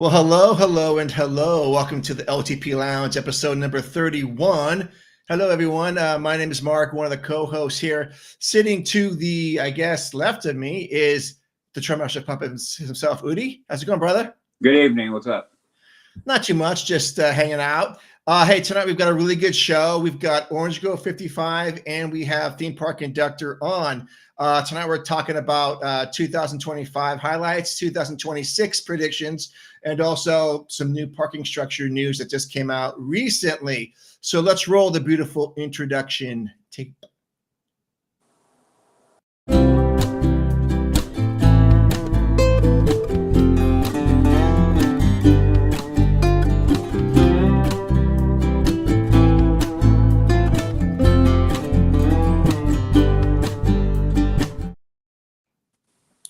Well, hello, and hello. Welcome to the LTP Lounge, episode number 31. Hello, everyone. My name is Mark, one of the co-hosts here. Sitting to the, left of me is the Drum Master Puppets himself, Udi. How's it going, brother? Good evening. What's up? Not too much, just hanging out. Hey, tonight we've got a really good show. We've got Orange Grove 55, and we have Theme Park Conductor on. Tonight we're talking about 2025 highlights, 2026 predictions, and also some new parking structure news that just came out recently. So let's roll the beautiful introduction tape.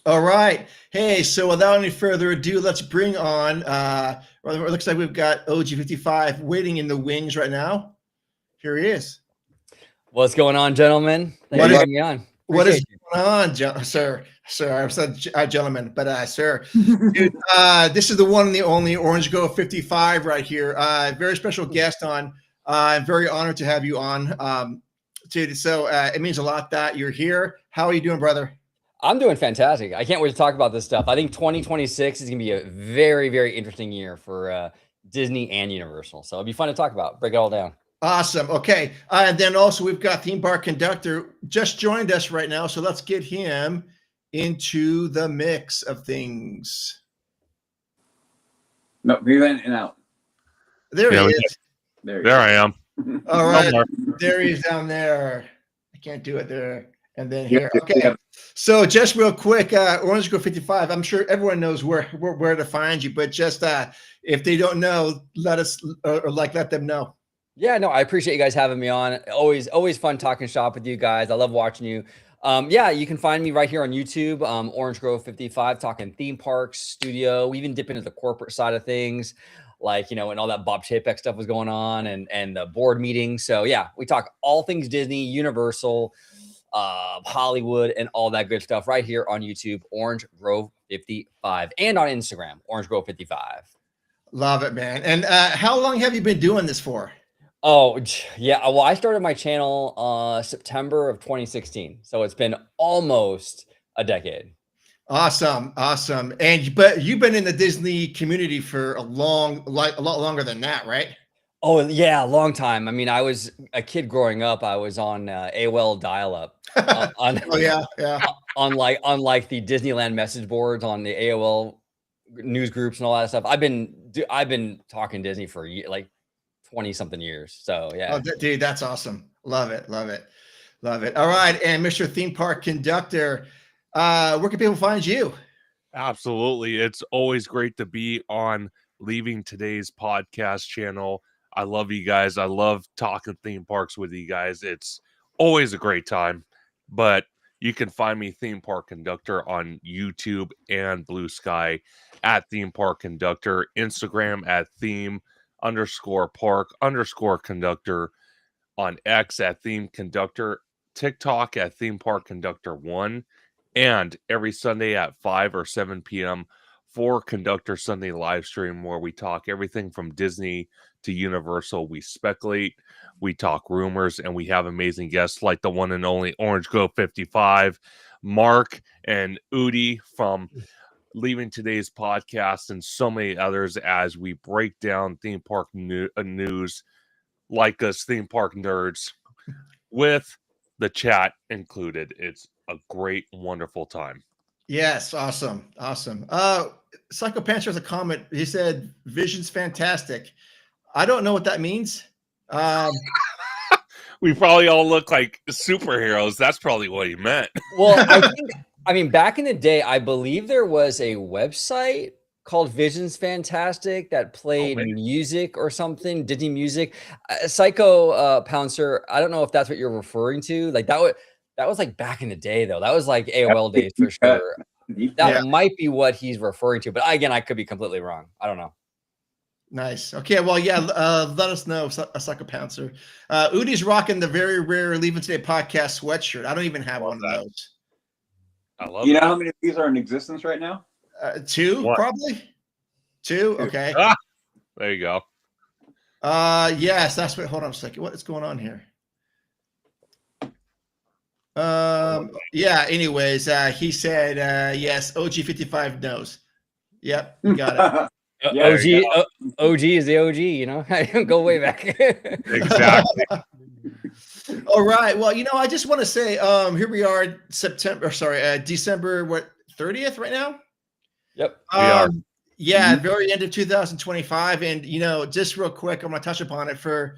All right. Hey, so without any further ado, let's bring on, it looks like we've got OG55 waiting in the wings right now. Here he is. What's going on, gentlemen? Thanks for having me on. What is going on, sir? I said gentlemen, but sir. Dude, this is the one and the only Orange Grove 55 right here. Very special guest on. I'm very honored to have you on. Dude, so it means a lot that you're here. How are you doing, brother? I'm doing fantastic. I can't wait to talk about this stuff. I think 2026 is going to be a very, very interesting year for Disney and Universal. So it'll be fun to talk about, break it all down. Awesome. Okay. And then also we've got Theme Park Conductor just joined us right now. So let's get him into the mix of things. No, breathe in and out. There he is. There I am. All right. There he is down there. I can't do it there. And then here. Okay. So just real quick, Orange Grove 55. I'm sure everyone knows where to find you, but just if they don't know, let them know. Yeah, no, I appreciate you guys having me on. Always fun talking shop with you guys. I love watching you. Yeah, you can find me right here on YouTube, Orange Grove 55, talking theme parks, studio. We even dip into the corporate side of things, like, when all that Bob Chapek stuff was going on and the board meetings. So yeah, we talk all things Disney, Universal, Hollywood, and all that good stuff right here on YouTube, Orange Grove 55, and on Instagram, Orange Grove 55. Love it, man. And how long have you been doing this for? Oh, yeah. Well, I started my channel September of 2016. So it's been almost a decade. Awesome. But you've been in the Disney community for a lot longer than that, right? Oh, yeah, a long time. I mean, I was a kid growing up. I was on AOL dial-up. Oh, yeah. Unlike the Disneyland message boards on the AOL news groups and all that stuff. I've been talking Disney for like 20-something years. So, yeah. Oh, dude, that's awesome. Love it. All right. And Mr. Theme Park Conductor, where can people find you? Absolutely. It's always great to be on Leaving Today's podcast channel. I love you guys. I love talking theme parks with you guys. It's always a great time. But you can find me, Theme Park Conductor, on YouTube and Blue Sky at Theme Park Conductor, Instagram at theme_park_conductor, on X at Theme Conductor, TikTok at Theme Park Conductor 1, and every Sunday at 5 or 7 p.m. for Conductor Sunday live stream, where we talk everything from Disney to Universal. We speculate, we talk rumors, and we have amazing guests like the one and only Orange Grove 55, Mark and Udi from Leaving Today's podcast, and so many others as we break down theme park news like us theme park nerds with the chat included. It's a great, wonderful time. Yes, awesome. Psycho Panther has a comment. He said, "Vision's fantastic." I don't know what that means. We probably all look like superheroes. That's probably what he meant. Well, I mean, back in the day, I believe there was a website called Vision's Fantastic that played music or something, Disney music. Psycho Pouncer, I don't know if that's what you're referring to. Like that was like back in the day, though. That was like AOL days for sure. That might be what he's referring to, but again, I could be completely wrong. I don't know. Nice. Okay. Well, yeah. Let us know, Psycho Pouncer. Udi's rocking the very rare Leaving Today podcast sweatshirt. I don't even have one of those. I love You know how many of these are in existence right now? Two, probably. Two? Okay. Ah, there you go. Yes, that's what. Hold on a second. What is going on here? Yeah. Anyways, he said yes. OG55 knows. Yep, you got it. Yeah, there you OG, OG is the OG. You know, I don't go way back. Exactly. All right. Well, I just want to say, here we are, December 30th right now. Yep. We are. Yeah, very end of 2025, and just real quick, I'm gonna touch upon it. For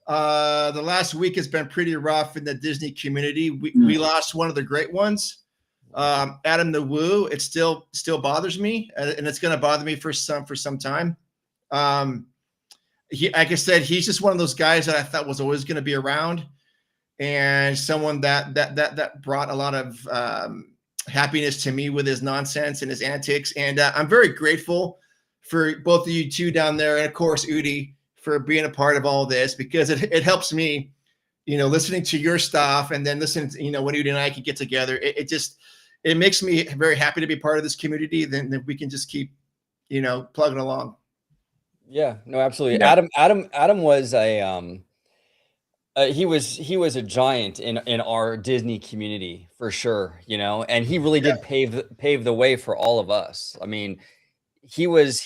the last week has been pretty rough in the Disney community. We lost one of the great ones, Adam the Woo. It still bothers me, and it's gonna bother me for some time. Like I said, he's just one of those guys that I thought was always going to be around, and someone that brought a lot of happiness to me with his nonsense and his antics. And I'm very grateful for both of you two down there, and of course Udi, for being a part of all this, because it helps me, listening to your stuff, and then listening to, when Udi and I can get together. It makes me very happy to be part of this community. Then we can just keep, plugging along. Yeah, no, absolutely. Yeah. Adam was a he was a giant in our Disney community for sure, and he really did pave the way for all of us. I mean, he was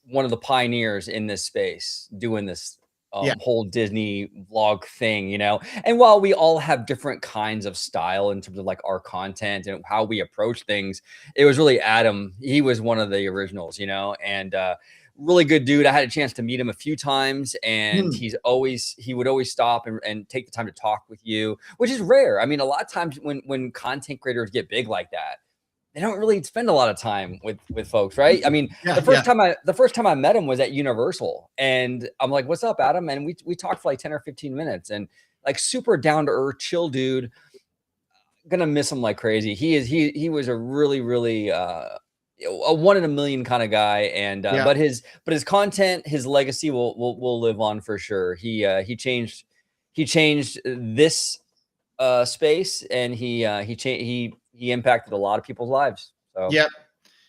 one of the pioneers in this space, doing this whole Disney vlog thing, and while we all have different kinds of style in terms of like our content and how we approach things, it was really Adam. He was one of the originals, and really good dude. I had a chance to meet him a few times, and he would always stop and take the time to talk with you, which is rare. I mean, a lot of times when content creators get big like that, they don't really spend a lot of time with folks, right? I mean, the first time I met him was at Universal, and I'm like, "What's up, Adam?" And we talked for like 10 or 15 minutes, and like super down to earth, chill dude. Gonna miss him like crazy. He was a really a one in a million kind of guy, and but his content, his legacy will live on for sure. He changed this space, and he impacted a lot of people's lives. So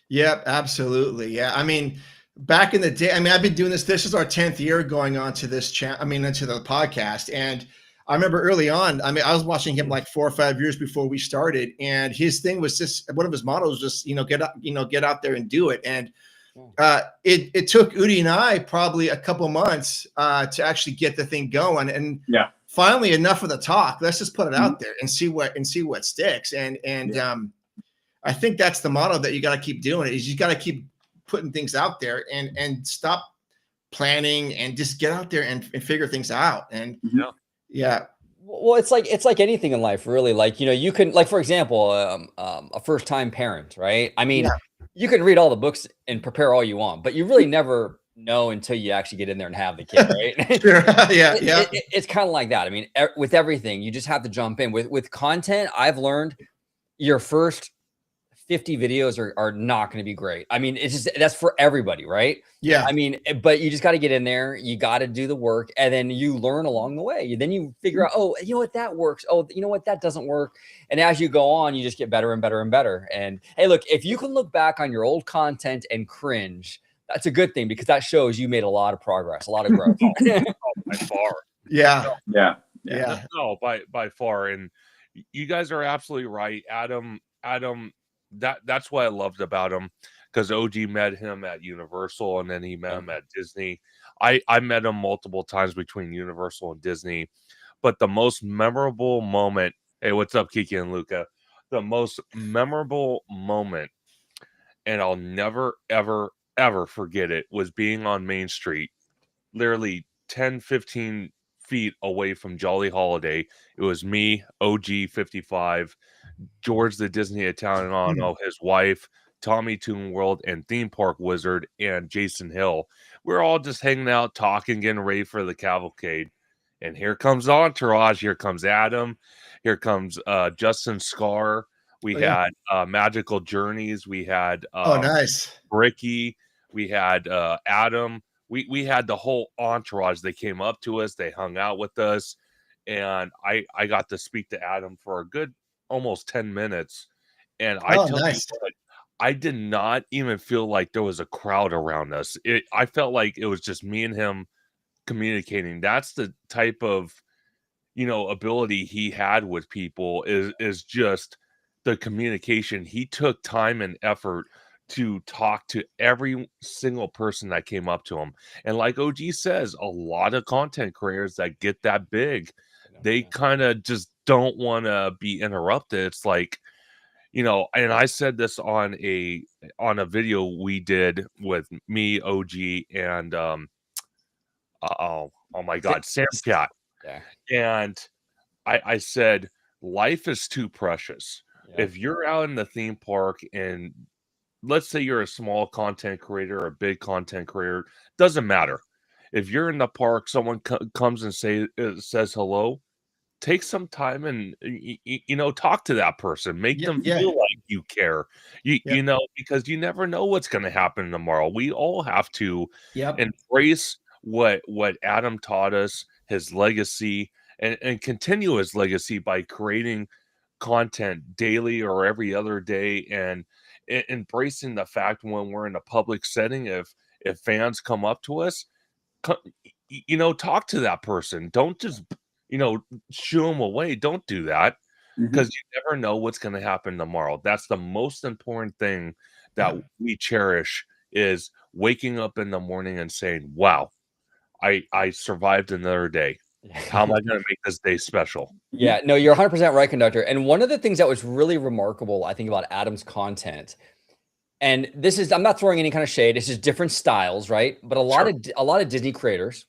Yep, absolutely. Yeah, I mean, back in the day, I've been doing this. This is our 10th year going on to this into the podcast, and I remember early on, I was watching him like 4 or 5 years before we started, and his thing was just, one of his mottos was, get out there and do it. And it took Udi and I probably a couple months to actually get the thing going. And finally, enough of the talk. Let's just put it out there and see what sticks. And I think that's the motto that you got to keep doing. Is you got to keep putting things out there and stop planning and just get out there and figure things out. And yeah. Well, it's like anything in life, really. Like, you can, like, for example, a first-time parent, right? I mean, you can read all the books and prepare all you want, but you really never know until you actually get in there and have the kid, right? Sure. It's kind of like that. I mean, with everything, you just have to jump in. With content, I've learned your first 50 videos are not going to be great. I mean, that's for everybody, right? Yeah. I mean, but you just got to get in there. You got to do the work, and then you learn along the way. Then you figure out, oh, you know what, that works. Oh, you know what, that doesn't work. And as you go on, you just get better and better and better. And hey, look, if you can look back on your old content and cringe, that's a good thing, because that shows you made a lot of progress, a lot of growth. By far. Yeah. No, by far. And you guys are absolutely right. Adam, that's what I loved about him, because OG met him at Universal, and then he met him at Disney. I met him multiple times between Universal and Disney, but the most memorable moment, hey, what's up, Kiki and Luca? The most memorable moment, and I'll never, ever, ever forget it, was being on Main Street, literally 10, 15 feet away from Jolly Holiday. It was me, OG55, George the Disney Italiano, his wife, Tommy Toon World, and Theme Park Wizard, and Jason Hill. We're all just hanging out, talking, getting ready for the cavalcade. And here comes the entourage. Here comes Adam. Here comes Justin Scar. We had Magical Journeys. We had nice. Ricky. We had Adam. We had the whole entourage. They came up to us. They hung out with us. And I got to speak to Adam for a good almost 10 minutes. And I tell you what, I did not even feel like there was a crowd around us. I felt like it was just me and him communicating. That's the type of, ability he had with people, is just the communication. He took time and effort to talk to every single person that came up to him. And like OG says, a lot of content creators that get that big, they kind of just don't want to be interrupted. It's like, and I said this on a video we did with me, OG, and oh my God, Sam Cat. Yeah. And I said, life is too precious. Yeah. If you're out in the theme park, and let's say you're a small content creator or a big content creator, doesn't matter. If you're in the park, someone comes and says hello, take some time and talk to that person. Make them feel like you care. Because you never know what's going to happen tomorrow. We all have to embrace what Adam taught us, his legacy, and continue his legacy by creating content daily or every other day, and embracing the fact when we're in a public setting, if fans come up to us, talk to that person. Don't just shoo them away. Don't do that, because you never know what's going to happen tomorrow. That's the most important thing that we cherish, is waking up in the morning and saying, wow, I survived another day. How am I going to make this day special? Yeah, no, you're 100% right, Conductor. And one of the things that was really remarkable, I think, about Adam's content, and this is, I'm not throwing any kind of shade, it's just different styles, right? But a lot of Disney creators,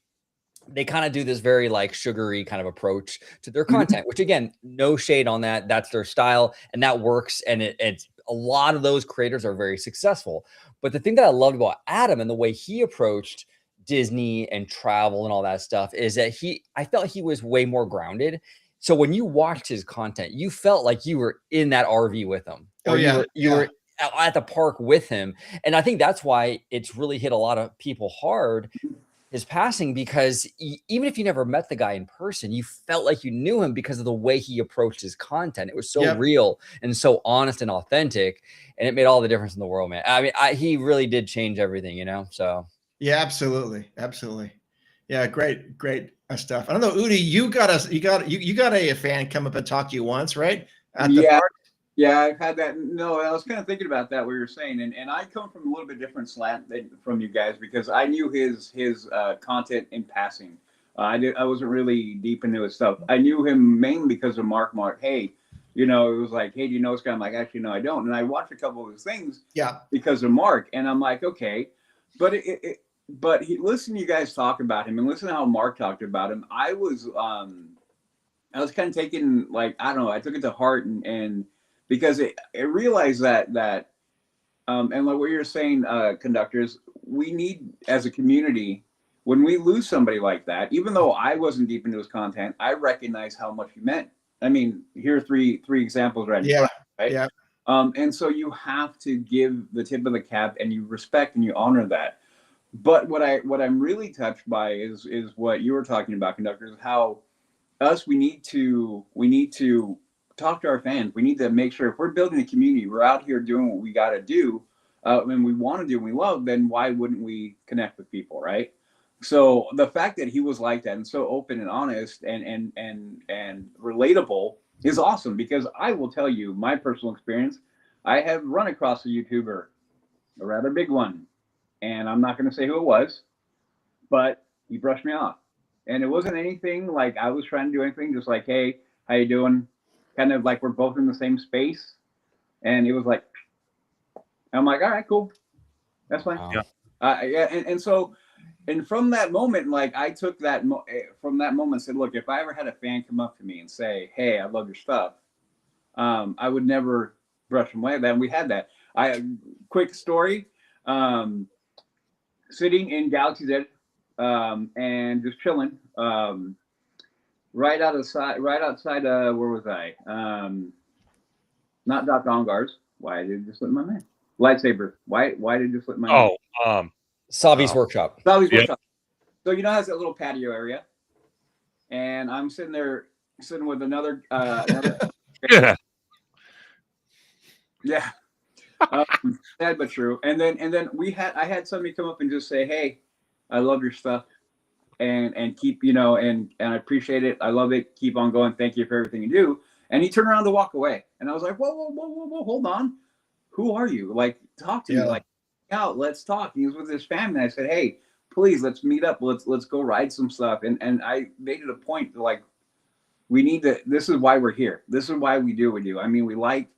they kind of do this very like sugary kind of approach to their content, which again, no shade on that. That's their style and that works. And it's a lot of those creators are very successful. But the thing that I loved about Adam and the way he approached Disney and travel and all that stuff is that I felt he was way more grounded. So when you watched his content, you felt like you were in that RV with him. Oh yeah. You were at the park with him. And I think that's why it's really hit a lot of people hard, his passing, because even if you never met the guy in person, you felt like you knew him because of the way he approached his content. It was so real and so honest and authentic, and it made all the difference in the world, man. I mean, he really did change everything, so. Yeah, absolutely. Yeah, great stuff. I don't know, Udi, you got a fan come up and talk to you once, right? At the park? Yeah, I've had that. No, I was kind of thinking about that, what you were saying, and I come from a little bit different slant from you guys, because I knew his content in passing. I wasn't really deep into his stuff. I knew him mainly because of Mark. Hey, it was like, hey, do you know this guy? I'm like, actually, no, I don't. And I watched a couple of his things, because of Mark, and I'm like, okay, but listen to you guys talk about him, and listen to how Mark talked about him. I was kind of taken, like, I don't know, I took it to heart, and because it realized that and like what you're saying, conductors, we need, as a community, when we lose somebody like that, even though I wasn't deep into his content, I recognize how much he meant. I mean, here are three examples right now. Right? Yeah. And so you have to give the tip of the cap, and you respect and you honor that. But what I'm really touched by is what you were talking about, conductors, how we need to talk to our fans. We need to make sure, if we're building a community, we're out here doing what we got to do, and we want to do and we love, then why wouldn't we connect with people, right? So the fact that he was like that and so open and honest and relatable is awesome, because I will tell you my personal experience. I have run across a YouTuber, a rather big one, and I'm not going to say who it was, but he brushed me off. And it wasn't anything like I was trying to do anything, just like, hey, how you doing? Kind of like we're both in the same space. And it was like, I'm like, all right, cool. That's fine. Wow. And so, and from that moment, like I took that from that moment, said, look, if I ever had a fan come up to me and say, hey, I love your stuff, I would never brush them away. Then we had that. Quick story, sitting in Galaxy's Edge, and just chilling, right outside, where was I? Not Doc Ongar's. Why did it just slip my mind? Lightsaber. Why did it just slip my mind? Savi's Workshop. Savi's Workshop. So it has that little patio area, and I'm sitting with another. Yeah. Sad but true. And then I had somebody come up and just say, "Hey, I love your stuff, and keep and I appreciate it. I love it. Keep on going. Thank you for everything you do." And he turned around to walk away, and I was like, "Whoa, hold on. Who are you? Like, talk to me. Like, out. Let's talk." He was with his family. And I said, "Hey, please, let's meet up. Let's go ride some stuff." And I made it a point to, like, we need to. This is why we're here. This is why we do what we do. I mean, we like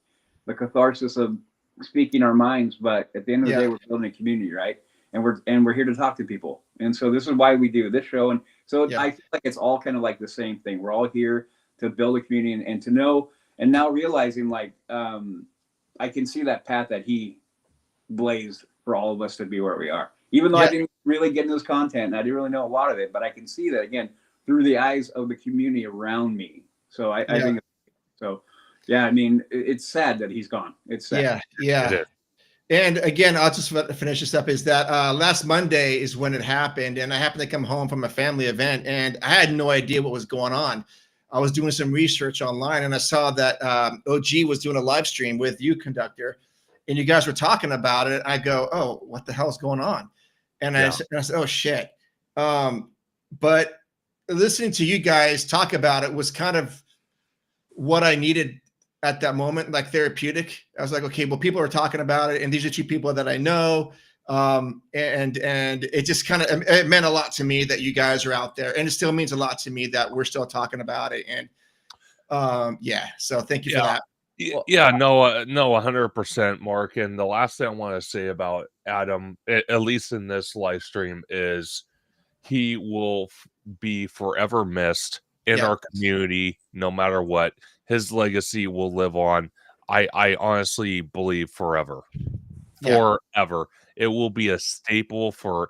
the catharsis of speaking our minds, but at the end of the day, we're building a community, right? And we're here to talk to people. And so this is why we do this show. And so I feel like it's all kind of like the same thing. We're all here to build a community and to know. And now realizing, like, I can see that path that he blazed for all of us to be where we are. Even though I didn't really get into his content and I didn't really know a lot of it, but I can see that again through the eyes of the community around me. So I think so. Yeah, I mean, it's sad that he's gone. It's sad. Yeah. And again, I'll just finish this up, is that last Monday is when it happened. And I happened to come home from a family event and I had no idea what was going on. I was doing some research online and I saw that OG was doing a live stream with you, Conductor, and you guys were talking about it. I go, "Oh, what the hell's going on?" And I said, "Oh, shit." But listening to you guys talk about it was kind of what I needed at that moment, like therapeutic. I was like, okay, well, people are talking about it, and these are two people that I know, and it just kind of, it meant a lot to me that you guys are out there, and it still means a lot to me that we're still talking about it. And so thank you for that. No, 100%, Mark. And the last thing I want to say about Adam, at least in this live stream, is he will be forever missed in our community, no matter what. His legacy will live on. I honestly believe forever. It will be a staple for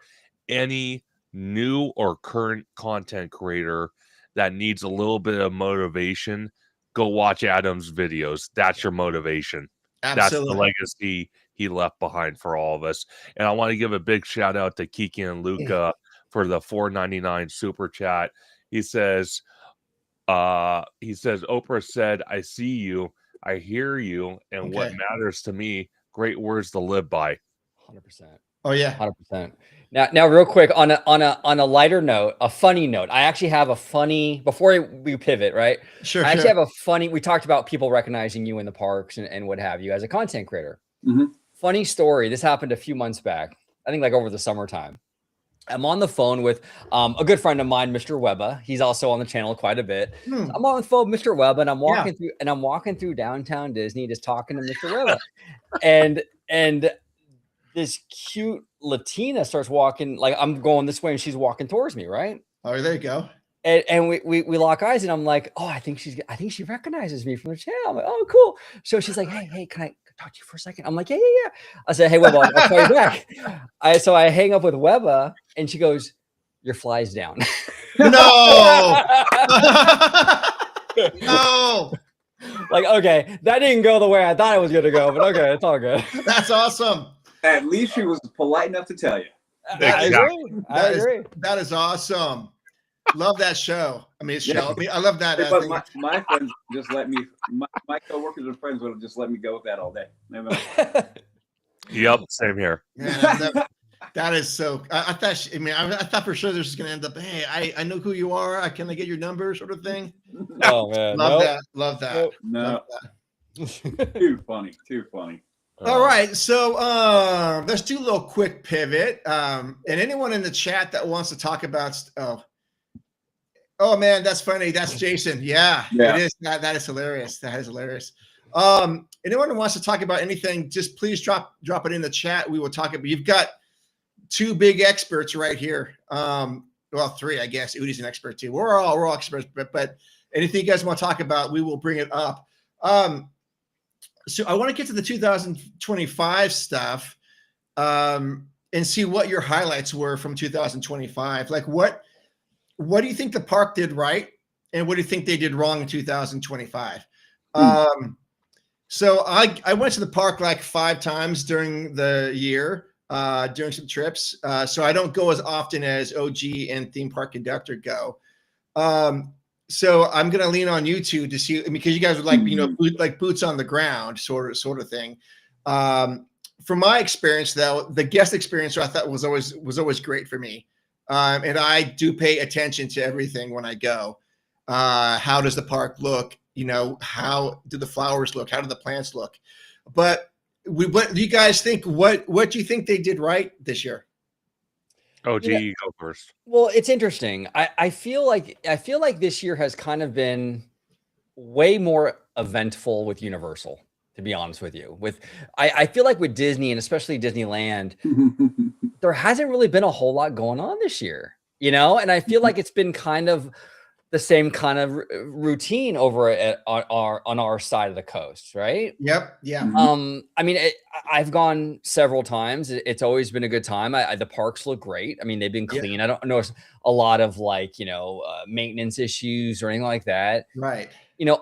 any new or current content creator that needs a little bit of motivation. Go watch Adam's videos. That's your motivation. Absolutely. That's the legacy he left behind for all of us. And I want to give a big shout out to Kiki and Luca for the $4.99 super chat. He says, Oprah said, "I see you, I hear you, and what matters to me, great words to live by." 100%. Oh yeah, 100%. Now, real quick, on a lighter note, a funny note. I actually have a funny, before we pivot, right? Sure. I actually have a funny. We talked about people recognizing you in the parks and what have you as a content creator. Mm-hmm. Funny story. This happened a few months back. I think like over the summertime. I'm on the phone with a good friend of mine, Mr. Webba. He's also on the channel quite a bit. So I'm on the phone with Mr. Webba, and I'm walking through downtown Disney, just talking to Mr. Webba, and this cute Latina starts walking. Like, I'm going this way, and she's walking towards me, right? Oh, there you go. And we lock eyes, and I'm like, "Oh, I think she recognizes me from the channel." I'm like, "Oh, cool." So she's like, "Hey, can I talk to you for a second?" I'm like, yeah. I said, "Hey, Webba, I'll call you back." So I hang up with Webba, and she goes, "Your fly's down." No. No. Like, okay, that didn't go the way I thought it was gonna go, but okay, it's all good. That's awesome. At least she was polite enough to tell you. I agree. That is awesome. Love that show. I mean, I love that. But my friends just let me. My coworkers and friends would just let me go with that all day. Yep, same here. Man, that is so. I thought. I thought for sure this was going to end up. Hey, I know who you are. Can I get your number, sort of thing. Oh man, love that. No, too funny. All right, so let's do a little quick pivot. And anyone in the chat that wants to talk about. Oh man, that's funny. That's Jason. Yeah. It is. That is hilarious. Anyone who wants to talk about anything, just please drop it in the chat. We will talk about. You've got two big experts right here. Well, three, I guess. Udi's an expert too. We're all experts, but anything you guys want to talk about, we will bring it up. So I want to get to the 2025 stuff, and see what your highlights were from 2025. Like what do you think the park did right? And what do you think they did wrong in 2025? So I went to the park like 5 times during the year, doing some trips. So I don't go as often as OG and Theme Park Conductor go. So I'm going to lean on you two to see, because you guys are like, like boots on the ground sort of thing. From my experience, though, the guest experience I thought was always great for me, and I do pay attention to everything when I go. How does the park look? How do the flowers look? How do the plants look? But what do you guys think? What do you think they did right this year? Oh, gee, you go first. Well, it's interesting. I feel like this year has kind of been way more eventful with Universal, to be honest with you. I feel like with Disney, and especially Disneyland, there hasn't really been a whole lot going on this year, and I feel like it's been kind of the same kind of routine over on our side of the coast, right? Yep. Yeah. I mean, I've gone several times. It's always been a good time. The parks look great. I mean, they've been clean. I don't know a lot of maintenance issues or anything like that. Right.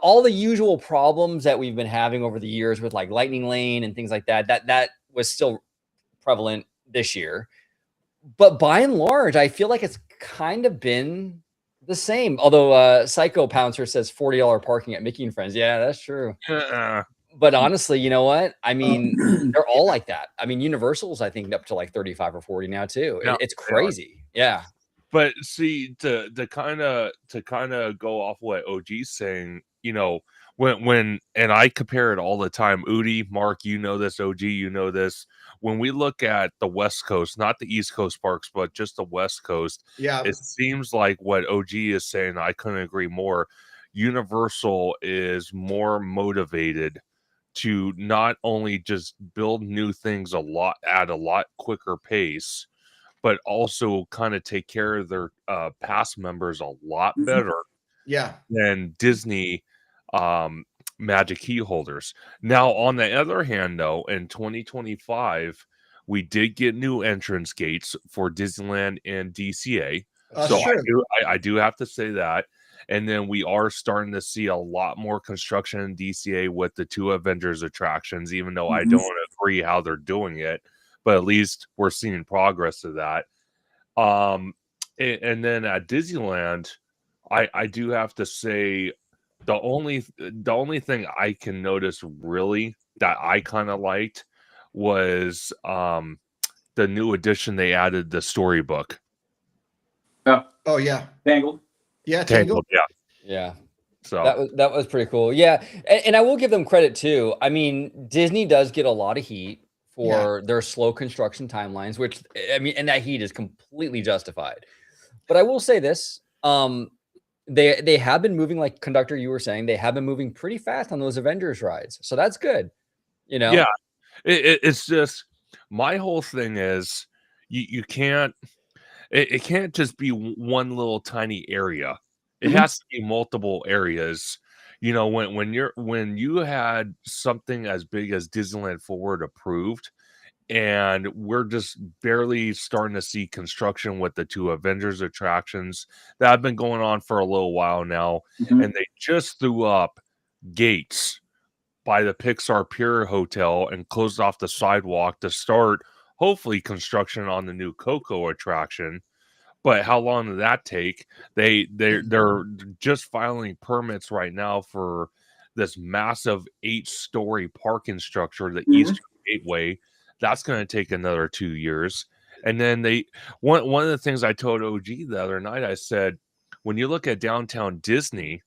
All the usual problems that we've been having over the years with like Lightning Lane and things like that was still prevalent this year. But by and large, I feel like it's kind of been the same. Although Psycho Pouncer says $40 parking at Mickey and Friends. Yeah, that's true. But honestly, you know what? I mean, they're all like that. I mean, Universal's, I think, up to like 35 or 40 now too. It's crazy. Yeah. But see, to kind of go off what OG's saying, when and I compare it all the time. Udi, Mark, this. OG, this. When we look at the West Coast, not the East Coast parks, but just the West Coast, it seems like what OG is saying. I couldn't agree more. Universal is more motivated to not only just build new things at a lot quicker pace, but also kind of take care of their past members a lot better than Disney Magic Key holders. Now, on the other hand, though, in 2025, we did get new entrance gates for Disneyland and DCA. So I do have to say that. And then we are starting to see a lot more construction in DCA with the 2 Avengers attractions, even though I don't agree how they're doing it. But at least we're seeing progress of that. And then at Disneyland, I do have to say the only thing I can notice really that I kind of liked was the new edition they added, the storybook. Oh yeah. Tangled. Yeah, Tangled. Yeah. So that was pretty cool. Yeah. And I will give them credit too. I mean, Disney does get a lot of heat for their slow construction timelines, which and that heat is completely justified. But I will say this, they have been moving, like Conductor, you were saying, they have been moving pretty fast on those Avengers rides. So that's good. Yeah. It's just, my whole thing is you can't, it can't just be one little tiny area. It has to be multiple areas. When you had something as big as Disneyland Forward approved, and we're just barely starting to see construction with the 2 Avengers attractions that have been going on for a little while now, and they just threw up gates by the Pixar Pier Hotel and closed off the sidewalk to start hopefully construction on the new Coco attraction. But how long did that take? They're just filing permits right now for this massive 8-story parking structure, the Eastern Gateway. That's going to take another 2 years. And then one of the things I told OG the other night, I said, when you look at downtown Disney,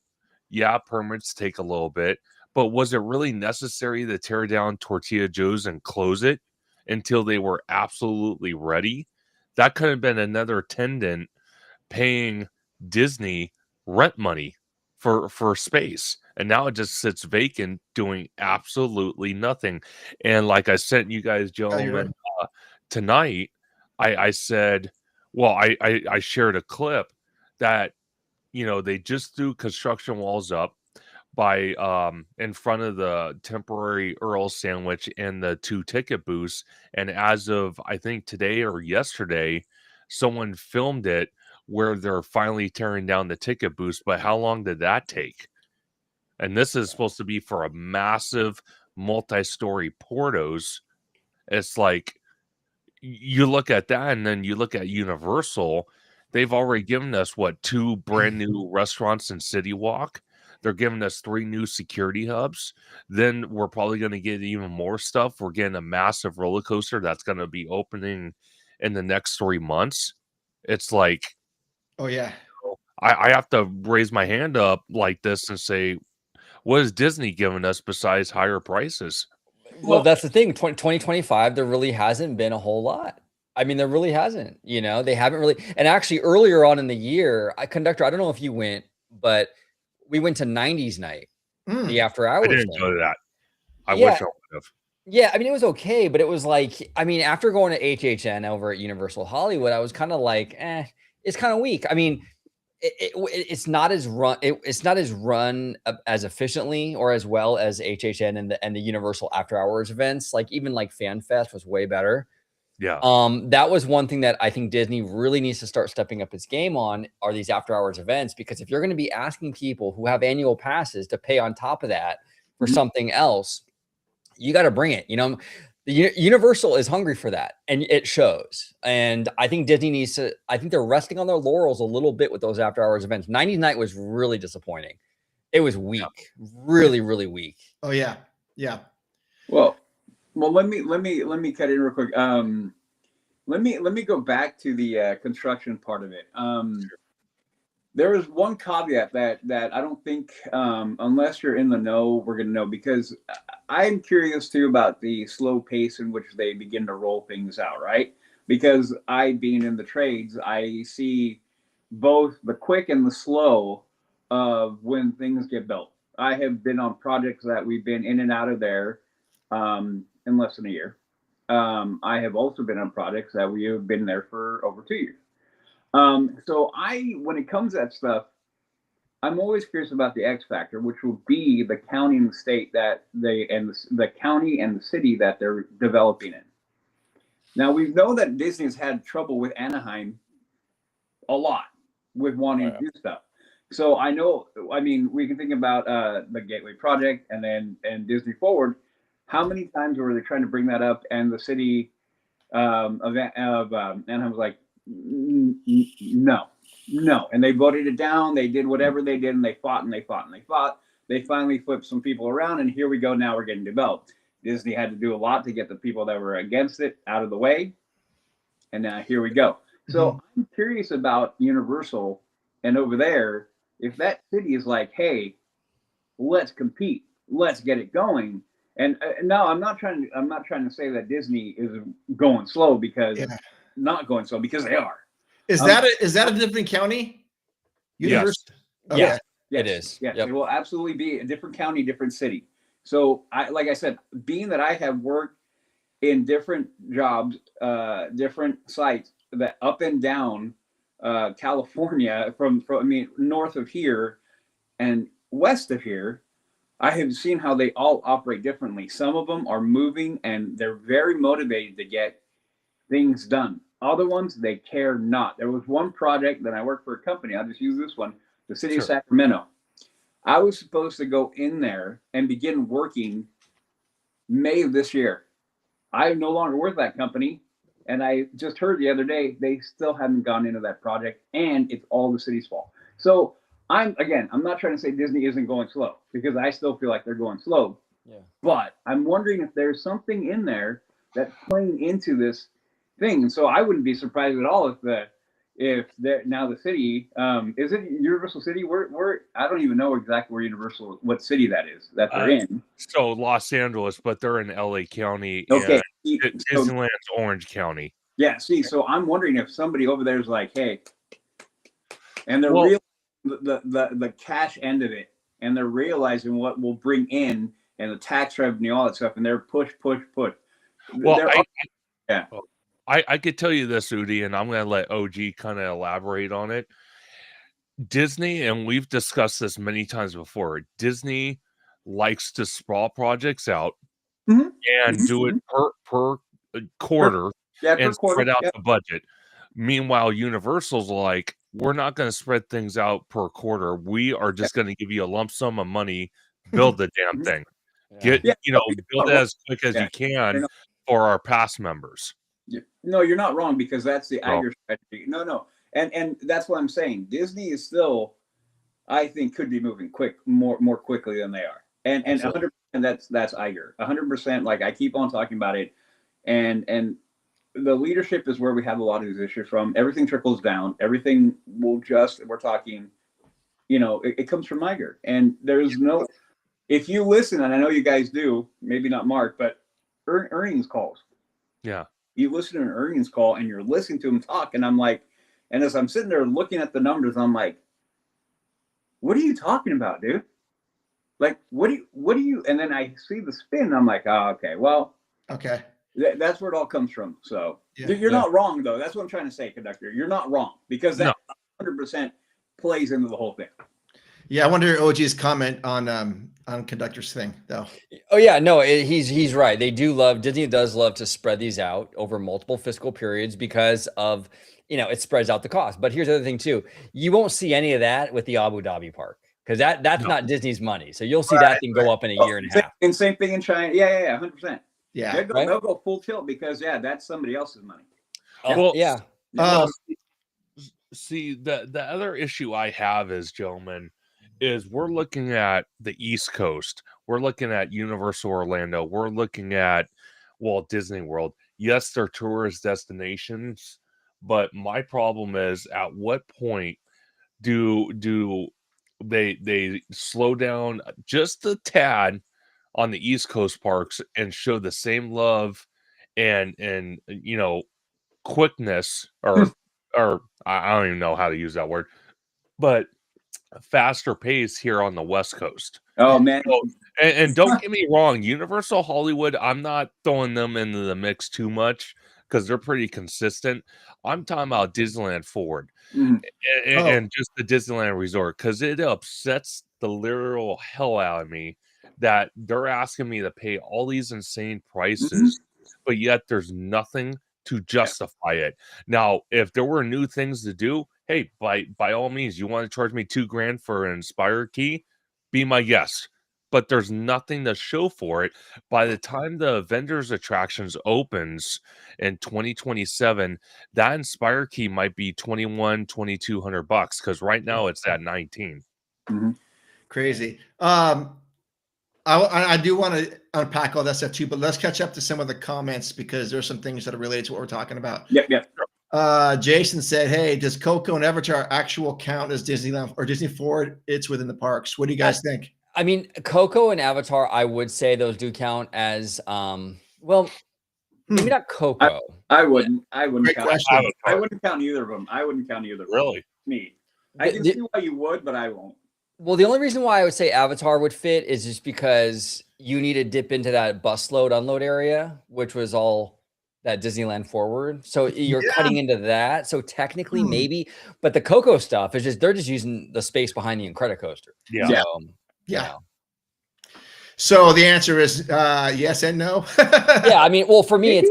permits take a little bit, but was it really necessary to tear down Tortilla Joe's and close it until they were absolutely ready? That could have been another tenant paying Disney rent money for space. And now it just sits vacant doing absolutely nothing. And like I sent you guys, gentlemen, tonight, I said, well, I shared a clip that, they just threw construction walls up by in front of the temporary Earl sandwich and the 2 ticket booths. And as of, I think, today or yesterday, someone filmed it where they're finally tearing down the ticket booths. But how long did that take? And this is supposed to be for a massive multi-story Portos. It's like, you look at that, and then you look at Universal. They've already given us 2 brand new restaurants in City Walk. They're giving us 3 new security hubs. Then we're probably going to get even more stuff. We're getting a massive roller coaster that's going to be opening in the next 3 months. It's like, Oh yeah. I have to raise my hand up like this and say, what is Disney giving us besides higher prices? Well, that's the thing. 2025, there really hasn't been a whole lot. I mean, there really hasn't. You know, they haven't really. And actually, earlier on in the year, Conductor, I don't know if you went, but we went to 90s night, the after hours I didn't thing. go to that. I Yeah. wish I would have. Yeah, I mean, it was okay, but it was like, I mean, after going to HHN over at Universal Hollywood, I was kind of like, it's kind of weak. I mean, it's not as run as efficiently or as well as HHN and the Universal After Hours events. Like even like Fan Fest was way better. Yeah. That was one thing that I think Disney really needs to start stepping up its game on, are these after hours events, because if you're going to be asking people who have annual passes to pay on top of that for something else, you got to bring it. You know, the Universal is hungry for that, and it shows. And I think Disney needs to. I think they're resting on their laurels a little bit with those after hours events. 90s night was really disappointing. It was weak, really, really weak. Oh yeah, yeah. Well, let me cut in real quick. Let me go back to the construction part of it. There was one caveat that I don't think, unless you're in the know, we're going to know, because I'm curious too about the slow pace in which they begin to roll things out, right? Because I, being in the trades, I see both the quick and the slow of when things get built. I have been on projects that we've been in and out of there in less than a year. I have also been on projects that we have been there for over 2 years. So when it comes to that stuff, I'm always curious about the X factor, which will be the county and the state that the county and the city that they're developing in. Now, we know that Disney's had trouble with Anaheim a lot with wanting to do stuff. So I mean, we can think about the Gateway Project and Disney Forward. How many times were they trying to bring that up, and the city of Anaheim was like, no. And they voted it down. They did whatever they did, and they fought and they fought and they fought. They finally flipped some people around, and here we go. Now we're getting developed. Disney had to do a lot to get the people that were against it out of the way. And now here we go. So I'm curious about Universal and over there, if that city is like, hey, let's compete, let's get it going. And no, I'm not trying to say that Disney is going slow, because not going slow, because they are. Is that a different county? Yes. Okay. Yeah, it is. Yes, Yep. it will absolutely be a different county, different city. So like I said, being that I have worked in different jobs, different sites that up and down California, from north of here and west of here, I have seen how they all operate differently. Some of them are moving and they're very motivated to get things done. Other ones, they care not. There was one project that I worked for a company. I'll just use this one, the city of Sacramento. I was supposed to go in there and begin working May of this year. I no longer work for that company. And I just heard the other day, they still haven't gone into that project, and it's all the city's fault. So I'm not trying to say Disney isn't going slow, because I still feel like they're going slow. Yeah. But I'm wondering if there's something in there that's playing into this thing. And so I wouldn't be surprised at all if now the city, is it Universal City? Where I don't even know exactly what city that is that they're in. So Los Angeles, but they're in LA County. Okay. And Disneyland's Orange County. Yeah. See, so I'm wondering if somebody over there is like, hey, and they're the cash end of it, and they're realizing what will bring in and the tax revenue, all that stuff, and they're push. Well, I could tell you this, Udi, and I'm going to let OG kind of elaborate on it. Disney, and we've discussed this many times before, Disney likes to sprawl projects out and do it per quarter and spread out the budget. Meanwhile, Universal's like, we're not going to spread things out per quarter. We are just going to give you a lump sum of money, build the damn thing. Build it as quick as you can for our pass members. No, you're not wrong, because that's the Iger strategy. No. And that's what I'm saying. Disney is still I think could be moving more quickly than they are. And 100% that's Iger. 100%. Like I keep on talking about it, and the leadership is where we have a lot of these issues from. Everything trickles down. Everything will we're talking, it comes from Iger. And there's no, if you listen, and I know you guys do, maybe not Mark, but earnings calls. Yeah. You listen to an earnings call and you're listening to him talk, and I'm like, and as I'm sitting there looking at the numbers, I'm like, what are you talking about, dude? Like, what do you, and then I see the spin, and I'm like, oh, okay, well, Okay. That's where it all comes from. So you're not wrong, though. That's what I'm trying to say, Conductor. You're not wrong, because that 100% plays into the whole thing. Yeah, I wonder OG's comment on Conductor's thing, though. Oh yeah, no, he's right. Disney does love to spread these out over multiple fiscal periods because of, it spreads out the cost. But here's the other thing too. You won't see any of that with the Abu Dhabi park, because that's not Disney's money. So you'll see that thing go up in a year and a half. And same thing in China. Yeah, 100%. Yeah. They'll go full tilt because that's somebody else's money. Well, yeah. See, the other issue I have is, gentlemen, is we're looking at the East Coast. We're looking at Universal Orlando. We're looking at Walt Disney World. Yes, they're tourist destinations, but my problem is, at what point do they slow down just a tad on the East Coast parks and show the same love and quickness, or I don't even know how to use that word, but faster pace here on the West Coast. Oh man. And don't get me wrong, Universal Hollywood, I'm not throwing them into the mix too much because they're pretty consistent. I'm talking about Disneyland Forward and just the Disneyland Resort, because it upsets the literal hell out of me that they're asking me to pay all these insane prices, but yet there's nothing to justify it. Now, if there were new things to do, hey, by all means, you want to charge me $2,000 for an Inspire key? Be my guest. But there's nothing to show for it. By the time the vendors attractions opens in 2027, that Inspire key might be $2,200 because right now it's at 19. Crazy. I do want to unpack all that stuff too, but let's catch up to some of the comments because there's some things that are related to what we're talking about. Yep. Jason said, hey, does Coco and Avatar actual count as Disneyland or Disney Forward? It's within the parks. What do you guys think? I mean, Coco and Avatar, I would say those do count as, well, maybe not Coco. I wouldn't Great count. question. I wouldn't count either of them. Really? Me. I can see why you would, but I won't. Well, the only reason why I would say Avatar would fit is just because you need to dip into that bus load unload area, which was all that Disneyland Forward. So you're cutting into that. So technically maybe, but the Coco stuff is just, they're just using the space behind the Incredicoaster. Yeah. So, Yeah. So the answer is yes and no. Yeah, I mean, well, for me, it's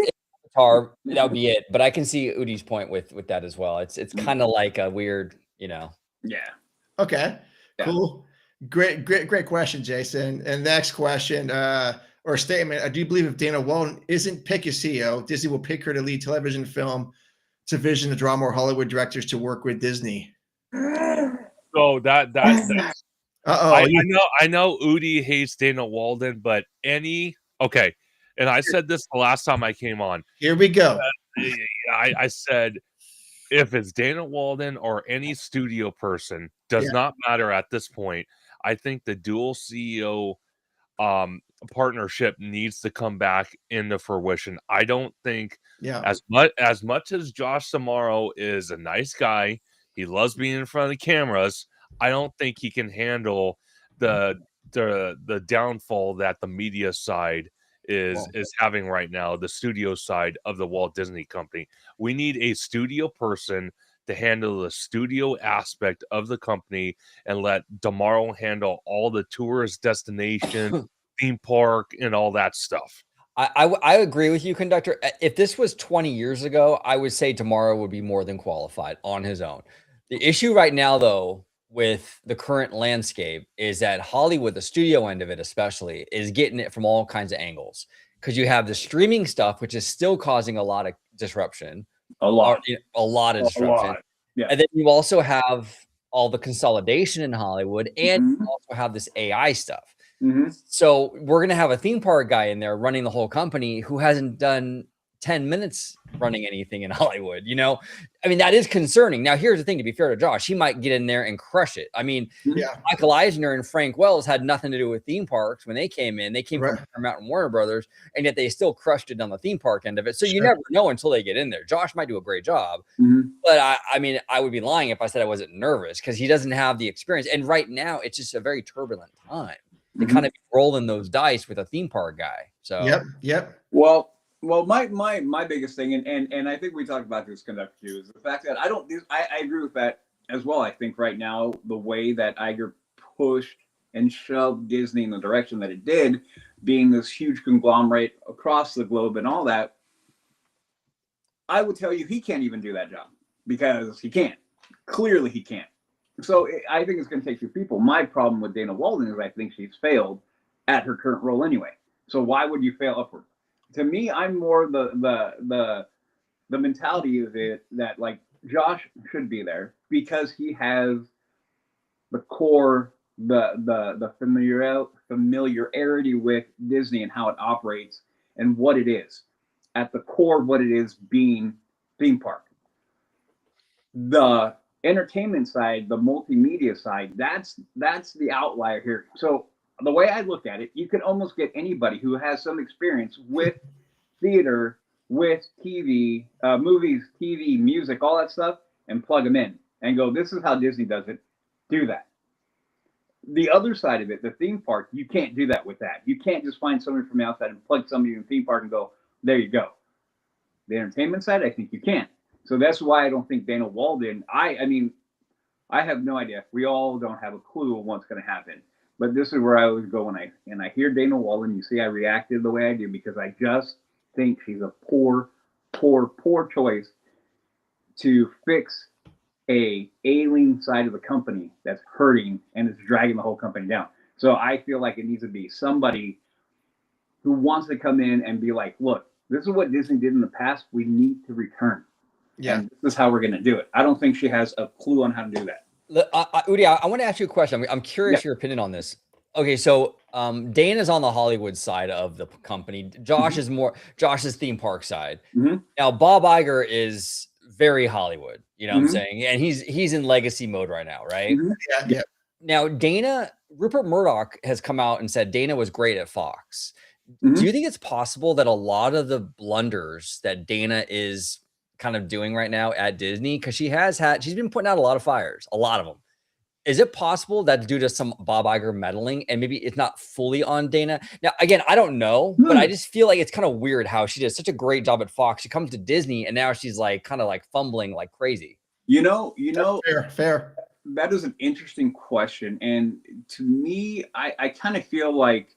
Avatar. That would be it. But I can see Udi's point with that as well. It's kind of like a weird, Yeah. Okay. Yeah. Cool. Great question, Jason. And next question or statement. I do believe if Dana Walton isn't picked as CEO, Disney will pick her to lead television film division to draw more Hollywood directors to work with Disney. So that's I know Udi hates Dana Walden, but okay. And I said this the last time I came on. Here we go. I said, if it's Dana Walden or any studio person, does not matter at this point. I think the dual CEO partnership needs to come back into fruition. I don't think as much as Josh Samaro is a nice guy, he loves being in front of the cameras, I don't think he can handle the downfall that the media side is having right now, the studio side of the Walt Disney Company. We need a studio person to handle the studio aspect of the company and let Damaro handle all the tourist destination, theme park, and all that stuff. I agree with you, Conductor. If this was 20 years ago, I would say Damaro would be more than qualified on his own. The issue right now, though, with the current landscape is that Hollywood, the studio end of it especially, is getting it from all kinds of angles. Because you have the streaming stuff, which is still causing a lot of disruption. A lot of disruption. Yeah. And then you also have all the consolidation in Hollywood, and Mhm. also have this AI stuff. Mhm. So we're gonna have a theme park guy in there running the whole company who hasn't done 10 minutes running anything in Hollywood, you know? I mean, that is concerning. Now, here's the thing, to be fair to Josh, he might get in there and crush it. I mean, Yeah. Michael Eisner and Frank Wells had nothing to do with theme parks when they came in. They came from Right. Paramount and Warner Brothers, and yet they still crushed it on the theme park end of it. So you Sure. never know until they get in there. Josh might do a great job, Mhm. but I mean, I would be lying if I said I wasn't nervous because he doesn't have the experience. And right now, it's just a very turbulent time to Mhm. kind of be rolling those dice with a theme park guy. So Yep. Yep. Well, my biggest thing, and I think we talked about this conductor too, is the fact that I agree with that as well. I think right now the way that Iger pushed and shoved Disney in the direction that it did, being this huge conglomerate across the globe and all that, I would tell you he can't even do that job because he can't. Clearly, he can't. So I think it's going to take two people. My problem with Dana Walden is I think she's failed at her current role anyway. So why would you fail upward? To me, I'm more the mentality of it that like Josh should be there because he has the core, the familiarity with Disney and how it operates and what it is. At the core of what it is being theme park. The entertainment side, the multimedia side, that's the outlier here. So the way I look at it, you can almost get anybody who has some experience with theater, with TV, movies, TV, music, all that stuff, and plug them in and go, this is how Disney does it. Do that. The other side of it, the theme park, you can't do that with that. You can't just find somebody from the outside and plug somebody in the theme park and go, there you go. The entertainment side, I think you can. So that's why I don't think Dana Walden. I mean, I have no idea. We all don't have a clue of what's going to happen. But this is where I always go when I hear Dana Walden. You see, I reacted the way I do because I just think she's a poor choice to fix a ailing side of the company that's hurting and it's dragging the whole company down. So I feel like it needs to be somebody who wants to come in and be like, look, this is what Disney did in the past. We need to return. Yeah. And this is how we're going to do it. I don't think she has a clue on how to do that. Udi, I want to ask you a question. I'm curious your opinion on this. Okay, so Dana's on the Hollywood side of the company. Josh is more Josh's theme park side. Mhm. Now Bob Iger is very Hollywood. You know what I'm Mhm. saying? And he's in legacy mode right now, right? Mhm. Yeah. Yeah. Now Rupert Murdoch has come out and said Dana was great at Fox. Mhm. Do you think it's possible that a lot of the blunders that Dana is kind of doing right now at Disney, because she's been putting out a lot of fires, a lot of them. Is it possible that's due to some Bob Iger meddling and maybe it's not fully on Dana? Now, again, I don't know, but I just feel like it's kind of weird how she does such a great job at Fox. She comes to Disney and now she's like kind of like fumbling like crazy. You know, Fair. that is an interesting question. And to me, I kind of feel like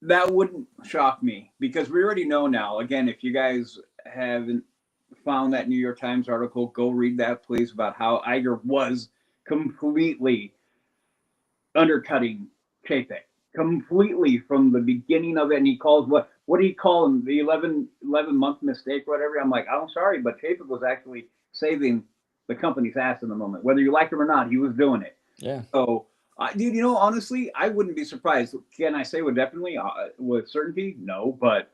that wouldn't shock me because we already know now. Again, if you guys haven't found that New York Times article, go read that, please, about how Iger was completely undercutting Chapek completely from the beginning of it. And he calls what do you call him? The 11-month mistake, whatever. I'm like, I'm sorry, but Chapek was actually saving the company's ass in the moment. Whether you like him or not, he was doing it. Yeah. So, dude, you know, honestly, I wouldn't be surprised. Can I say with definitely, with certainty? No, but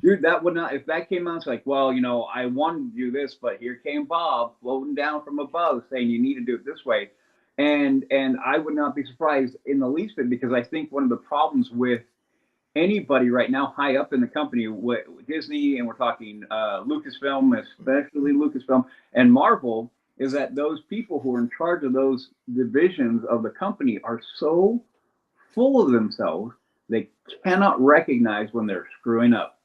dude, that would not. If that came out, it's like, well, you know, I wanted to do this, but here came Bob floating down from above saying you need to do it this way, and I would not be surprised in the least bit because I think one of the problems with anybody right now high up in the company with Disney, and we're talking Lucasfilm, especially Lucasfilm and Marvel, is that those people who are in charge of those divisions of the company are so full of themselves they cannot recognize when they're screwing up.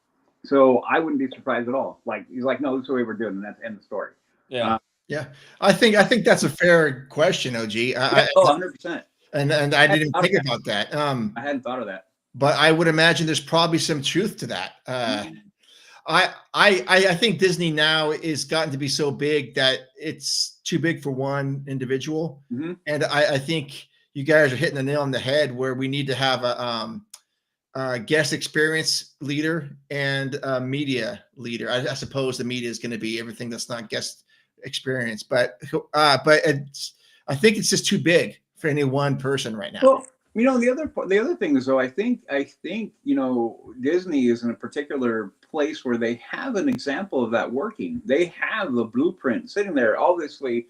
So I wouldn't be surprised at all. Like he's like, no, this is the way we're doing, it, and that's end of story. Yeah. Yeah. I think that's a fair question, OG. 100%. And I didn't think about that. I hadn't thought of that. But I would imagine there's probably some truth to that. I think Disney now is gotten to be so big that it's too big for one individual. Mm-hmm. And I think you guys are hitting the nail on the head where we need to have a guest experience leader and a media leader. I suppose the media is going to be everything that's not guest experience, but it's, I think it's just too big for any one person right now. Well, the other thing is, though, I think Disney is in a particular place where they have an example of that working. They have the blueprint sitting there. Obviously,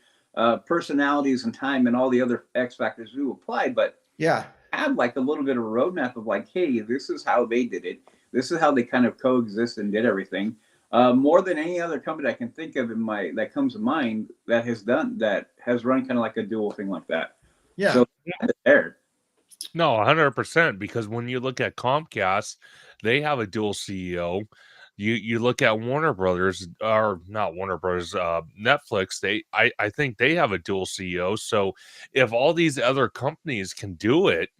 personalities and time and all the other X factors do apply, but yeah, have like a little bit of a roadmap of like, hey, this is how they did it. This is how they kind of coexist and did everything. More than any other company I can think of that comes to mind that has run kind of like a dual thing like that. Yeah. So there. No, 100%. Because when you look at Comcast, they have a dual CEO. You look at Warner Brothers, or not Warner Brothers, Netflix. I think they have a dual CEO. So if all these other companies can do it,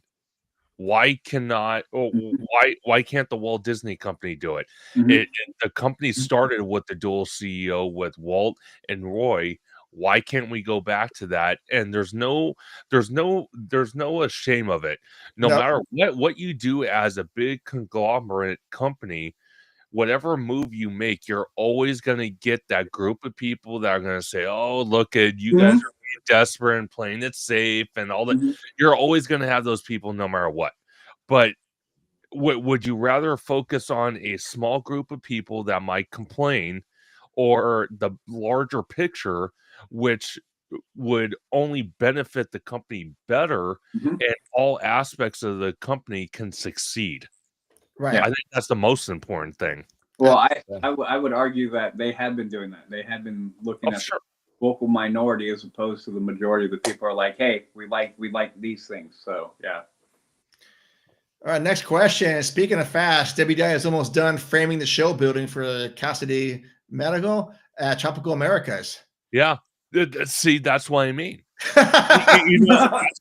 why cannot? Why can't the Walt Disney Company do it? Mhm. The company started with the dual CEO with Walt and Roy. Why can't we go back to that? And there's no shame of it. No No. matter what you do as a big conglomerate company, whatever move you make, you're always going to get that group of people that are going to say, "Oh, look at you guys are being desperate and playing it safe and all that." Mhm. You're always going to have those people no matter what. But would you rather focus on a small group of people that might complain, or the larger picture, which would only benefit the company better, Mhm. and all aspects of the company can succeed? Right. Yeah. I think that's the most important thing. Well, I would argue that they have been doing that. They have been looking Oh, at sure. the vocal minority as opposed to the majority of the people are like, hey, we like these things. So yeah. All right, next question. Speaking of fast, WDI is almost done framing the show building for Cassidy Medical at Tropical Americas. Yeah. See, that's what I mean. That's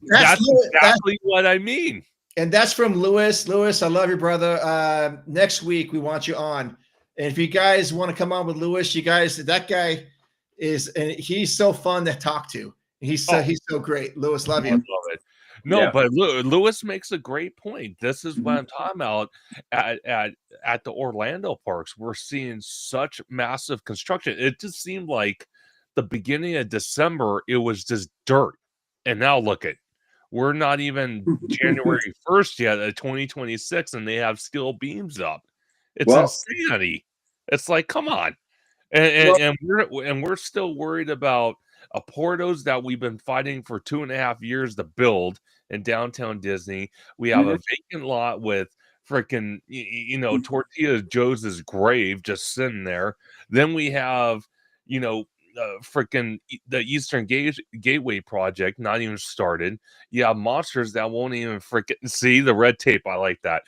Exactly what I mean. And that's from Lewis. Lewis, I love you, brother. Next week, we want you on. And if you guys want to come on with Lewis, that guy and he's so fun to talk to. He's so great. Lewis, love I you. love it. No, Yeah. but Lewis makes a great point. This is what Mhm. I'm talking about at the Orlando parks. We're seeing such massive construction. It just seemed like the beginning of December, it was just dirt. And now look at, we're not even January 1st yet at 2026, and they have steel beams up. It's Well- insanity. It's like, come on. Well- And we're still worried about a Portos that we've been fighting for 2.5 years to build in downtown Disney. We have a vacant lot with freaking Tortilla Joe's grave just sitting there. Then we have freaking the Eastern Gateway project not even started. You have monsters that won't even freaking see the red tape. I like that.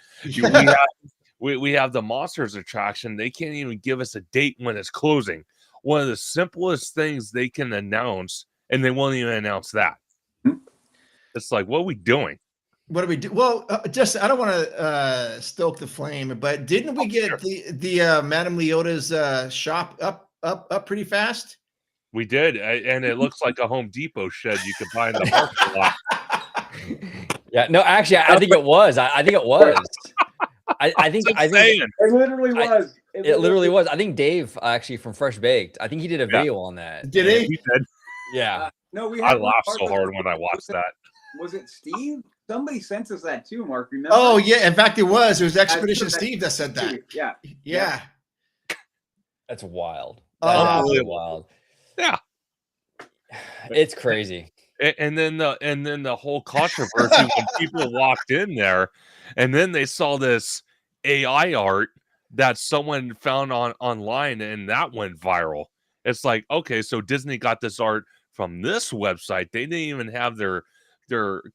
We have the Monsters attraction. They can't even give us a date when it's closing. One of the simplest things they can announce, and they won't even announce that. It's like, what are we doing? What do we do? Well, I don't want to stoke the flame, but didn't we get the Madame Leota's shop up pretty fast? We did, and it looks like a Home Depot shed you could buy in the parking lot. Yeah, no, actually, I think it was. I think it was. I think it literally was. It literally was. I think Dave actually from Fresh Baked. I think he did a video on that. Did he? He did. Yeah. No, I laughed so hard when I watched that. Was it Steve? Somebody sent us that too, Mark. Remember? Oh yeah, in fact, it was. It was Expedition Steve that said that. Yeah. Yeah. That's wild. That's really wild. Yeah. It's crazy. And then the whole controversy when people walked in there, and then they saw this AI art that someone found online, and that went viral. It's like, okay, so Disney got this art from this website. They didn't even have their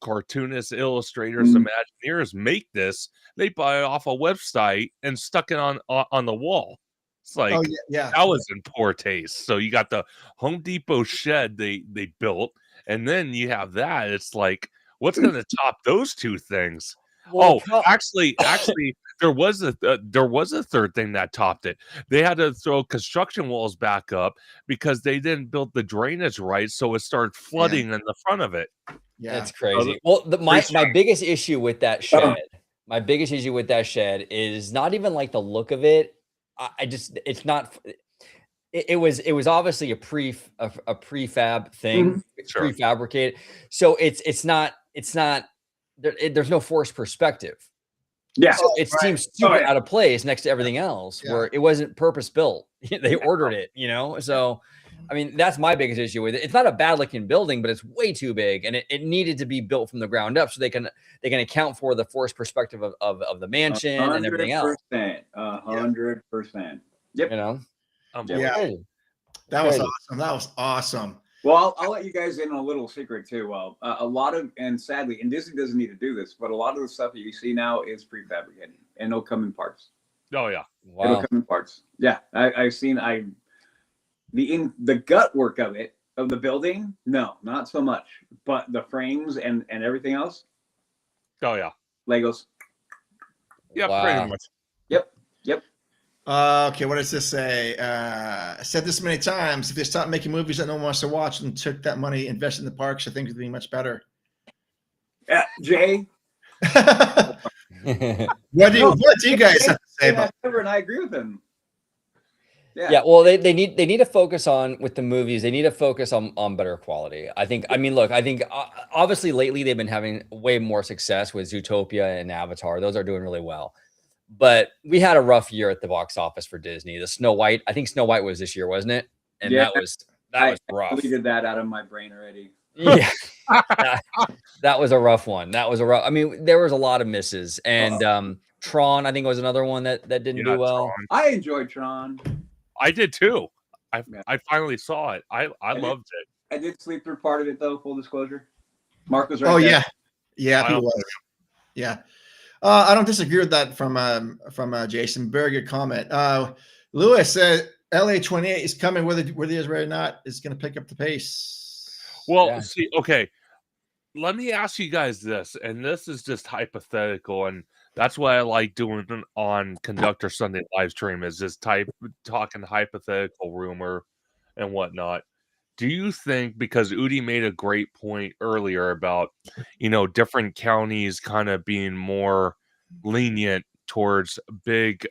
cartoonists, illustrators, Imagineers make this. They buy it off a website and stuck it on the wall. It's like, that was in poor taste. So you got the Home Depot shed they built, and then you have that. It's like, what's going to top those two things? Well, actually, there was a third thing that topped it. They had to throw construction walls back up because they didn't build the drainage right, so it started flooding in the front of it. Yeah, that's crazy. Well, my biggest issue with that shed, is not even like the look of it. It's it was obviously a prefab thing. Mhm. It's Sure. prefabricated. So it's not there's no forced perspective. Yeah. So it right. seems super yeah. out of place next to everything else Yeah. where it wasn't purpose built. They ordered it, So I mean, that's my biggest issue with it. It's not a bad looking building, but it's way too big, and it needed to be built from the ground up so they can account for the forced perspective of the mansion and everything else. 100%. Yep. Yeah. Crazy. That was Crazy. awesome. That was awesome. Well, I'll let you guys in on a little secret too. Well, a lot of, and sadly, and Disney doesn't need to do this, but a lot of the stuff that you see now is prefabricated, and it'll come in parts. Oh yeah. It'll Wow. come in parts. Yeah, I've seen the gut work of it, of the building. No, not so much, but the frames and everything else, Oh yeah. Legos. Yeah. Wow. Pretty much. Yep. Okay, what does this say? I said this many times. If they stopped making movies that no one wants to watch and took that money, invested in the parks, I think it'd be much better. Jay. What do you guys have to say about And I agree with him. Yeah, well, they need to focus on with the movies. They need to focus on better quality. I think obviously lately they've been having way more success with Zootopia and Avatar. Those are doing really well. But we had a rough year at the box office for Disney. The Snow White, I think Snow White was this year, wasn't it? And Yeah, that was I rough. deleted that out of my brain already. Yeah, that was a rough one. I mean, there was a lot of misses, and Tron, I think, was another one that didn't do well. Tron. I enjoyed Tron. I did too. I Yeah. finally saw it. I loved it. I did sleep through part of it though. Full disclosure. Mark was right. Oh there. yeah, I he don't- was. Yeah, I don't disagree with that from Jason. Very good comment. Lewis said LA28 is coming, whether it is ready or not. Is going to pick up the pace. Well, Yeah. see, okay. Let me ask you guys this, and this is just hypothetical, and that's what I like doing on Conductor Sunday live stream is just talking hypothetical rumor and whatnot. Do you think, because Udi made a great point earlier about, different counties kind of being more lenient towards big,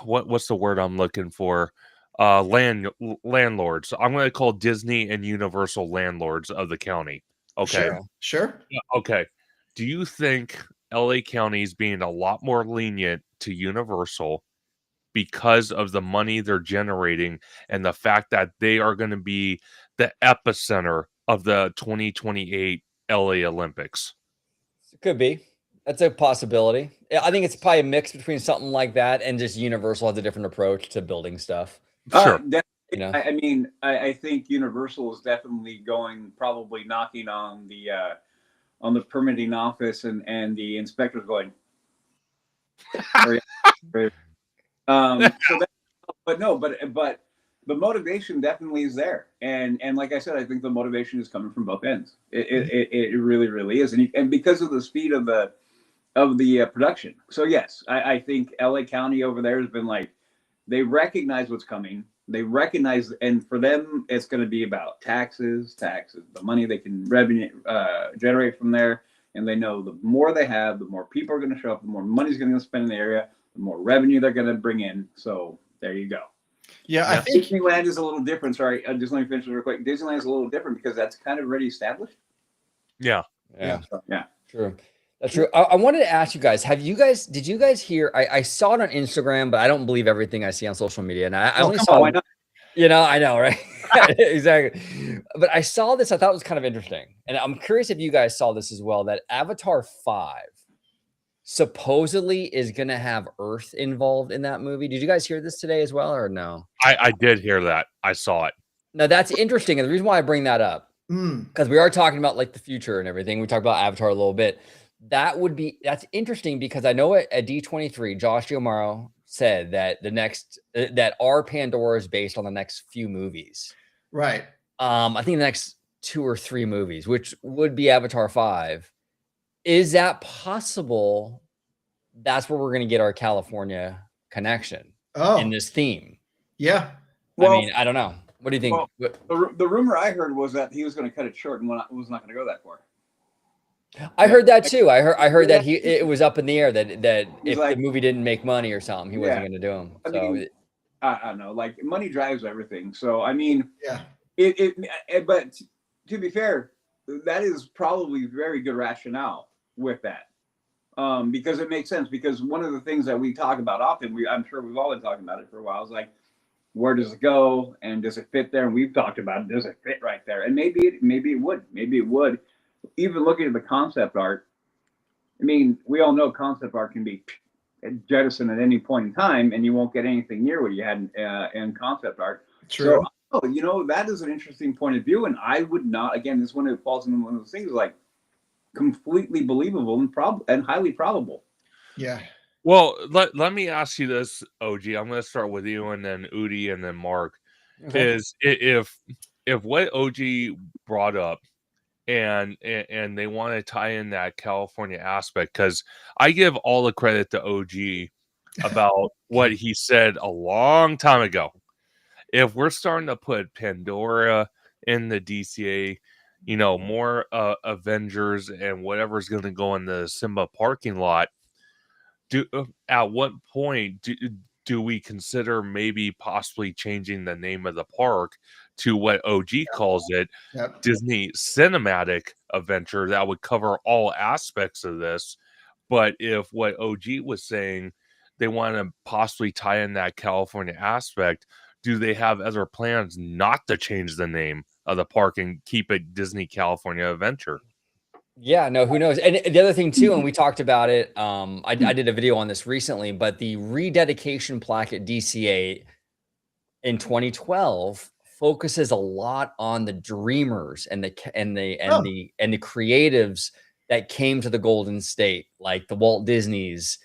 what's the word I'm looking for? Landlords. I'm going to call Disney and Universal landlords of the county. Okay. Sure. Yeah, okay. Do you think LA County is being a lot more lenient to Universal because of the money they're generating and the fact that they are going to be the epicenter of the 2028 LA Olympics? Could be. That's a possibility. I think it's probably a mix between something like that and just Universal has a different approach to building stuff. Sure. I mean, I think Universal is definitely probably knocking on the permitting office and the inspectors going. But the motivation definitely is there, and like I said, I think the motivation is coming from both ends. It really, really is, and because of the speed of the production. So yes, I think LA County over there has been like, they recognize what's coming. They recognize, and for them, it's going to be about taxes, the money they can generate from there. And they know the more they have, the more people are going to show up, the more money's going to spend in the area, the more revenue they're going to bring in. So there you go. Yeah, I think Disneyland is a little different. Sorry, just let me finish real quick. Disneyland is a little different because that's kind of already established. Yeah. Yeah. Yeah. True. That's true. I wanted to ask you guys, did you guys hear, I saw it on Instagram, but I don't believe everything I see on social media. And I only saw, why not? I know, right? Exactly. But I saw this, I thought it was kind of interesting. And I'm curious if you guys saw this as well, that Avatar 5 supposedly is going to have Earth involved in that movie. Did you guys hear this today as well, or no? I did hear that. I saw it. Now that's interesting. And the reason why I bring that up, because we are talking about like the future and everything. We talked about Avatar a little bit. That's interesting because I know at D23, Josh Giamaro said that that our Pandora is based on the next few movies. right. I think the next 2 or 3 movies, which would be Avatar 5. Is that possible? That's where we're going to get our California connection in this theme. Yeah. Well, I mean, I don't know. What do you think? Well, the rumor I heard was that he was going to cut it short and was not going to go that far. I heard that too. I heard that it was up in the air that if like, the movie didn't make money or something, he wasn't going to do them. So I don't know, like money drives everything. So I mean, Yeah. But to be fair, that is probably very good rationale with that. Because it makes sense. Because one of the things that we talk about often, I'm sure we've all been talking about it for a while, is like, where does it go and does it fit there? And we've talked about it. Does it fit right there? And maybe it would. Even looking at the concept art, I mean, we all know concept art can be jettisoned at any point in time, and you won't get anything near what you had in concept art. True. So, that is an interesting point of view, and I would not. Again, this one falls into one of those things like completely believable and highly probable. Yeah. Well, let me ask you this, OG. I'm going to start with you, and then Udi, and then Mark. Okay. Is if what OG brought up, and they want to tie in that California aspect, because I give all the credit to OG about what he said a long time ago. If we're starting to put Pandora in the DCA, more Avengers and whatever's going to go in the Simba parking lot, at what point do we consider maybe possibly changing the name of the park to what OG calls it, Yep. Disney Cinematic Adventure? That would cover all aspects of this. But if what OG was saying, they want to possibly tie in that California aspect, do they have other plans not to change the name of the park and keep it Disney California Adventure? Yeah, no, who knows? And the other thing too, and we talked about it, I did a video on this recently, but the rededication plaque at DCA in 2012 focuses a lot on the dreamers and the creatives that came to the Golden State, like the Walt Disneys,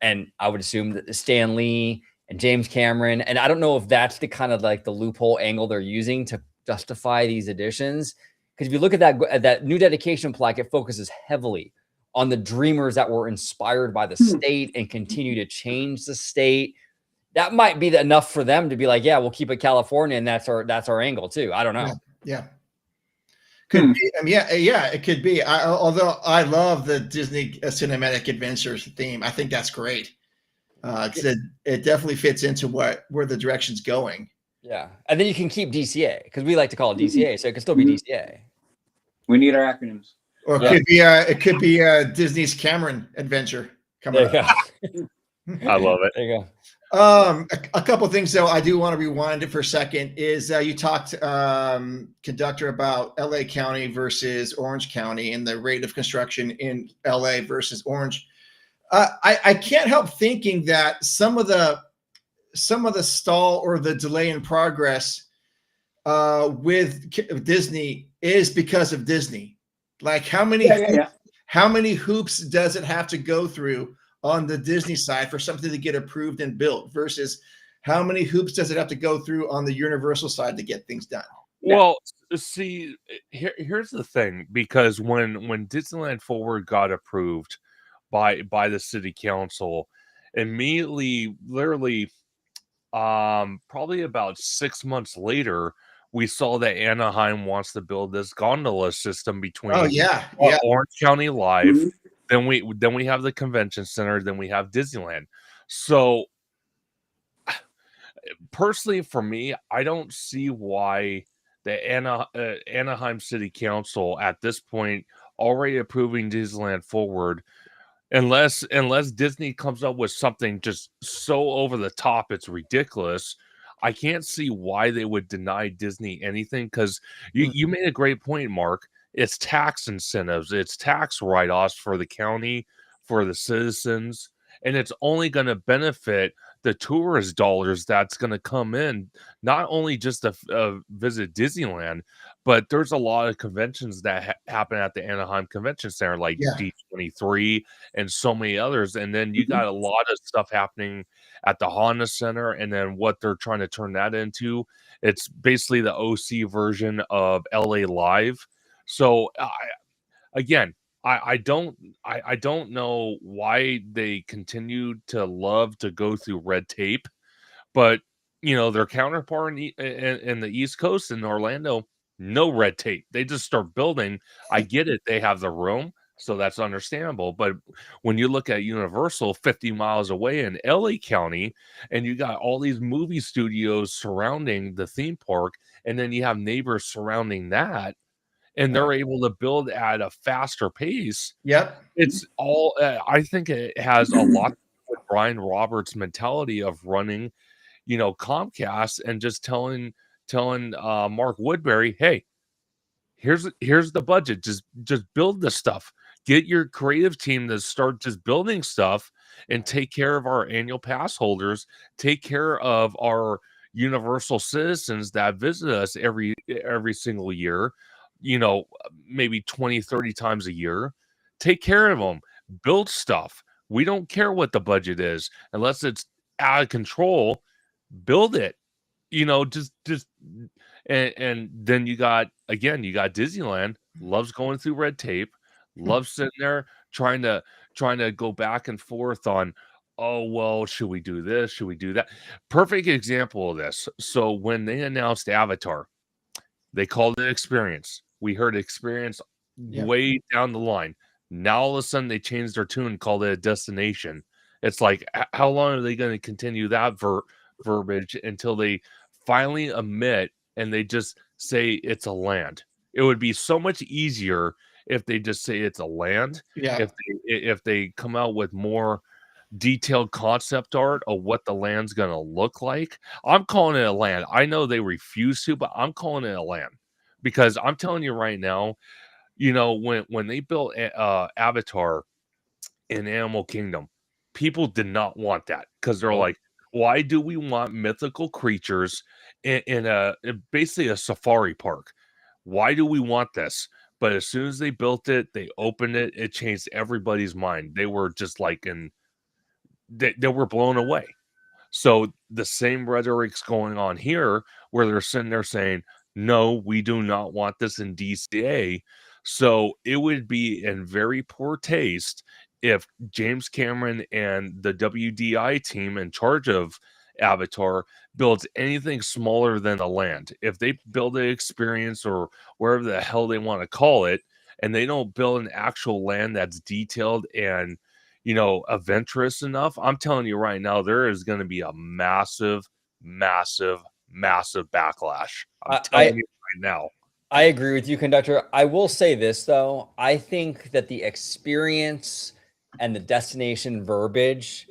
and I would assume that Stan Lee and James Cameron. And I don't know if that's the kind of like the loophole angle they're using to justify these additions. Because if you look at that new dedication plaque, it focuses heavily on the dreamers that were inspired by the state and continue to change the state. That might be enough for them to be like, yeah, we'll keep it California, and that's our angle too. I don't know. Yeah. Could be. I mean, yeah, it could be. Although I love the Disney Cinematic Adventures theme, I think that's great. It definitely fits into where the direction's going. Yeah, and then you can keep DCA because we like to call it DCA, so it can still be DCA. We need our acronyms. Or it could be Disney's Cameron Adventure coming up. I love it. There you go. A couple of things though, I do want to rewind it for a second. Is you talked, conductor, about LA County versus Orange County and the rate of construction in LA versus Orange. I can't help thinking that some of the stall or the delay in progress with Disney is because of Disney. Like how many hoops does it have to go through on the Disney side for something to get approved and built versus how many hoops does it have to go through on the Universal side to get things done? Well, see, here's the thing, because when Disneyland Forward got approved by the city council, immediately, literally, probably about 6 months later, we saw that Anaheim wants to build this gondola system between Orange County Live. Then we have the convention center. Then we have Disneyland. So personally, for me, I don't see why the Anaheim City Council at this point already approving Disneyland Forward, unless Disney comes up with something just so over the top it's ridiculous. I can't see why they would deny Disney anything, because you made a great point, Mark. It's tax incentives, it's tax write-offs for the county, for the citizens, and it's only going to benefit the tourist dollars that's going to come in, not only just to visit Disneyland, but there's a lot of conventions that happen at the Anaheim Convention Center, like D23 and so many others. And then you got a lot of stuff happening at the Honda Center, and then what they're trying to turn that into, it's basically the OC version of LA Live. So I don't know why they continue to love to go through red tape, but their counterpart in the East Coast in Orlando, no red tape. They just start building. I get it. They have the room. So that's understandable. But when you look at Universal 50 miles away in LA County, and you got all these movie studios surrounding the theme park, and then you have neighbors surrounding that, and they're able to build at a faster pace. Yep. It's all, I think it has a lot with Brian Roberts' mentality of running, Comcast and just telling Mark Woodbury, hey, here's the budget. Just build this stuff. Get your creative team to start just building stuff and take care of our annual pass holders, take care of our universal citizens that visit us every single year, maybe 20, 30 times a year. Take care of them. Build stuff. We don't care what the budget is unless it's out of control. Build it. Just and then you got Disneyland loves going through red tape, loves sitting there trying to go back and forth on, oh well, should we do this, should we do that? Perfect example of this. So when they announced Avatar, they called it Experience. We heard Experience way down the line. Now all of a sudden they changed their tune and called it a destination. It's like, how long are they going to continue that verbiage until they finally admit and they just say it's a land? It would be so much easier if they just say it's a land. Yeah. If they come out with more detailed concept art of what the land's going to look like. I'm calling it a land. I know they refuse to, but I'm calling it a land because I'm telling you right now, when they built Avatar in Animal Kingdom, people did not want that because they're like, why do we want mythical creatures in basically a safari park? Why do we want this? But as soon as they built it, they opened it, it changed everybody's mind. They were just like they were blown away. So the same rhetoric's going on here where they're sitting there saying, no, we do not want this in DCA. So it would be in very poor taste if James Cameron and the WDI team in charge of Avatar builds anything smaller than a land. If they build an Experience or wherever the hell they want to call it, and they don't build an actual land that's detailed and adventurous enough, I'm telling you right now, there is going to be a massive, massive, massive backlash. I'm telling you right now. I agree with you, Conductor. I will say this, though. I think that the Experience and the destination verbiage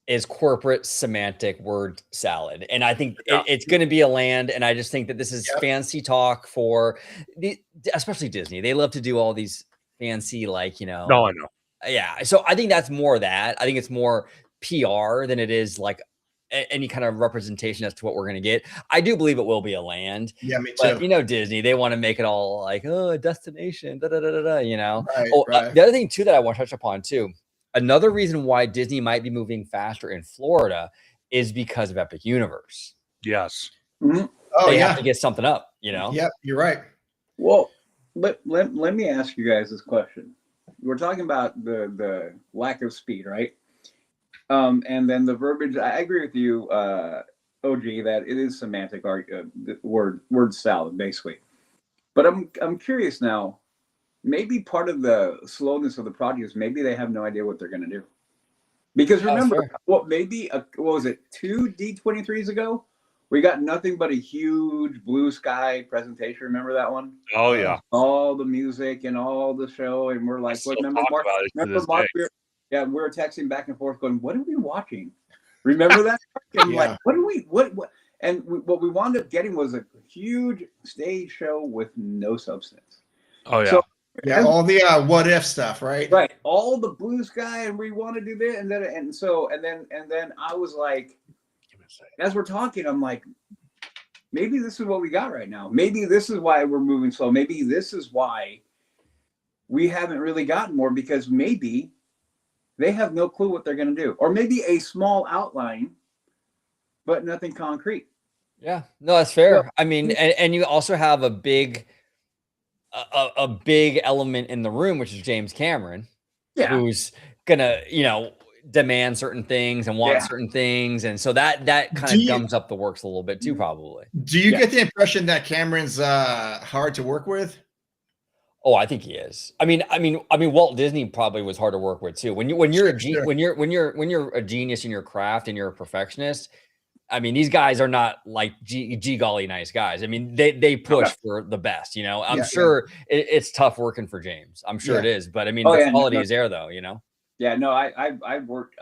is corporate semantic word salad. And I think it's going to be a land. And I just think that this is fancy talk for especially Disney. They love to do all these fancy, No, I know. Yeah. So I think that's more that. I think it's more PR than it is like any kind of representation as to what we're going to get. I do believe it will be a land. Yeah, me too. But Disney, they want to make it all like, oh, a destination, Right, The other thing too that I want to touch upon too, another reason why Disney might be moving faster in Florida is because of Epic Universe. Yes. Mm-hmm. Oh, they have to get something up, Yep, you're right. Well, let me ask you guys this question. We're talking about the lack of speed, right? And then the verbiage. I agree with you, OG, that it is semantic art, word salad, basically. But I'm curious now. Maybe part of the slowness of the project is maybe they have no idea what they're going to do. Because remember, what was it, 2 D23s ago? We got nothing but a huge blue sky presentation. Remember that one? Oh, yeah. All the music and all the show. And we're like, remember Mark? We were texting back and forth going, what are we watching? Remember that? And like, what? And what we wound up getting was a huge stage show with no substance. Oh, yeah. So, all the what if stuff, right? Right. All the blue sky, and we want to do this, and then I was like, as we're talking, I'm like, maybe this is what we got right now. Maybe this is why we're moving slow. Maybe this is why we haven't really gotten more, because maybe they have no clue what they're going to do, or maybe a small outline, but nothing concrete. Yeah, no, that's fair. So, I mean, and you also have a big element in the room, which is James Cameron, who's gonna, demand certain things and want certain things, and so that kind of gums up the works a little bit too, probably. Do you get the impression that Cameron's hard to work with? Oh, I think he is. I mean, Walt Disney probably was hard to work with too. When you're a genius in your craft and you're a perfectionist, I mean, these guys are not like gee golly nice guys. I mean, they push for the best. You know, I'm sure it's tough working for James. I'm sure it is, but I mean, the quality is there though. You know. Yeah, no, I've worked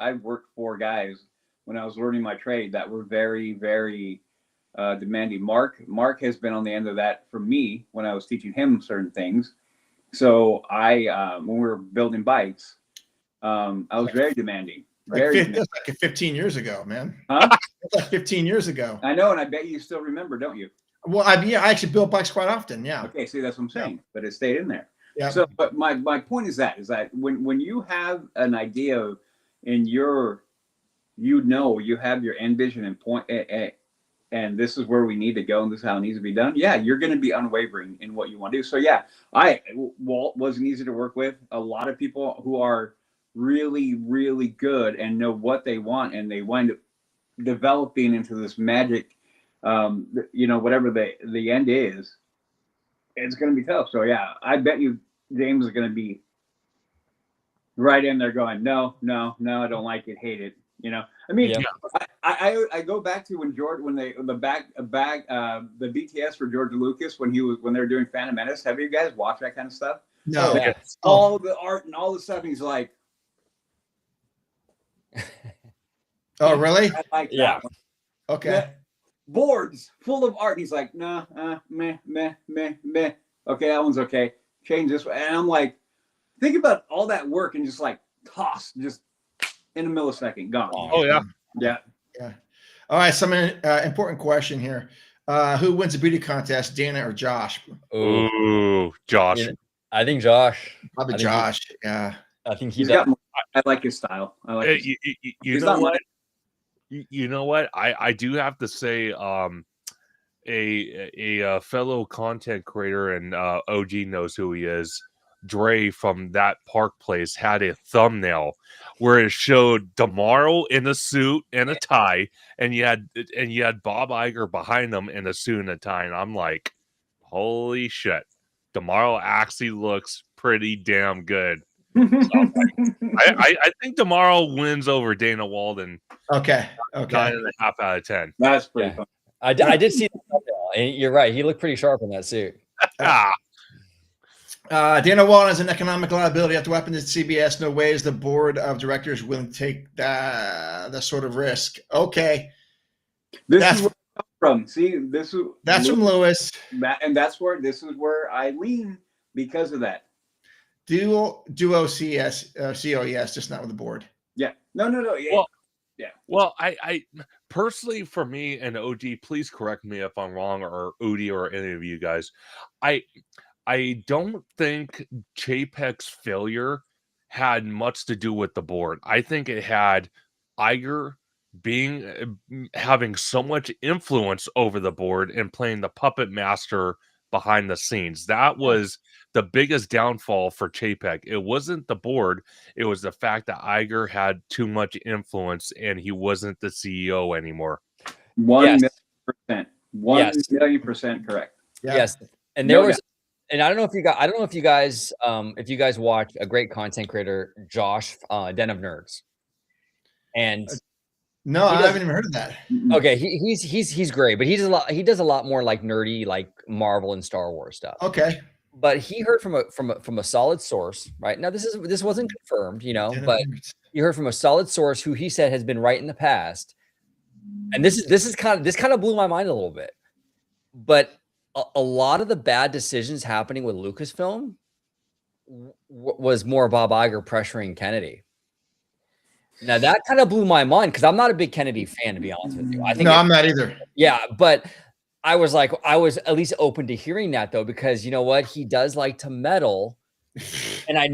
for guys when I was learning my trade that were very, very demanding. Mark has been on the end of that for me when I was teaching him certain things. So when we were building bikes, I was very demanding. That's like 15 years ago, man. Huh? That's like 15 years ago. I know, and I bet you still remember, don't you? Well, I actually build bikes quite often. Yeah. Okay, see, that's what I'm saying. But it stayed in there. Yeah. So, but my point is that when you have an idea and you have your end vision and point, and this is where we need to go, and this is how it needs to be done. Yeah, you're going to be unwavering in what you want to do. So yeah, Walt wasn't easy to work with. A lot of people who are really, really good and know what they want, and they wind up developing into this magic, whatever the end is, it's going to be tough. So yeah, I bet you James is going to be right in there going, no, I don't like it, hate it. You know, I mean, I go back to when the BTS for George Lucas when they were doing Phantom Menace. Have you guys watched that kind of stuff? No. All the art and all the stuff. He's like, oh, really? I like that. Yeah. Okay. Yeah. Boards full of art. And he's like, nah, meh. Okay, that one's okay. Change this one. And I'm like, think about all that work and just like toss, just in a millisecond, gone. Oh yeah. Yeah. All right. Some important question here. Who wins the beauty contest, Dana or Josh? Ooh, Josh. Yeah, I think Josh. Probably Josh. Yeah. I think He's got. I like his style. I like. You know what? You know what? I do have to say, a fellow content creator and OG knows who he is. Dre from that park place had a thumbnail where it showed DeMauro in a suit and a tie, and you had Bob Iger behind him in a suit and a tie, and I'm like, holy shit, DeMauro actually looks pretty damn good. So I think DeMauro wins over Dana Walden. Okay. 9.5 out of 10. That's pretty fun. I did see the thumbnail, and you're right. He looked pretty sharp in that suit. Dana Walden is an economic liability after weapons at CBS. No way is the board of directors willing to take that sort of risk. Okay. This is where I come from. See, that's from Lewis. This is where I lean because of that. Duo CS, COES, just not with the board. Yeah. No. Yeah. Well, I personally, for me and OG, please correct me if I'm wrong, or Udi or any of you guys. I don't think Chapek's failure had much to do with the board. I think it had Iger having so much influence over the board and playing the puppet master behind the scenes. That was the biggest downfall for Chapek. It wasn't the board. It was the fact that Iger had too much influence and he wasn't the CEO anymore. 1,000,000%. 1,000,000% correct. Yeah. Yes. And there was, and I don't know if you guys watch a great content creator, Josh, Den of Nerds. And no, I haven't even heard of that. Okay, he's great, but he does a lot more like nerdy, like Marvel and Star Wars stuff. Okay. But he heard from a solid source, right? Now this wasn't confirmed, but he heard from a solid source who he said has been right in the past. And this kind of blew my mind a little bit. But a lot of the bad decisions happening with Lucasfilm was more Bob Iger pressuring Kennedy. Now that kind of blew my mind because I'm not a big Kennedy fan, to be honest with you. I'm not either. Yeah, but I was at least open to hearing that though, because you know what, he does like to meddle, and I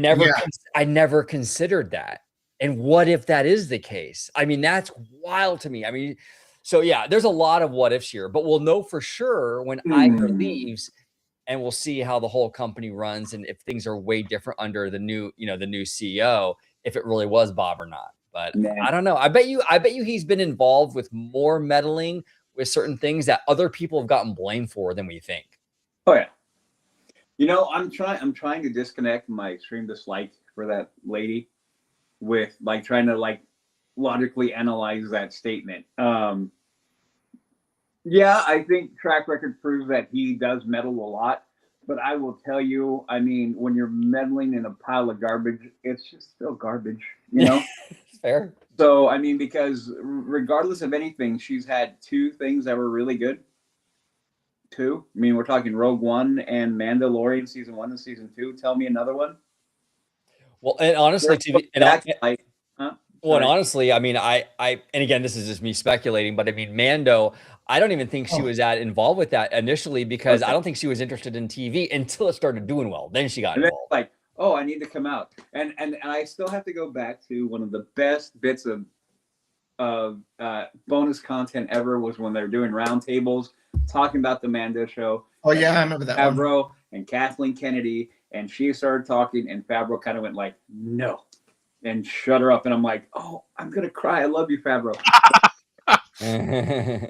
never considered that. And what if that is the case? I mean, that's wild to me. I mean, so yeah, there's a lot of what ifs here, but we'll know for sure when Iger leaves, and we'll see how the whole company runs and if things are way different under the new CEO, if it really was Bob or not. But I don't know. I bet you he's been involved with more meddling with certain things that other people have gotten blamed for than we think. Oh yeah. I'm trying to disconnect my extreme dislike for that lady with like trying to like logically analyze that statement. Yeah, I think track record proves that he does meddle a lot, but I will tell you, I mean, when you're meddling in a pile of garbage, it's just still garbage, you know? Fair. So, I mean, because regardless of anything, she's had two things that were really good. Two. I mean, we're talking Rogue One and Mandalorian season 1 and season 2. Tell me another one. Well, and honestly, Huh? well, and Sorry. honestly, I mean, and again, this is just me speculating, but I mean, Mando, I don't even think she was that involved with that initially because I don't think she was interested in TV until it started doing well. Then she got And then involved. like, oh, I need to come out, and I still have to go back to one of the best bits of bonus content ever was when they were doing roundtables talking about the Mando show. Oh yeah, I remember that one. Favreau and Kathleen Kennedy, and she started talking, and Favreau kind of went like, "No," and shut her up. And I'm like, "Oh, I'm gonna cry. I love you, Favreau." That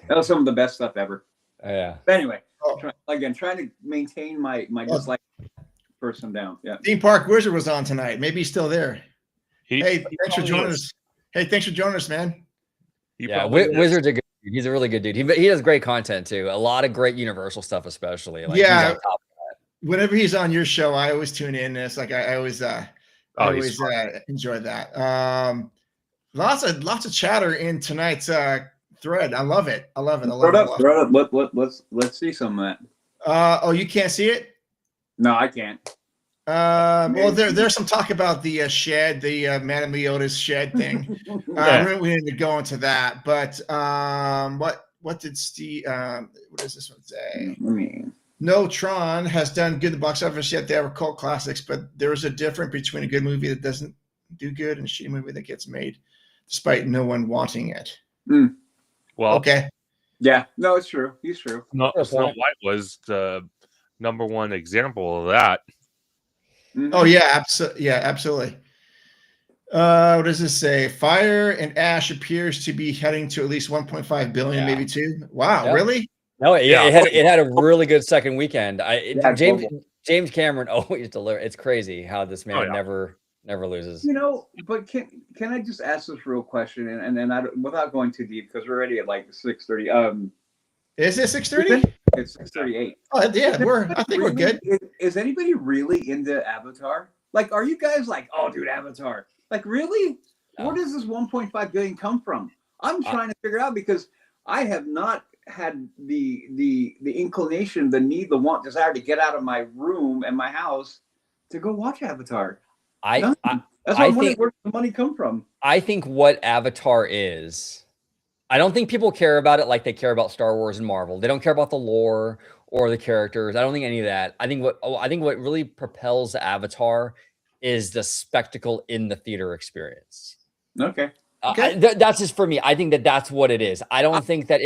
was some of the best stuff ever. Yeah. But anyway, trying to maintain my dislike for some down. Yeah. Theme Park Wizard was on tonight. Maybe he's still there. Hey, thanks for joining us. Hey, thanks for joining us, man. Yeah, Wizard's a good dude. He's a really good dude. He does great content too. A lot of great Universal stuff, especially. Like, yeah. He's on top of that. Whenever he's on your show, I always tune in. It's like I always enjoy that. Lots of chatter in tonight's thread. I love it. I love it. Throw it up. Let's see some of that. Oh, you can't see it? No, I can't. Well, there's some talk about the shed, the Madame Leota's shed thing. We need to go into that. But what did Steve? What does this one say? No, Tron has done good in the box office yet. They are cult classics, but there is a difference between a good movie that doesn't do good and a shitty movie that gets made, despite no one wanting it. Well, okay. Yeah, no, it's true. He's true. Snow White was the #1 example of that. Oh yeah, absolutely. What does this say? Fire and Ash appears to be heading to at least 1.5 billion, maybe 2. Wow, really? No, it had a really good second weekend. James Cameron always delivers. It's crazy how this man never loses. You know, but can I just ask this real question and then without going too deep because we're already at like 6:30. Is it 6:30? It's 6:38. Oh yeah, I think we're good. Is anybody really into Avatar? Like, are you guys like, oh, dude, Avatar? Like, really? No. Where does this 1.5 billion come from? I'm trying to figure out because I have not had the inclination, the need, the want, desire to get out of my room and my house to go watch Avatar. That's why I'm wondering where the money come from. I think what Avatar is, I don't think people care about it like they care about Star Wars and Marvel. They don't care about the lore or the characters. I don't think any of that. I think what really propels Avatar is the spectacle in the theater experience. Okay. That's just for me. I think that's what it is. I don't think that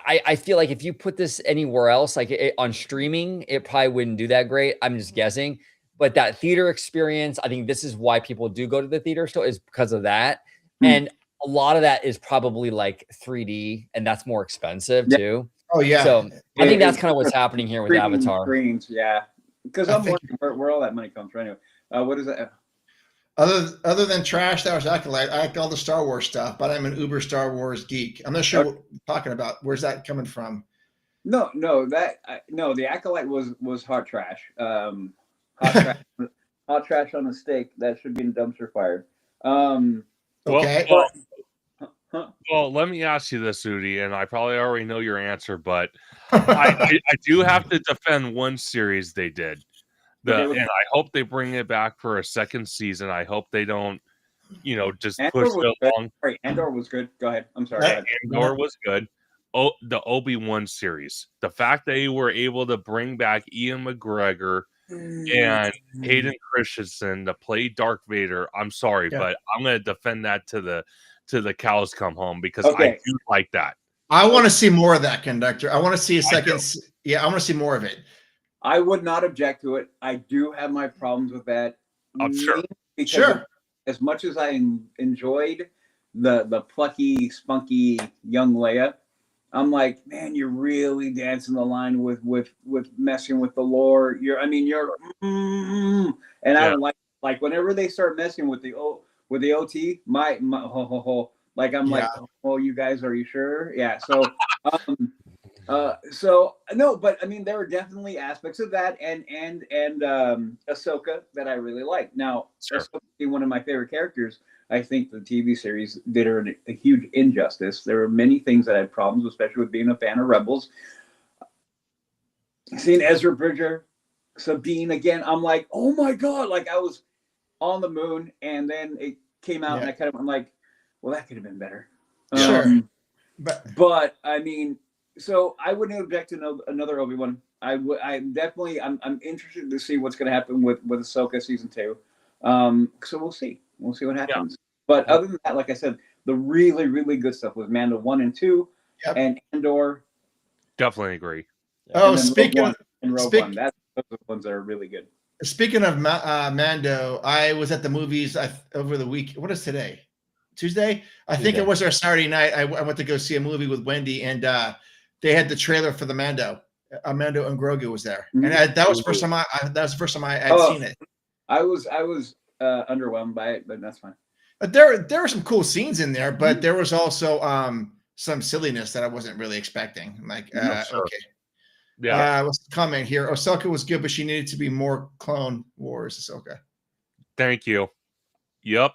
I feel like if you put this anywhere else, like on streaming, it probably wouldn't do that great. I'm just guessing. But that theater experience, I think this is why people do go to the theater still, is because of that. And a lot of that is probably like 3D, and that's more expensive too. Oh yeah. So I think that's kind of what's happening here with Avatar. Screens, yeah. Because I'm wondering where all that money comes from. Anyway, what is that? Other than trash, that was Acolyte. I like all the Star Wars stuff, but I'm an uber Star Wars geek. I'm not sure what you're talking about. Where's that coming from? No, the Acolyte was hot trash. Hot trash on a steak that should be in the dumpster fire. Okay. Well, let me ask you this, Udi, and I probably already know your answer, but I do have to defend one series they did. And I hope they bring it back for a second season. I hope they don't, just push it along. Sorry, Andor was good. Go ahead. I'm sorry. Andor was good. Oh, the Obi-Wan series. The fact that you were able to bring back Ian McGregor and Hayden Christensen to play Darth Vader. I'm sorry, but I'm going to defend that to the cows come home because I do like that. I want to see more of that, Conductor. I want to see a second. Yeah, I want to see more of it. I would not object to it. I do have my problems with that. I'm sure. Sure. As much as I enjoyed the plucky, spunky young Leia, I'm like, man, you're really dancing the line with messing with the lore. And I Yeah. don't like whenever they start messing with the OT, my like I'm Yeah. like, oh, you guys, are you sure? Yeah. So no, but I mean, there were definitely aspects of that and Ahsoka that I really like. Now, Sure. Ahsoka being one of my favorite characters, I think the TV series did her a huge injustice. There were many things that I had problems, especially with being a fan of Rebels. Seeing Ezra Bridger, Sabine again, I'm like, oh my god! Like I was on the moon, and then it came out, and I'm like, well, that could have been better. Sure. But I mean, so I wouldn't object to another Obi-Wan. I'm interested to see what's going to happen with Ahsoka season 2. So we'll see what happens. Yeah. But other than that, like I said, the really, really good stuff was Mando 1 and 2, and Andor. Definitely agree. Oh, speaking of Rogue One, those are the ones that are really good. Speaking of Mando, I was at the movies over the week. What is today? Tuesday? I think it was our Saturday night. I went to go see a movie with Wendy, and they had the trailer for the Mando. Mando and Grogu was there, and that was the first time I had seen it. I was underwhelmed by it, but that's fine. But there were some cool scenes in there, but there was also some silliness that I wasn't really expecting. Like, Sure. okay. Yeah. What's the comment here? Ahsoka was good, but she needed to be more Clone Wars Ahsoka. Thank you. Yep.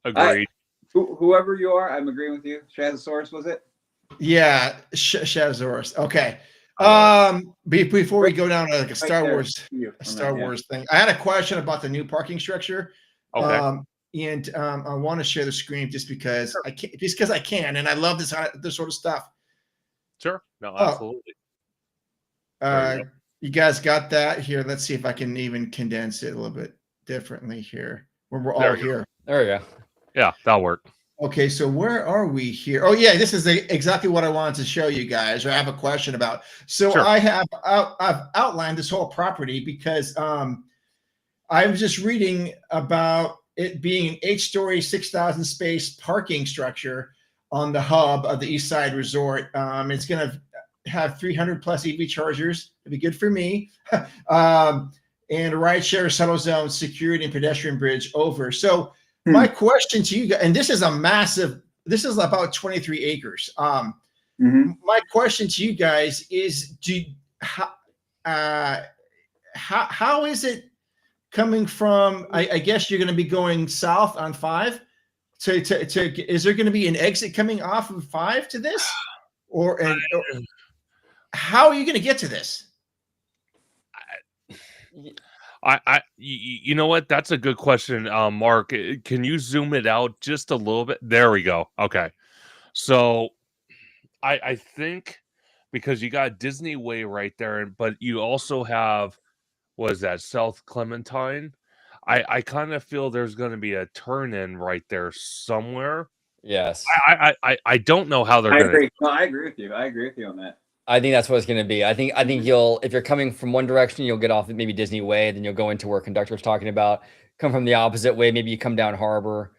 Agreed. Whoever you are, I'm agreeing with you. Shazosaurus, was it? Yeah, Shazosaurus. Okay. Before we go down to like a Star Wars thing, I had a question about the new parking structure. Okay. And I want to share the screen just because I can, and I love this sort of stuff. Sure. No, absolutely. You guys got that here? Let's see if I can even condense it a little bit differently here when we're all here. There we go. Yeah, that'll work. Okay, so where are we here? Oh yeah, this is exactly what I wanted to show you guys, or I have a question about. So I've outlined this whole property because I was just reading about it being an 8-story, 6,000 space parking structure on the hub of the East Side Resort. It's going to have 300 plus EV chargers. It'd be good for me. And a rideshare shuttle zone, security and pedestrian bridge over. So my question to you guys, and this is about 23 acres. My question to you guys is, how is it coming from, I guess you're going to be going south on 5 is there going to be an exit coming off of 5 to this? Or how are you going to get to this? You know what? That's a good question, Mark. Can you zoom it out just a little bit? There we go. Okay. So I think because you got Disney Way right there, but you also have, what is that, South Clementine? I kind of feel there's going to be a turn in right there somewhere. Yes. I don't know how they're going to. No, I agree with you. I agree with you on that. I think that's what it's going to be. I think you'll, if you're coming from one direction, you'll get off at maybe Disney Way, then you'll go into where Conductor's talking about. Come from the opposite way, maybe you come down Harbor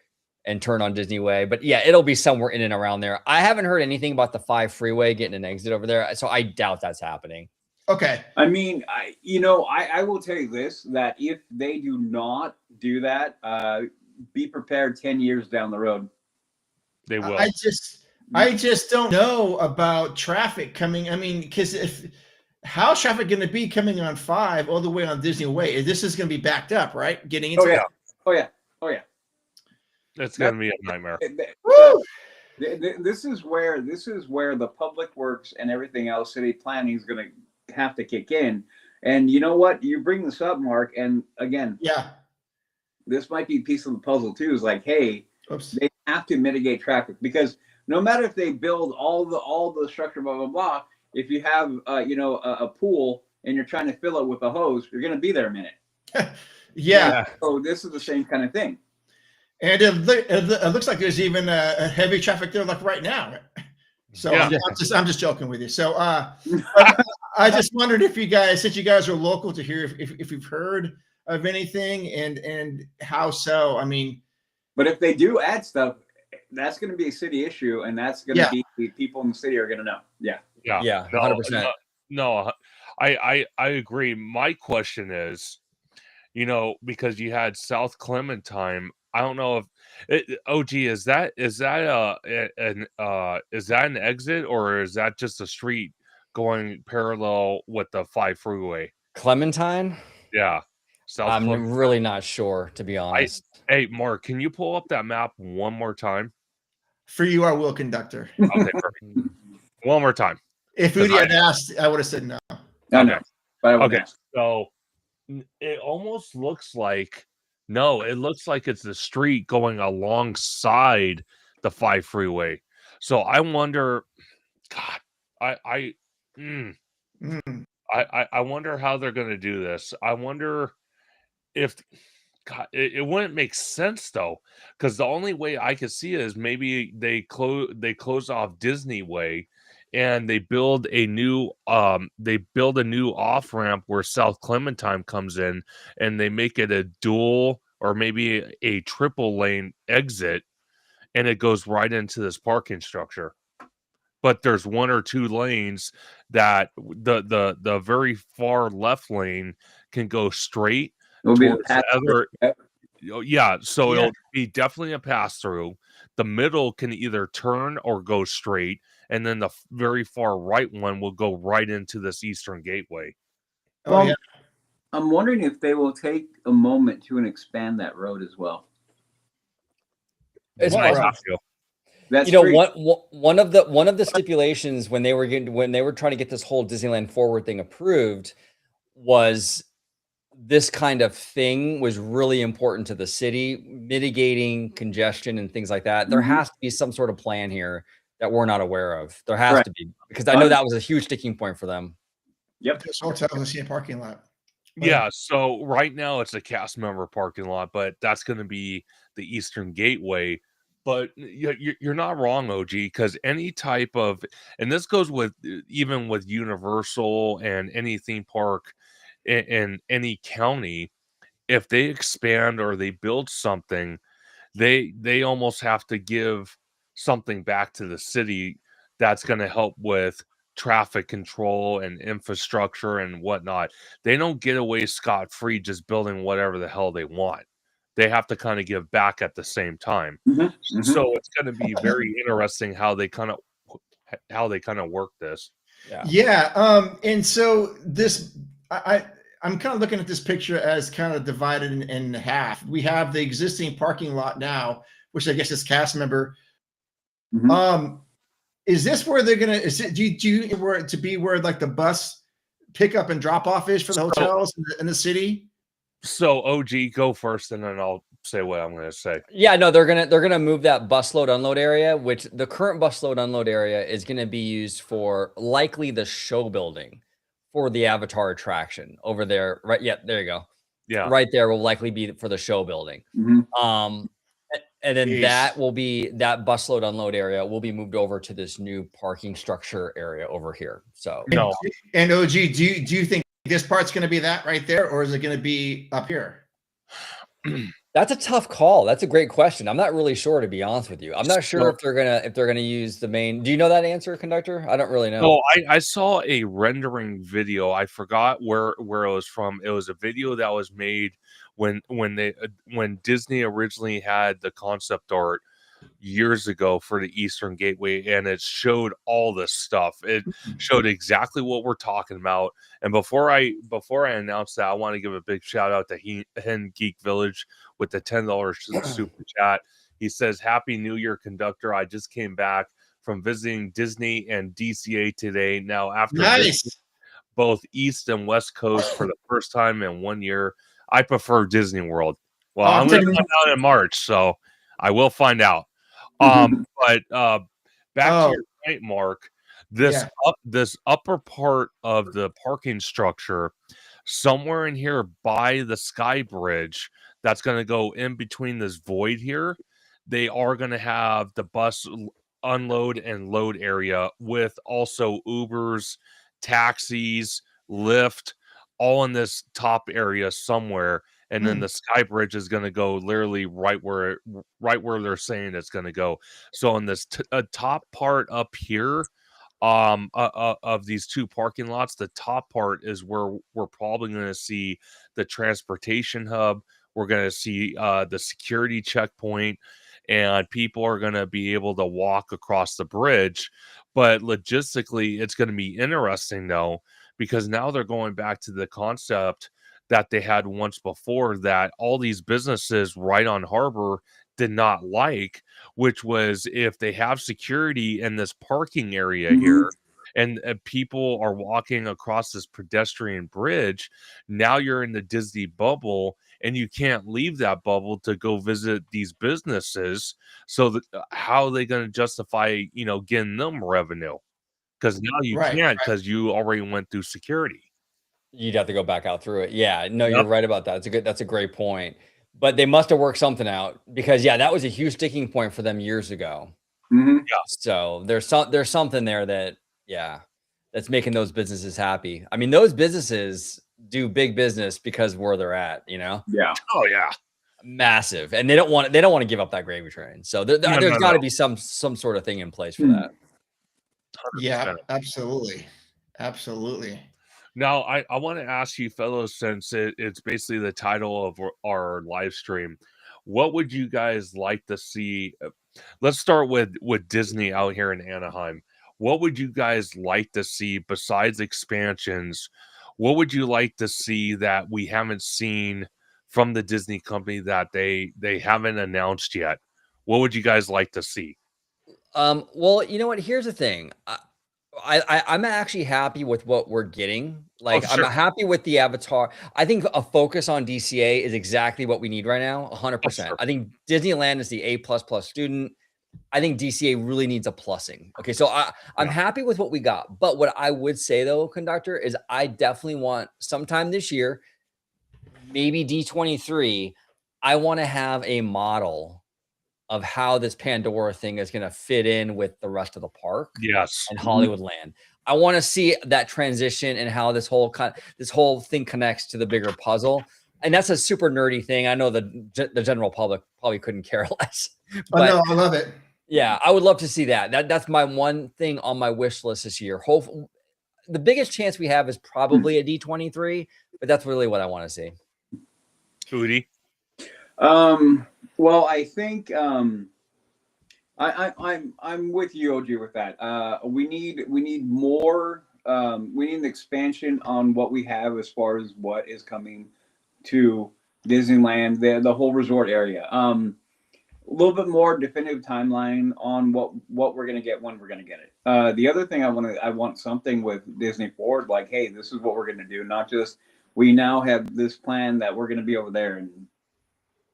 and turn on Disney Way. But yeah, it'll be somewhere in and around there. I haven't heard anything about the 5 freeway getting an exit over there, so I doubt that's happening. Okay. I mean, I will tell you this, that if they do not do that, be prepared 10 years down the road. They will. I just don't know about traffic coming. I mean, because how's traffic going to be coming on 5 all the way on Disney Way? This is going to be backed up, right? Getting into Oh yeah. It's going to be a nightmare. This is where the public works and everything else, city planning is going to have to kick in. And you know what? You bring this up, Mark, and again, this might be a piece of the puzzle too. Is like, hey, they have to mitigate traffic, because no matter if they build all the structure, blah blah blah, if you have a pool and you're trying to fill it with a hose, you're going to be there a minute. So this is the same kind of thing. And it looks like there's even a heavy traffic there, like right now. So I'm just joking with you. So I just wondered if you guys, since you guys are local, to hear if you've heard of anything and how so. I mean, but if they do add stuff, that's going to be a city issue, and that's going to be people in the city are going to know. Yeah. Yeah, 100%. No, I agree. My question is, because you had South Clementine. I don't know if OG is that an exit, or is that just a street going parallel with the 5 freeway? Clementine? Yeah. South I'm Clementine. really not sure, to be honest. Hey, Mark, can you pull up that map one more time? For you, I will, conductor. Okay, perfect. One more time. If Udi had asked, I would have said no. No, but I wouldn't ask. So it almost looks like it looks like it's the street going alongside the 5 freeway. So I wonder, God, I wonder how they're going to do this. I wonder if, God, it wouldn't make sense though, because the only way I could see it is maybe they close off Disney Way, and they build a new off ramp where South Clementine comes in, and they make it a dual or maybe a triple lane exit, and it goes right into this parking structure. But there's 1 or 2 lanes that the very far left lane can go straight. It'll be towards the other. Yeah, so it'll be definitely a pass through. The middle can either turn or go straight, and then the very far right one will go right into this Eastern Gateway. Well, I'm wondering if they will take a moment to expand that road as well. It's possible. That's one of the stipulations when they were trying to get this whole Disneyland Forward thing approved was this kind of thing was really important to the city, mitigating congestion and things like that. There has to be some sort of plan here that we're not aware of. There has to be, because I know that was a huge sticking point for them. Yep. This hotel is a parking lot. Yeah, so right now it's a cast member parking lot, but that's going to be the Eastern Gateway. But you're not wrong, OG, because any type of, and this goes with even with Universal and any theme park in any county, if they expand or they build something, they almost have to give something back to the city that's going to help with traffic control and infrastructure and whatnot. They don't get away scot-free just building whatever the hell they want. They have to kind of give back at the same time. So it's going to be very interesting how they kind of work this. And so this I'm kind of looking at this picture as kind of divided in half. We have the existing parking lot now, which I guess is cast member. Is this where they're gonna? Do you where to be where like the bus pickup and drop off is for the hotels in the city? So OG, go first, and then I'll say what I'm going to say. Yeah, no, they're gonna move that bus load unload area, which the current bus load unload area is going to be used for likely the show building for the Avatar attraction over there. Right? Yeah, there you go. Yeah, right there will likely be for the show building. And then that bus load unload area will be moved over to this new parking structure area over here. So and OG, do you think this part's going to be that right there, or is it going to be up here? That's a tough call. That's a great question. I'm not really sure, to be honest with you. I'm not sure if they're gonna use the main. Do you know that answer, conductor? I don't really know. No, I saw a rendering video. I forgot where it was from. It was a video that was made when Disney originally had the concept art years ago for the Eastern Gateway, and it showed all this stuff. It showed exactly what we're talking about. And before I announce that, I want to give a big shout out to Hen Geek Village with the $10 super chat. He says, "Happy New Year, conductor. I just came back from visiting Disney and DCA today. Now, after both East and West Coast for the first time in 1 year, I prefer Disney World." Well, I'm going to find out in March, so I will find out. But back to your point, Mark, this upper part of the parking structure, somewhere in here by the Sky Bridge, that's going to go in between this void here. They are going to have the bus unload and load area with also Ubers, taxis, Lyft, all in this top area somewhere. and then the sky bridge is going to go literally right where they're saying it's going to go. So on this top part up here, of these two parking lots, the top part is where we're probably going to see the transportation hub. We're going to see the security checkpoint, and people are going to be able to walk across the bridge. But logistically, it's going to be interesting though, because now they're going back to the concept that they had once before, that all these businesses right on harbor did not like, which was if they have security in this parking area here, and people are walking across this pedestrian bridge, now you're in the Disney bubble and you can't leave that bubble to go visit these businesses. So that, how are they going to justify, getting them revenue? Because now you Right. can't, because you already went through security. You'd have to go back out through it. Yeah, no, Yep. you're right about that. That's a great point. But they must have worked something out, because yeah, that was a huge sticking point for them years ago. So there's something there that, yeah, that's making those businesses happy. I mean, those businesses do big business because where they're at, Yeah. Oh yeah. massive, and they don't want to give up that gravy train. So there's No, got to no. be some sort of thing in place for that. 100%. Yeah, absolutely. Absolutely. Now, I want to ask you, fellows, since it's basically the title of our live stream, what would you guys like to see? Let's start with Disney out here in Anaheim. What would you guys like to see besides expansions? What would you like to see that we haven't seen from the Disney company that they haven't announced yet? What would you guys like to see? Well, you know what? Here's the thing. I'm actually happy with what we're getting. Like, I'm sure. happy with the Avatar. I think a focus on DCA is exactly what we need right now, 100%. sure. I think Disneyland is the A++ student. I think DCA really needs a plussing. Okay, so I'm happy with what we got. But what I would say though, conductor, is I definitely want sometime this year, maybe D23, I want to have a model of how this Pandora thing is going to fit in with the rest of the park Yes. and Hollywood Land. I want to see that transition and how this whole thing connects to the bigger puzzle. And that's a super nerdy thing. I know the general public probably couldn't care less. But Oh, no, I love it. yeah, I would love to see that. That's my one thing on my wish list this year. The biggest chance we have is probably a D23, but that's really what I want to see. Udi? Well, I think I'm with you, OG, with that. We need more. We need an expansion on what we have as far as what is coming to Disneyland, the whole resort area. A little bit more definitive timeline on what we're gonna get when we're gonna get it. The other thing I want something with Disney Forward, like, hey, this is what we're gonna do, not just we now have this plan that we're gonna be over there and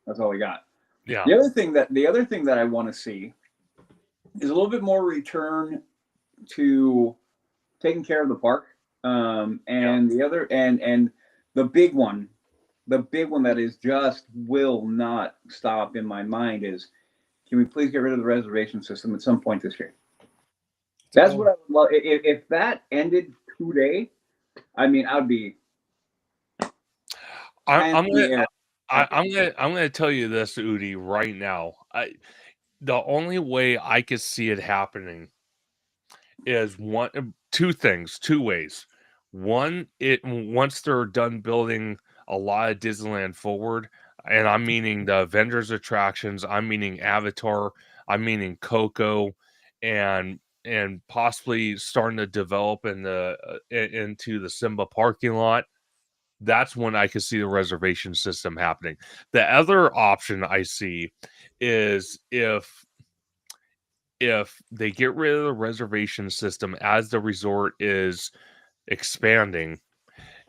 that's all we got. Yeah. The other thing that I want to see is a little bit more return to taking care of the park. And the other and the big one that is just will not stop in my mind is, can we please get rid of the reservation system at some point this year? That's what I would love. If that ended today, I mean, I'd be. I'm gonna tell you this, Udi, right now. The only way I could see it happening is two ways. One, once they're done building a lot of Disneyland Forward, and I'm meaning the Avengers attractions, I'm meaning Avatar, I'm meaning Coco, and possibly starting to develop into the Simba parking lot. That's when I could see the reservation system happening. The other option I see is if they get rid of the reservation system as the resort is expanding,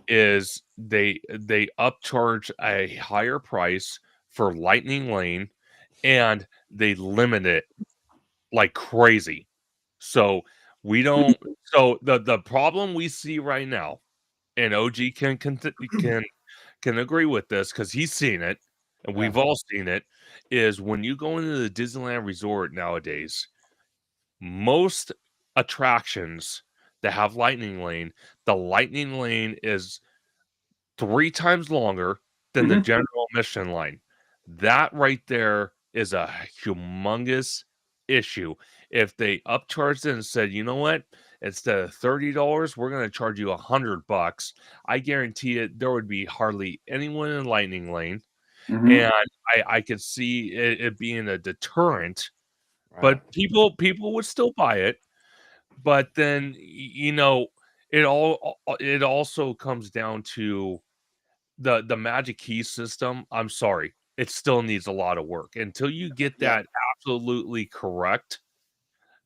is they upcharge a higher price for Lightning Lane, and they limit it like crazy. So we don't. So the problem we see right now, and OG can agree with this because he's seen it, and we've all seen it, is when you go into the Disneyland Resort nowadays, most attractions that have Lightning Lane, the Lightning Lane is 3 times longer than the general mission line. That right there is a humongous issue. If they upcharged it and said, you know what, instead of $30, we're going to charge you $100, I guarantee it, there would be hardly anyone in Lightning Lane. And I could see it being a deterrent, but people would still buy it. But then, you know, it also comes down to the Magic Key system. I'm sorry, it still needs a lot of work. Until you get that absolutely correct,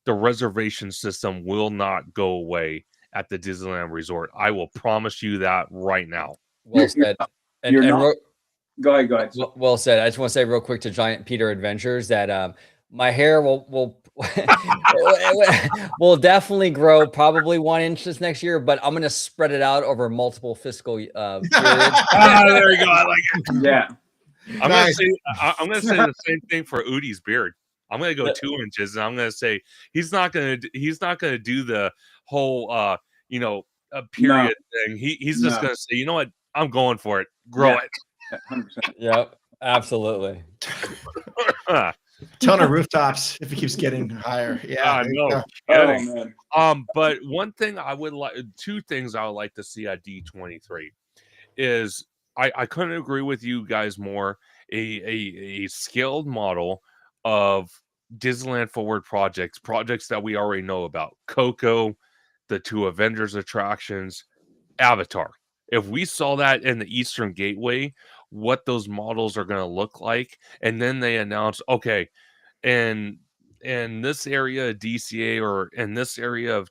the reservation system will not go away at the Disneyland Resort. I will promise you that right now. Well said. Go ahead. Well said. I just want to say real quick to Giant Peter Adventures that my hair will will definitely grow probably 1 inch this next year, but I'm going to spread it out over multiple fiscal periods. There we go. I like it. Yeah. I'm going to say the same thing for Udi's beard. I'm going to go 2 inches, and I'm going to say he's not going to do the whole period thing. He's just going to say, you know what, I'm going for it. Grow it. 100%. Yep, absolutely. Ton of rooftops if it keeps getting higher. Yeah, no kidding. But one thing I would like, 2 things I would like to see at D23 is I couldn't agree with you guys more. A scaled model of Disneyland Forward projects that we already know about. Coco, the 2 Avengers attractions, Avatar. If we saw that in the Eastern Gateway, what those models are going to look like, and then they announce, okay, and in this area of DCA or in this area of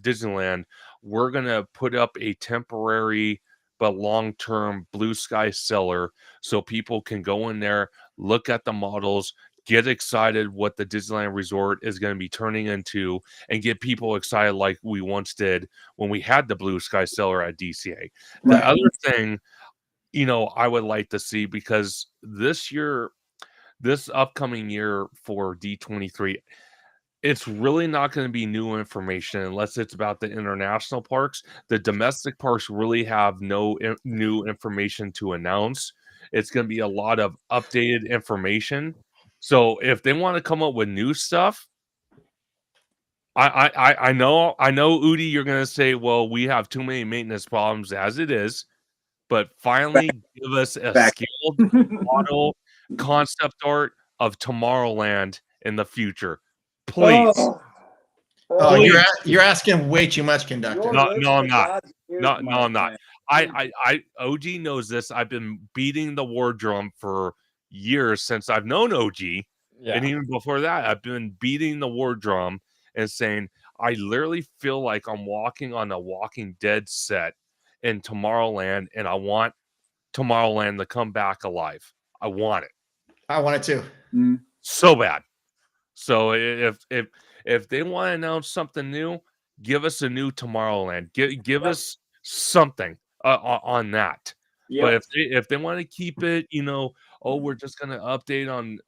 Disneyland, we're going to put up a temporary but long-term blue sky cellar so people can go in there, look at the models, get excited what the Disneyland Resort is going to be turning into, and get people excited like we once did when we had the blue sky cellar at DCA. Right. The other thing, I would like to see, because this upcoming year for D23, it's really not going to be new information unless it's about the international parks. The domestic parks really have no new information to announce. It's going to be a lot of updated information. So if they want to come up with new stuff, I know, Udi, you're going to say, well, we have too many maintenance problems as it is, but finally give us a skilled model concept art of Tomorrowland in the future. Please. Oh, you're asking way too much, conductor. No, I'm not. No, I'm not. OG knows this. I've been beating the war drum for years since I've known OG. Yeah. And even before that, I've been beating the war drum and saying, I literally feel like I'm walking on a Walking Dead set in Tomorrowland, and I want Tomorrowland to come back alive. I want it. I want it too. So bad. So if they want to announce something new, give us a new Tomorrowland. Give us something on that. Yep. But if they want to keep it, we're just going to update on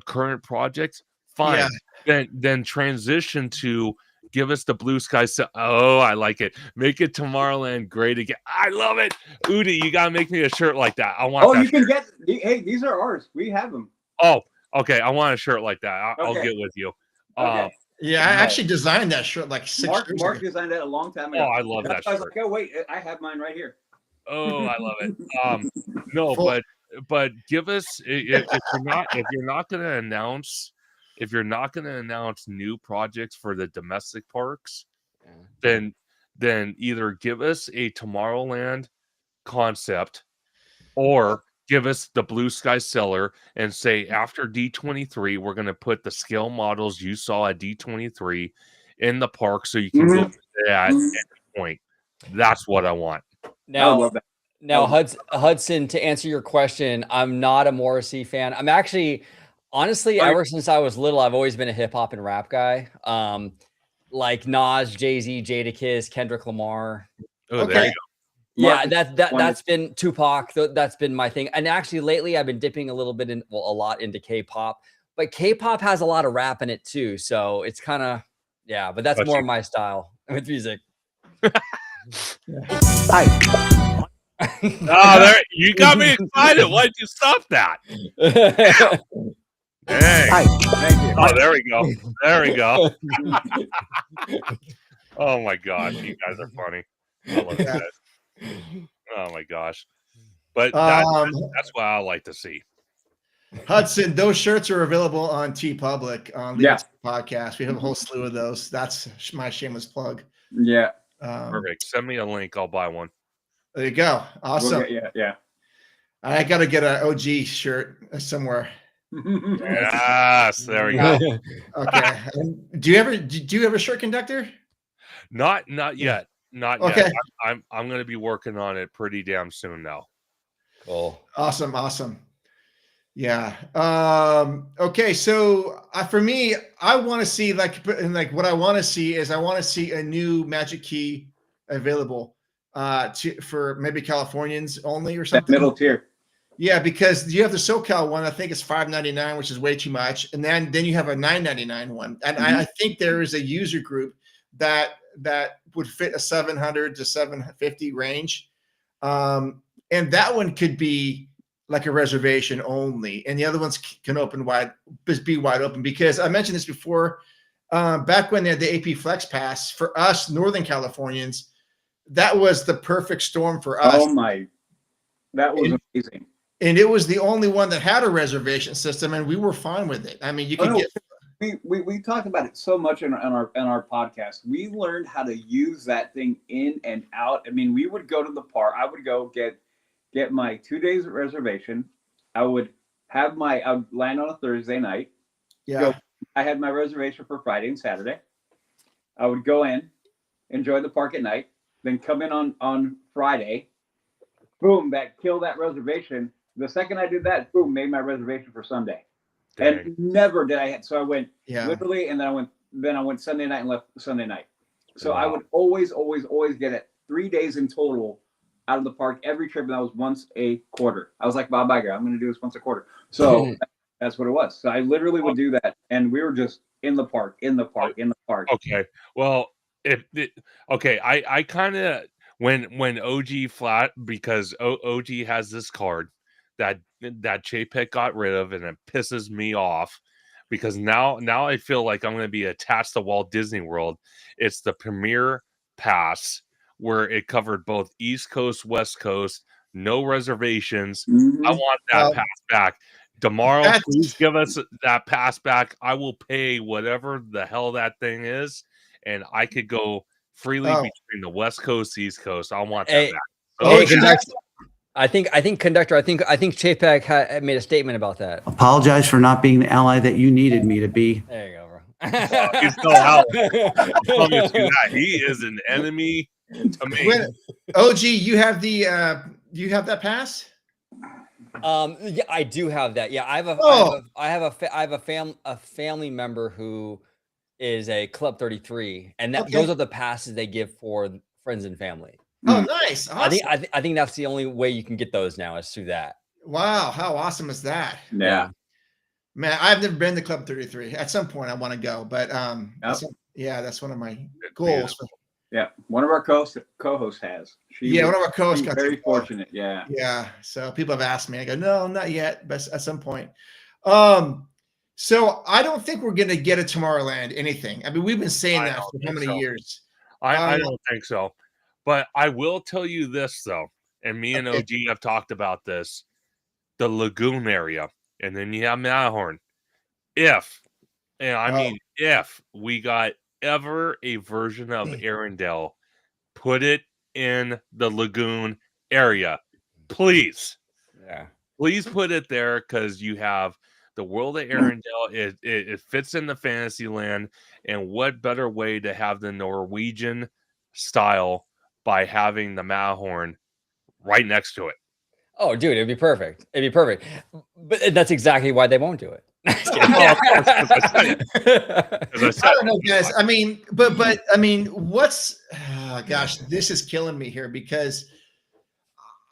current projects, fine. Yeah. Then transition to give us the blue sky. I like it. Make it Tomorrowland great again. I love it. Udi, you got to make me a shirt like that. I want that. You can get, hey, these are ours. We have them. Oh, okay. I want a shirt like that. I'll get with you. Okay. Yeah, I actually designed that shirt like 6 years ago. Mark designed that a long time ago. Oh, I love that shirt. I was like, oh, wait, I have mine right here. Oh, I love it. No, but give us, if you're not going to announce new projects for the domestic parks, then either give us a Tomorrowland concept or give us the blue sky cellar and say, after D23, we're going to put the scale models you saw at D23 in the park so you can go to that at any point. That's what I want. Now, Hudson, to answer your question, I'm not a Morrissey fan. I'm actually, honestly, ever since I was little, I've always been a hip hop and rap guy. Like Nas, Jay-Z, Jadakiss, Kendrick Lamar. Oh, there you go. Yeah, that's been Tupac. That's been my thing. And actually, lately, I've been dipping a lot into K-pop. But K-pop has a lot of rap in it too, so it's kind of but that's more my style with music. Oh, there you got me excited. Why'd you stop that? Dang. Hi. Thank you. Oh, there we go. There we go. Oh my gosh, you guys are funny. I love you Yeah. guys. Oh my gosh. But that's what I like to see. Hudson, those shirts are available on TeePublic on the Yeah. podcast. We have a whole slew of those. That's my shameless plug. Yeah. Perfect. Send me a link. I'll buy one. There you go. Awesome. Yeah. I got to get an OG shirt somewhere. Yes, there we go. Okay. Do you have a shirt, Conductor? Not yet. Not Okay. yet. I'm going to be working on it pretty damn soon now. Cool. Awesome. Yeah. Okay. So for me, I want to see what I want to see is I want to see a new Magic Key available for maybe Californians only or That something. middle tier. Yeah, because you have the SoCal one. I think it's $5.99, which is way too much, and then you have a $9.99 one. And I think there is a user group that would fit a 700 to 750 range, and that one could be like a reservation only, and the other ones can be wide open. Because I mentioned this before, back when they had the AP Flex Pass for us Northern Californians, that was the perfect storm for us. Oh my, that was amazing. And it was the only one that had a reservation system, and we were fine with it. I mean, you could We talked about it so much in our podcast. We learned how to use that thing in and out. I mean, we would go to the park. I would go get my 2 days reservation. I would land on a Thursday night. Yeah. I had my reservation for Friday and Saturday. I would go in, enjoy the park at night, then come in on Friday. Boom, kill that reservation. The second I did that, boom, made my reservation for Sunday. Dang. And never did I. So I went Yeah. literally, and then I went Sunday night and left Sunday night. So I Wow. would always get it 3 days in total out of the park every trip, and that was once a quarter. I was like, Bob Iger, I'm going to do this once a quarter. So that's what it was. So I literally would do that, and we were just in the park. Okay. Well, I kind of when OG flat, because OG has this card that JPEG got rid of, and it pisses me off because now I feel like I'm going to be attached to Walt Disney World. It's the Premier Pass, where it covered both East Coast, West Coast, no reservations. Mhm. I want that pass back. Tomorrow, please give us that pass back. I will pay whatever the hell that thing is, and I could go freely between the West Coast, East Coast. I want that back. Hey, Conductor, I think Conductor, I think JPEG made a statement about that. Apologize for not being the ally that you needed me to be. There you go, bro. He's no help. I promise you that. He is an enemy to me. OG, you have that pass? Yeah, I do have that. Yeah, I have a family member who is a Club 33, and those are the passes they give for friends and family. Oh, nice. Awesome. I think that's the only way you can get those now is through that. Wow, how awesome is that? Yeah. Man, I've never been to Club 33. At some point I want to go, but that's one of my goals. Yeah, one of our co-hosts has. One of our co-hosts got very fortunate. Yeah. Yeah. So people have asked me. I go, no, not yet, but at some point. So I don't think we're gonna get a Tomorrowland anything. I mean, we've been saying that for how many years? I don't think so. But I will tell you this though, and me and OG have talked about this: the lagoon area, and then you have Matterhorn. If we got ever a version of Arendelle, put it in the lagoon area, please. Yeah, please put it there, because you have the world of Arendelle. It fits in the Fantasyland, and what better way to have the Norwegian style by having the Matterhorn right next to it? Oh, dude, it'd be perfect. But that's exactly why they won't do it. I don't know, guys. I mean, but I mean, gosh, this is killing me here, because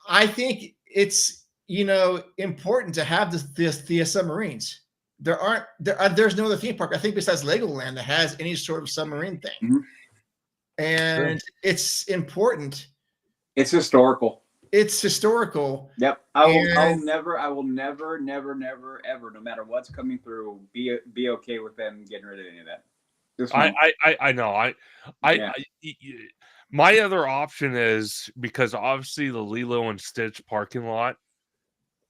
I think it's important to have the submarines. There's no other theme park, I think, besides Legoland that has any sort of submarine thing. Mm-hmm. And it's important. It's historical. it's historical. Yep. I And- will never, ever, no matter what's coming through, be okay with them getting rid of any of that. I know. My other option is, because obviously the Lilo and Stitch parking lot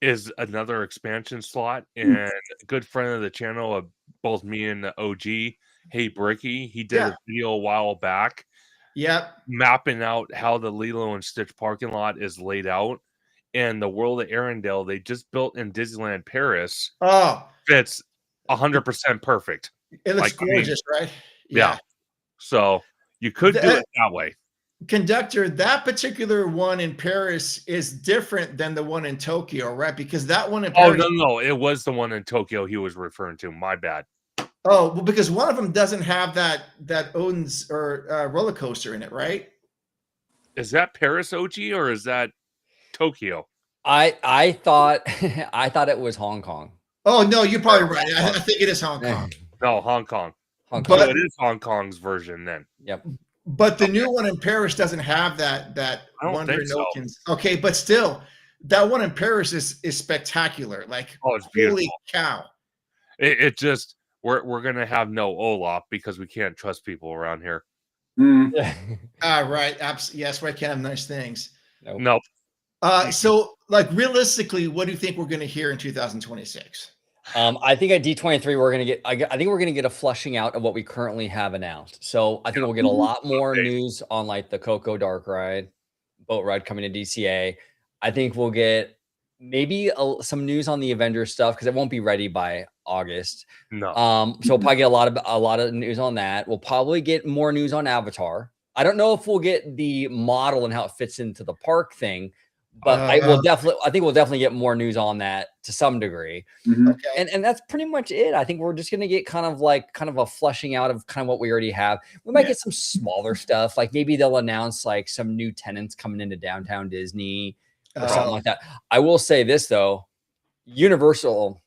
is another expansion slot, and a good friend of the channel, of both me and the OG, Hey Bricky, he did a video a while back. Yep. Mapping out how the Lilo and Stitch parking lot is laid out, and the World of Arendelle they just built in Disneyland Paris fits 100% perfect. It looks gorgeous, right? Yeah. So you could do it that way. Conductor, that particular one in Paris is different than the one in Tokyo, right? Because that one in Paris. Oh, no. It was the one in Tokyo he was referring to. My bad. Oh, well, because one of them doesn't have that Odin's or roller coaster in it, right? Is that Paris, OG, or is that Tokyo? I thought I thought it was Hong Kong. Oh no, you're probably right. I think it is Hong Kong. No, Hong Kong. Hong Kong. But it is Hong Kong's version then. Yep. But the new one in Paris doesn't have that I don't Wonder think so. Nokins. Okay, but still, that one in Paris is spectacular. Like, it's beautiful. Holy cow! It just we're gonna have no Olaf because we can't trust people around here. Right. Absolutely. Yes, we can't have nice things. Nope. So, like, realistically, what do you think we're going to hear in 2026? I think at D23 we're gonna get. I think we're gonna get a flushing out of what we currently have announced. So I think we'll get a lot more news on like the Coco Dark Ride, boat ride coming to DCA. I think we'll get maybe some news on the Avengers stuff because it won't be ready by August. No. So we'll probably get a lot of news on that. We'll probably get more news on Avatar. I don't know if we'll get the model and how it fits into the park thing, but I think we'll definitely get more news on that to some degree. Okay. And that's pretty much it. I think we're just going to get kind of a flushing out of kind of what we already have. We might get some smaller stuff. Like maybe they'll announce like some new tenants coming into downtown Disney or something like that. I will say this though, Universal,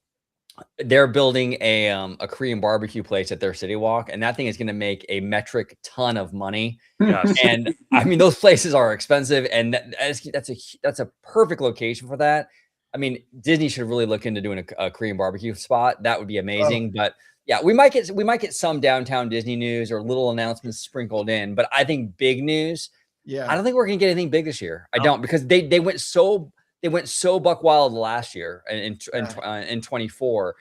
they're building a Korean barbecue place at their City Walk, and that thing is going to make a metric ton of money. Yes. And I mean, those places are expensive, and that's a perfect location for that. I mean, Disney should really look into doing a Korean barbecue spot. That would be amazing. But yeah, we might get some downtown Disney news or little announcements sprinkled in. But I think big news. Yeah, I don't think we're going to get anything big this year. I don't, because they went so buck wild last year in 24.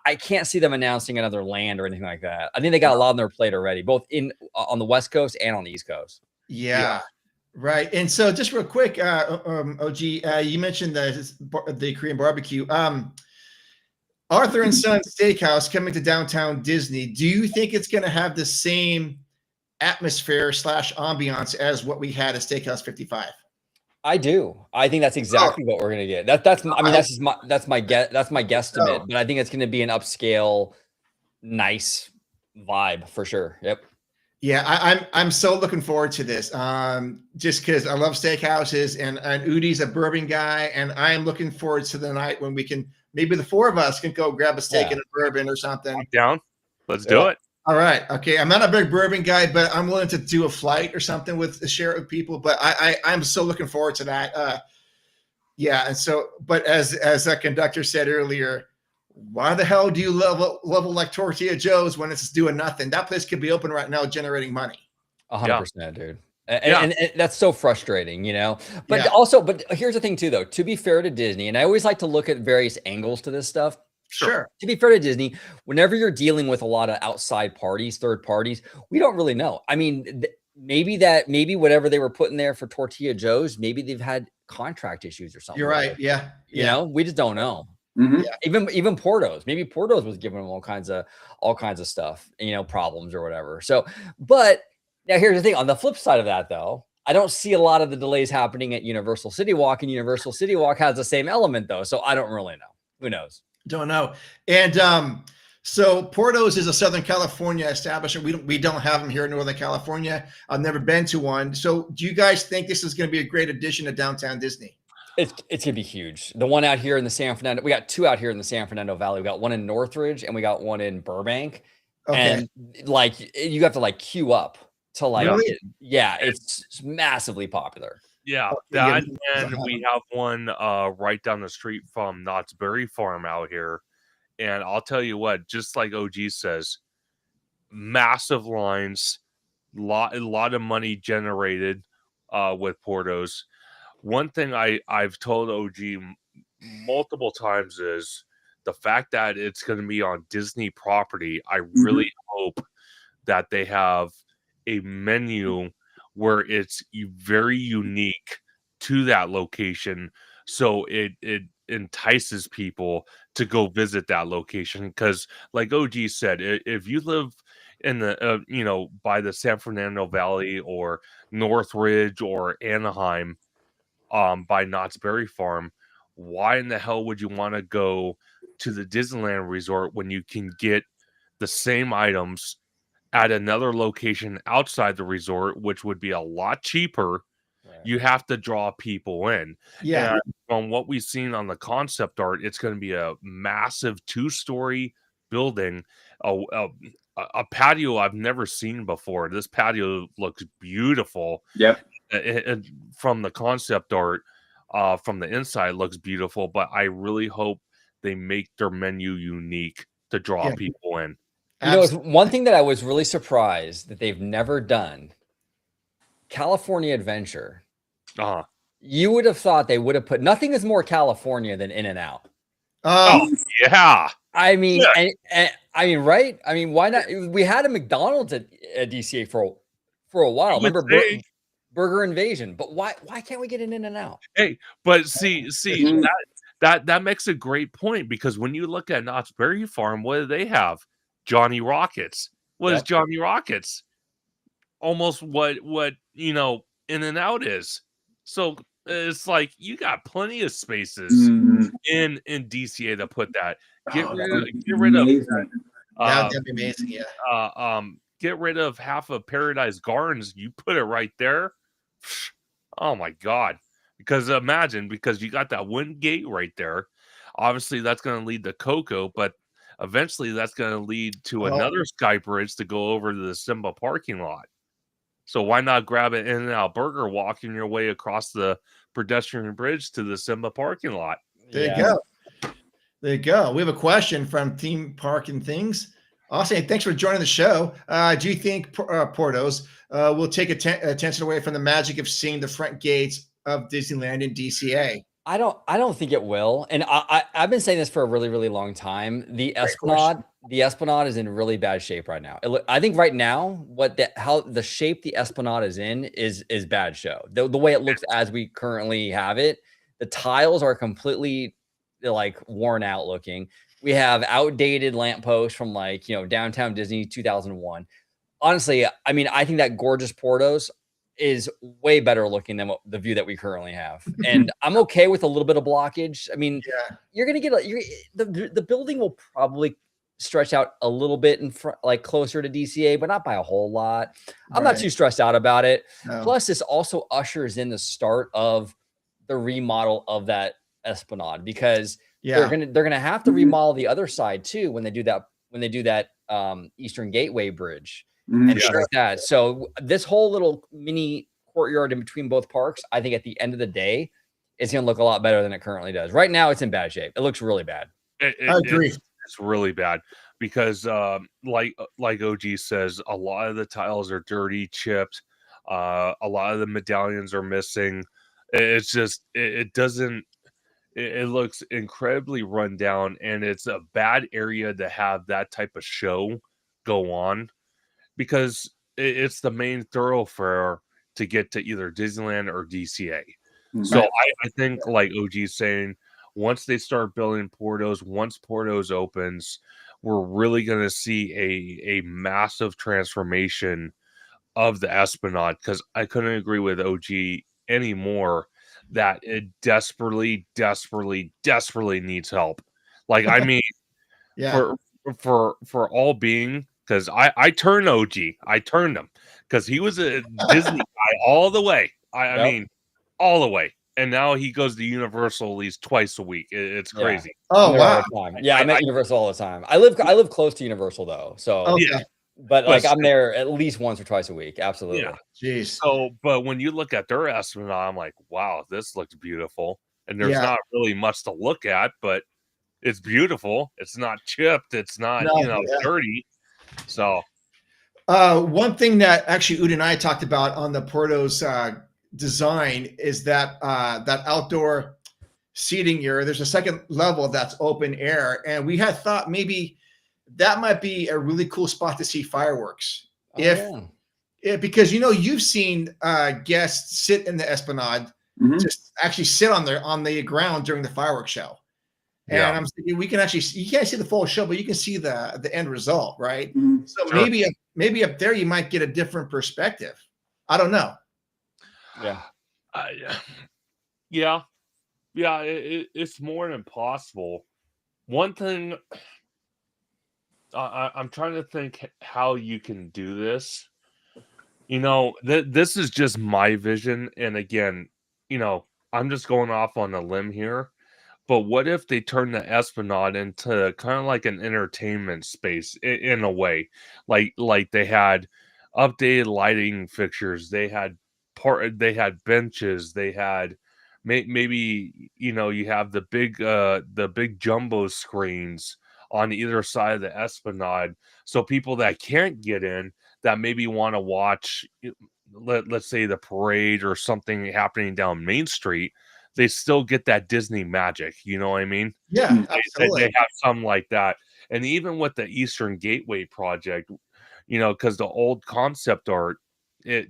I can't see them announcing another land or anything like that. I think they got a lot on their plate already, both on the West Coast and on the East Coast. Yeah. Right. And so just real quick, OG, you mentioned the Korean barbecue. Arthur and Son Steakhouse coming to downtown Disney. Do you think it's going to have the same atmosphere / ambiance as what we had at Steakhouse 55? I do. I think that's exactly what we're gonna get. That's my guesstimate. But I think it's gonna be an upscale, nice vibe for sure. Yep. Yeah, I'm so looking forward to this. Just because I love steakhouses, and Udi's a bourbon guy, and I am looking forward to the night when we can, maybe the four of us can go grab a steak and a bourbon or something. I'm down. Let's do it. All right. Okay. I'm not a big bourbon guy, but I'm willing to do a flight or something with share it with people. But I'm so looking forward to that. Yeah. And so, but as a conductor said earlier, why the hell do you level like Tortilla Joe's when it's doing nothing? That place could be open right now, generating money. 100%, dude. And that's so frustrating, you know. But but here's the thing too, though. To be fair to Disney, and I always like to look at various angles to this stuff. Sure. To be fair to Disney, whenever you're dealing with a lot of outside parties, third parties, we don't really know. I mean, maybe whatever they were putting there for Tortilla Joe's, maybe they've had contract issues or something. You're right. Yeah. You know, we just don't know. Yeah. Even Porto's, maybe Porto's was giving them all kinds of stuff, you know, problems or whatever. So, but now here's the thing. On the flip side of that, though, I don't see a lot of the delays happening at Universal City Walk, and Universal City Walk has the same element, though. So I don't really know. Who knows? Don't know. And so Porto's is a Southern California establishment. We don't have them here in Northern California. I've never been to one. So do you guys think this is going to be a great addition to downtown Disney? It's gonna be huge. The one out here in the San Fernando, we got two out here in the San Fernando Valley. We got one in Northridge and we got one in Burbank. Okay. And like you have to like queue up to like Really? it's massively popular. Yeah, Yeah, that and we have one right down the street from Knott's Berry Farm out here. And I'll tell you what, just like OG says, massive lines, a lot of money generated with Portos. One thing I've told OG multiple times is the fact that it's going to be on Disney property. I really hope that they have a menu where it's very unique to that location, so it entices people to go visit that location. Because, like OG said, if you live in the by the San Fernando Valley or Northridge or Anaheim, by Knott's Berry Farm, why in the hell would you want to go to the Disneyland resort when you can get the same items at another location outside the resort, which would be a lot cheaper? Right. You have to draw people in. Yeah. And from what we've seen on the concept art, it's going to be a massive 2-story building, a patio I've never seen before. This patio looks beautiful. Yep. From the concept art, from the inside looks beautiful, but I really hope they make their menu unique to draw people in. You know, it's one thing that I was really surprised that they've never done. California Adventure. You would have thought they would have put, nothing is more California than In-N-Out. Oh yeah. I mean, I mean, right? I mean, why not? We had a McDonald's at DCA for a while. Remember Burger Invasion? But why can't we get an In-N-Out? Hey, but see that makes a great point, because when you look at Knott's Berry Farm, what do they have? Johnny Rockets. What is Johnny Rockets? Almost what In-N-Out is. So it's like you got plenty of spaces in DCA to put that. Get rid of that'd be amazing. Yeah. Get rid of half of Paradise Gardens. You put it right there. Oh my God! Because you got that one gate right there. Obviously, that's going to lead to Coco, but eventually that's going to lead to another sky bridge to go over to the Simba parking lot. So why not grab an In-N-Out burger walking your way across the pedestrian bridge to the Simba parking lot? There you go. There you go. We have a question from Theme Park and Things. Austin, thanks for joining the show. Do you think Portos will take attention away from the magic of seeing the front gates of Disneyland in DCA? I don't think it will. And I've been saying this for a really, really long time. The Esplanade is in really bad shape right now. I think right now, how the shape the Esplanade is in is bad show. The way it looks as we currently have it, the tiles are completely like worn out looking. We have outdated lampposts from Downtown Disney 2001. Honestly, I mean, I think that gorgeous Portos is way better looking than the view that we currently have. And I'm okay with a little bit of blockage. I mean, you're going to get the building will probably stretch out a little bit in front, like closer to DCA, but not by a whole lot. I'm not too stressed out about it. No. Plus, this also ushers in the start of the remodel of that Esplanade, because they're gonna have to remodel the other side too when they do that Eastern Gateway Bridge and things like that. So this whole little mini courtyard in between both parks, I think at the end of the day, it's gonna look a lot better than it currently does. Right now, it's in bad shape. It looks really bad. I agree. It's really bad because, like OG says, a lot of the tiles are dirty, chipped. A lot of the medallions are missing. It's just it doesn't. It looks incredibly run down, and it's a bad area to have that type of show go on, because it's the main thoroughfare to get to either Disneyland or DCA. Mm-hmm. So I think, like OG's saying, once they start building Portos, once Portos opens, we're really going to see a massive transformation of the Esplanade, because I couldn't agree with OG anymore that it desperately needs help. Like, I mean, for all being, because I turned OG. I turned him because he was a Disney guy all the way. I mean, all the way. And now he goes to Universal at least twice a week. It's crazy. Oh, wow. Yeah, I'm at Universal all the time. I live close to Universal, though. So okay. But like I'm still- there at least once or twice a week. Absolutely. Yeah. Jeez. So, but when you look at their Esplanade, I'm like, wow, this looks beautiful. And there's Yeah. not really much to look at, but it's beautiful. It's not chipped. It's not, No, yeah. dirty. So, One thing that actually Udi and I talked about on the Porto's design is that that outdoor seating area. There's a second level that's open air, and we had thought maybe that might be a really cool spot to see fireworks. Oh, Because you've seen guests sit in the Esplanade, Mhm. just actually sit on the ground during the fireworks show. And Yeah. I'm thinking we can actually you can't see the full show, but you can see the end result, right? Mhm. So Sure. maybe up there you might get a different perspective. I don't know. yeah. Yeah. It's more than possible. One thing I'm trying to think how you can do this. This is just my vision. And again, I'm just going off on a limb here. But what if they turn the Esplanade into kind of like an entertainment space in a way? Like they had updated lighting fixtures, they had benches, they had maybe you have the big jumbo screens on either side of the Esplanade, so people that can't get in that maybe want to watch, let's say the parade or something happening down Main Street, they still get that Disney magic. You know what I mean? Yeah, Mm. absolutely. They have some like that. And even with the Eastern Gateway project, because the old concept art, it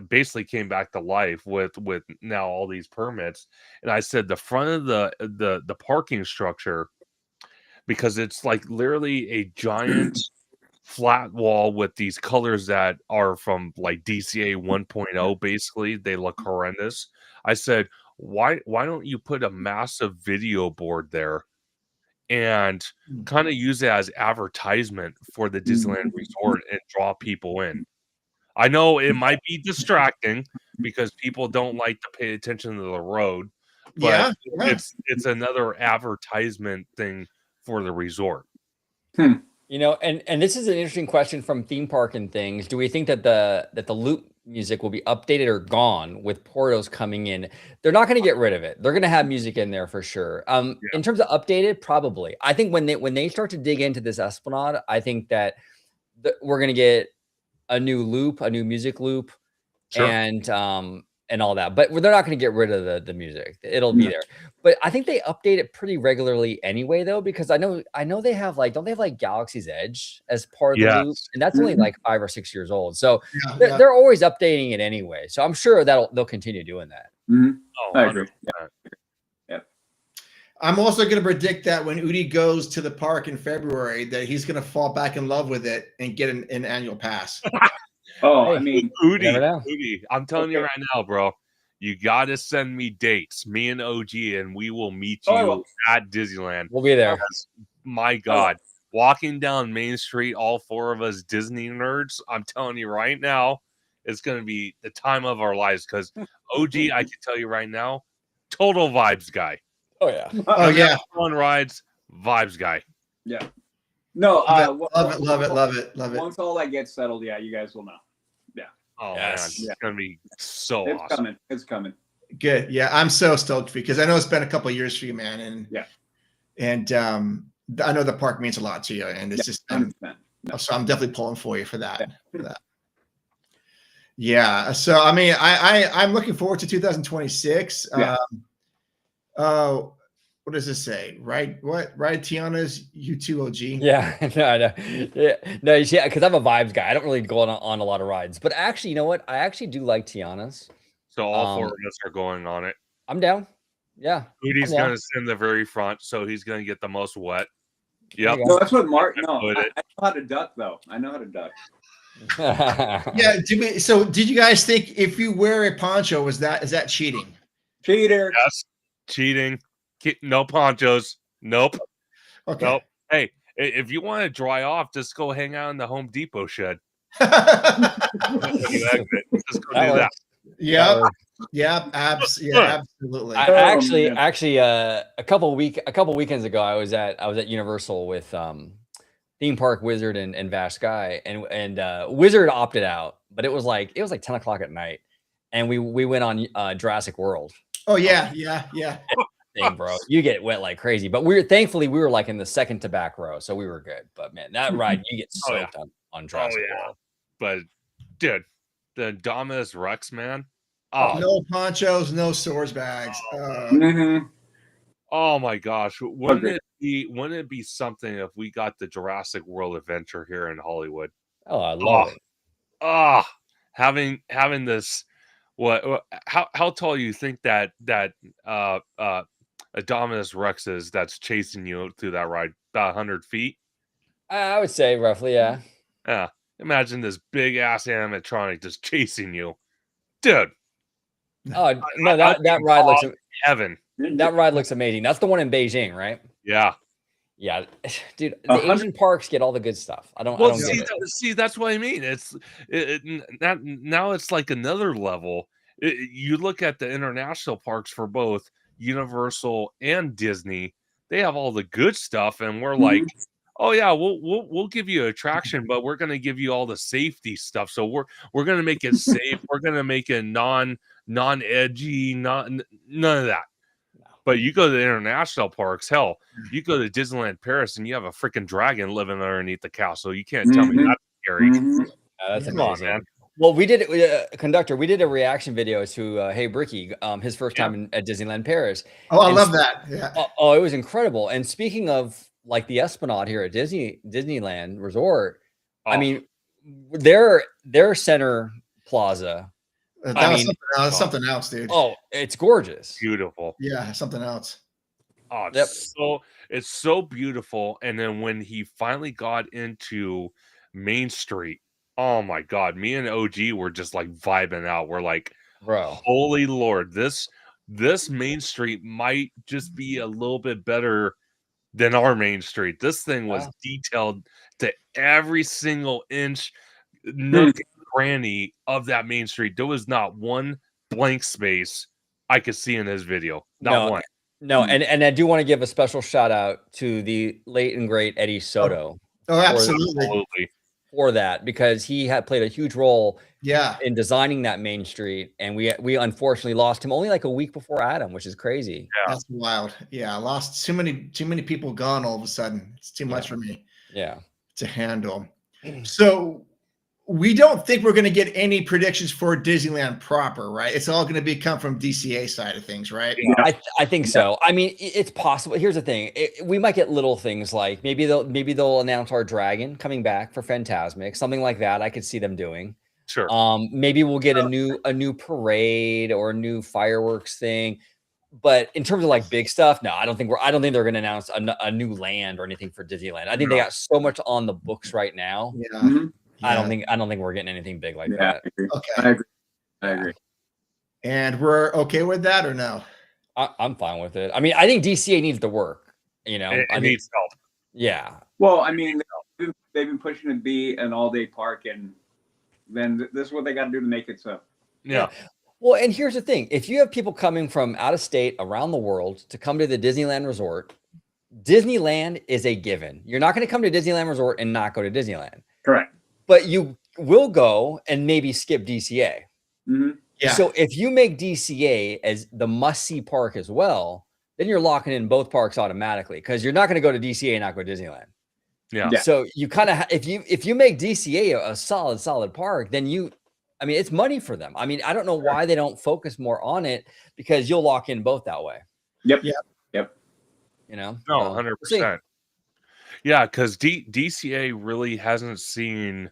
basically came back to life with now all these permits. And I said the front of the parking structure, because it's like literally a giant flat wall with these colors that are from like DCA 1.0. Basically, they look horrendous. I said, why don't you put a massive video board there and kind of use it as advertisement for the Disneyland Resort and draw people in? I know it might be distracting because people don't like to pay attention to the road, but Yeah. it's another advertisement thing for the resort. And this is an interesting question from Theme Park and Things. Do we think that the loop music will be updated or gone with Portos coming in? They're not going to get rid of it. They're going to have music in there for sure. In terms of updated, probably. I think when they start to dig into this Esplanade, I think that we're going to get a new loop, a new music loop, Sure. and all that. But they're not going to get rid of the music. It'll be there. But I think they update it pretty regularly anyway, though, because I know they have don't they have like Galaxy's Edge as part of the loop, and that's only like 5 or 6 years old. So they're always updating it anyway. So I'm sure they'll continue doing that. Mhm. Oh, I agree. 100%. I'm also going to predict that when Udi goes to the park in February, that he's going to fall back in love with it and get an annual pass. Oh, Hey. I mean, Udi, I'm telling you right now, bro. You got to send me dates, me and OG, and we will meet you Oh, I will. at Disneyland. We'll be there. My God, walking down Main Street, all 4 of us Disney nerds, I'm telling you right now, it's going to be the time of our lives, because OG, I can tell you right now, total vibes guy. Oh yeah. Oh yeah, Fun rides, vibes guy. yeah. No, love it. Once all that gets settled, yeah, you guys will know. Oh Yes. man, it's gonna be so It's awesome. coming. It's coming. Good. Yeah, I'm so stoked because I know it's been a couple of years for you, man, and I know the park means a lot to you, and it's just 100%. so I'm definitely pulling for you for that. Yeah. So I mean, I'm looking forward to 2026. Yeah. What does this say? Right? What? Right? Tiana's U2OG. Yeah, no, I know. Yeah, no, yeah, because I'm a vibes guy. I don't really go on a lot of rides, but actually, you know what? I actually do like Tiana's. So all 4 of us are going on it. I'm down. Yeah. Udi's I'm down. gonna sit in the very front, so he's gonna get the most wet. Yep. you No, that's what Mark. No, Put I it. know how to duck though. I know how to duck. Yeah. So did you guys think if you wear a poncho, is that cheating? Cheater. Yes. Cheating. No ponchos. Nope. Okay. Nope. Hey, if you want to dry off, just go hang out in the Home Depot shed. When you exit, just go do that. Yep. Yeah, absolutely. Actually, a couple weekends ago, I was at Universal with theme park wizard and Vash Guy, and Wizard opted out, but it was like 10 o'clock at night, and we went on Jurassic World. Oh yeah, yeah. Thing, bro. You get wet like crazy, but we were like in the second to back row, so we were good. But man, that ride, you get soaked on Jurassic World. But dude, the Dominus Rex, man. No ponchos, no sores bags. Oh my gosh, wouldn't it be something if we got the Jurassic World adventure here in Hollywood? Oh, I love it. Having this. What? How tall you think that Dominus Rex is that's chasing you through that ride? About 100 feet? I would say roughly, yeah. Yeah. Imagine this big ass animatronic just chasing you, dude. Oh no, that ride looks heaven. That ride looks amazing. That's the one in Beijing, right? Yeah. Yeah, dude. The Asian parks get all the good stuff. I don't get it. See, that's what I mean. Now it's like another level. You look at the international parks for both Universal and Disney. They have all the good stuff, and we're like, oh yeah, we'll give you attraction, but we're going to give you all the safety stuff. So we're going to make it safe. We're going to make it non-edgy, none of that. But you go to the international parks, hell, you go to Disneyland Paris and you have a freaking dragon living underneath the castle. You can't tell me that's scary. That's amazing, man. Well, we did Conductor. We did a reaction video to Hey Bricky, his first time at Disneyland Paris. Oh, I love that. Yeah. Oh, it was incredible. And speaking of like the Esplanade here at Disneyland Resort, I mean, their center plaza. That was something else, dude. Oh, it's gorgeous. Beautiful. Yeah, something else. Oh, it's so beautiful. And then when he finally got into Main Street, oh my God, me and OG were just like vibing out. We're like, bro, holy Lord, this Main Street might just be a little bit better than our Main Street. This thing was detailed to every single inch, nook and cranny of that Main Street. There was not one blank space I could see in his video. Not one. No, and I do want to give a special shout out to the late and great Eddie Soto. Oh, absolutely. For that, because he had played a huge role in designing that Main Street, and we unfortunately lost him only like a week before Adam, which is crazy. Yeah. That's wild. Yeah, I lost too many people gone all of a sudden. It's too much for me to handle. So we don't think we're going to get any predictions for Disneyland proper, right? It's all going to come from DCA side of things, right? Yeah. I think so. I mean, it's possible. Here's the thing: we might get little things like maybe they'll announce our dragon coming back for Fantasmic, something like that. I could see them doing. Sure. Maybe we'll get a new parade or a new fireworks thing. But in terms of like big stuff, no, I don't think they're going to announce a new land or anything for Disneyland. I think they got so much on the books right now. Yeah. I don't think we're getting anything big like that. Okay. I agree. And we're okay with that or no? I'm fine with it. I mean, I think DCA needs to work. You know, it needs help. Yeah. Well, I mean, they've been pushing it to be an all-day park, and then this is what they got to do to make it so. Yeah. Well, and here's the thing: if you have people coming from out of state, around the world, to come to the Disneyland Resort, Disneyland is a given. You're not going to come to Disneyland Resort and not go to Disneyland. Correct. But you will go and maybe skip DCA. Yeah. So if you make DCA as the must-see park as well, then you're locking in both parks automatically, because you're not going to go to DCA and not go to Disneyland. Yeah. So you kind of if you make DCA a solid park, then it's money for them. I mean, I don't know why they don't focus more on it, because you'll lock in both that way. Yep. You know. No, 100%. Yeah, because DCA really hasn't seen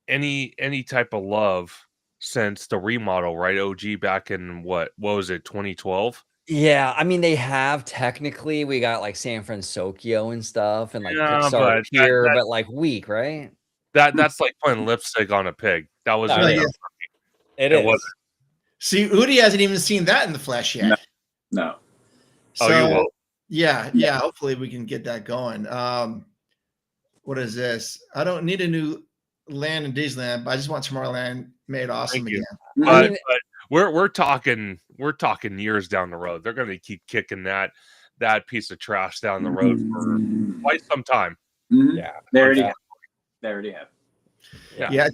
any type of love since the remodel, right? OG back in what was it, 2012? Yeah, I mean, they have technically. We got like San Francisco and stuff, and like Pixar here, but like weak, right? That's like putting lipstick on a pig. That was it is. See, Udi hasn't even seen that in the flesh yet. No. So, you will. Yeah. Hopefully we can get that going. What is this? I don't need a new land in Disneyland, but I just want Tomorrowland made awesome again. But we're talking years down the road. They're going to keep kicking that piece of trash down the road for quite some time. Yeah. They already Yeah. have. They already have. Yeah.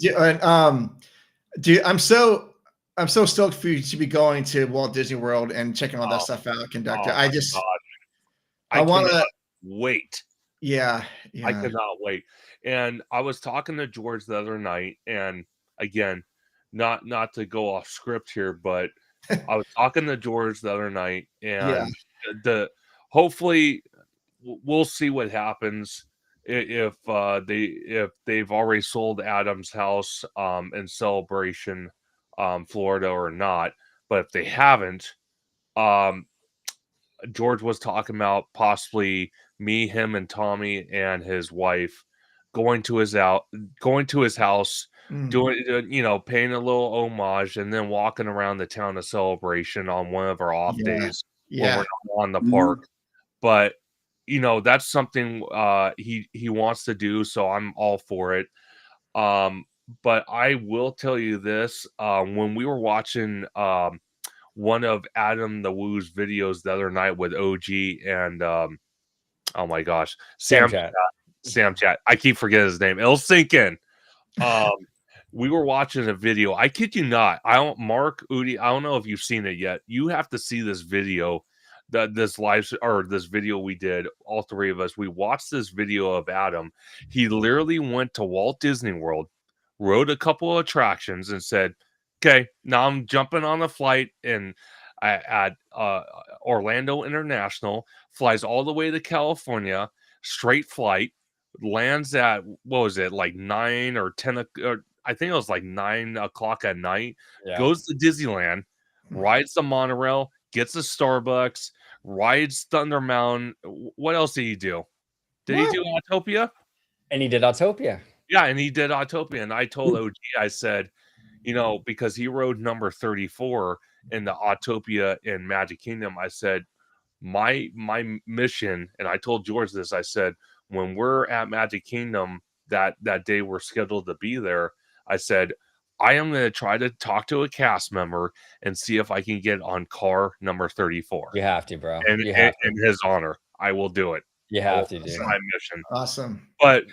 Dude, I'm so stoked for you to be going to Walt Disney World and checking all that stuff out, conductor. Oh my gosh. I want to. cannot wait. Yeah. I cannot wait. And I was talking to George the other night, and again, not to go off script here, but I was talking to George the other night, and the hopefully we'll see what happens if they've already sold Adam's house in Celebration, Florida, or not. But if they haven't, George was talking about possibly me, him, and Tommy and his wife going to his house, doing paying a little homage, and then walking around the town of Celebration on one of our off days when we're not on the park. But that's something he wants to do, so I'm all for it. But I will tell you this: when we were watching one of Adam the Woo's videos the other night with OG and oh my gosh, Sam Chat. I keep forgetting his name. It'll sink in. We were watching a video. I kid you not. Mark, Udi, I don't know if you've seen it yet. You have to see this video. This video we did, all three of us. We watched this video of Adam. He literally went to Walt Disney World, rode a couple of attractions, and said, "Okay, now I'm jumping on a flight at Orlando International, flies all the way to California, straight flight, lands at, what was it, like 9 or 10, or I think it was like 9 o'clock at night, goes to Disneyland, rides the monorail, gets a Starbucks, rides Thunder Mountain. What else did he do? Did he do Autopia? And he did Autopia. Yeah, and he did Autopia. And I told OG, I said, because he rode number 34 in the Autopia in Magic Kingdom, I said, my mission, and I told George this, I said, when we're at Magic Kingdom that day we're scheduled to be there, I said, I am going to try to talk to a cast member and see if I can get on car number 34. You have to, bro. And in his honor, I will do it. You have to, dude. That's my mission. Awesome. But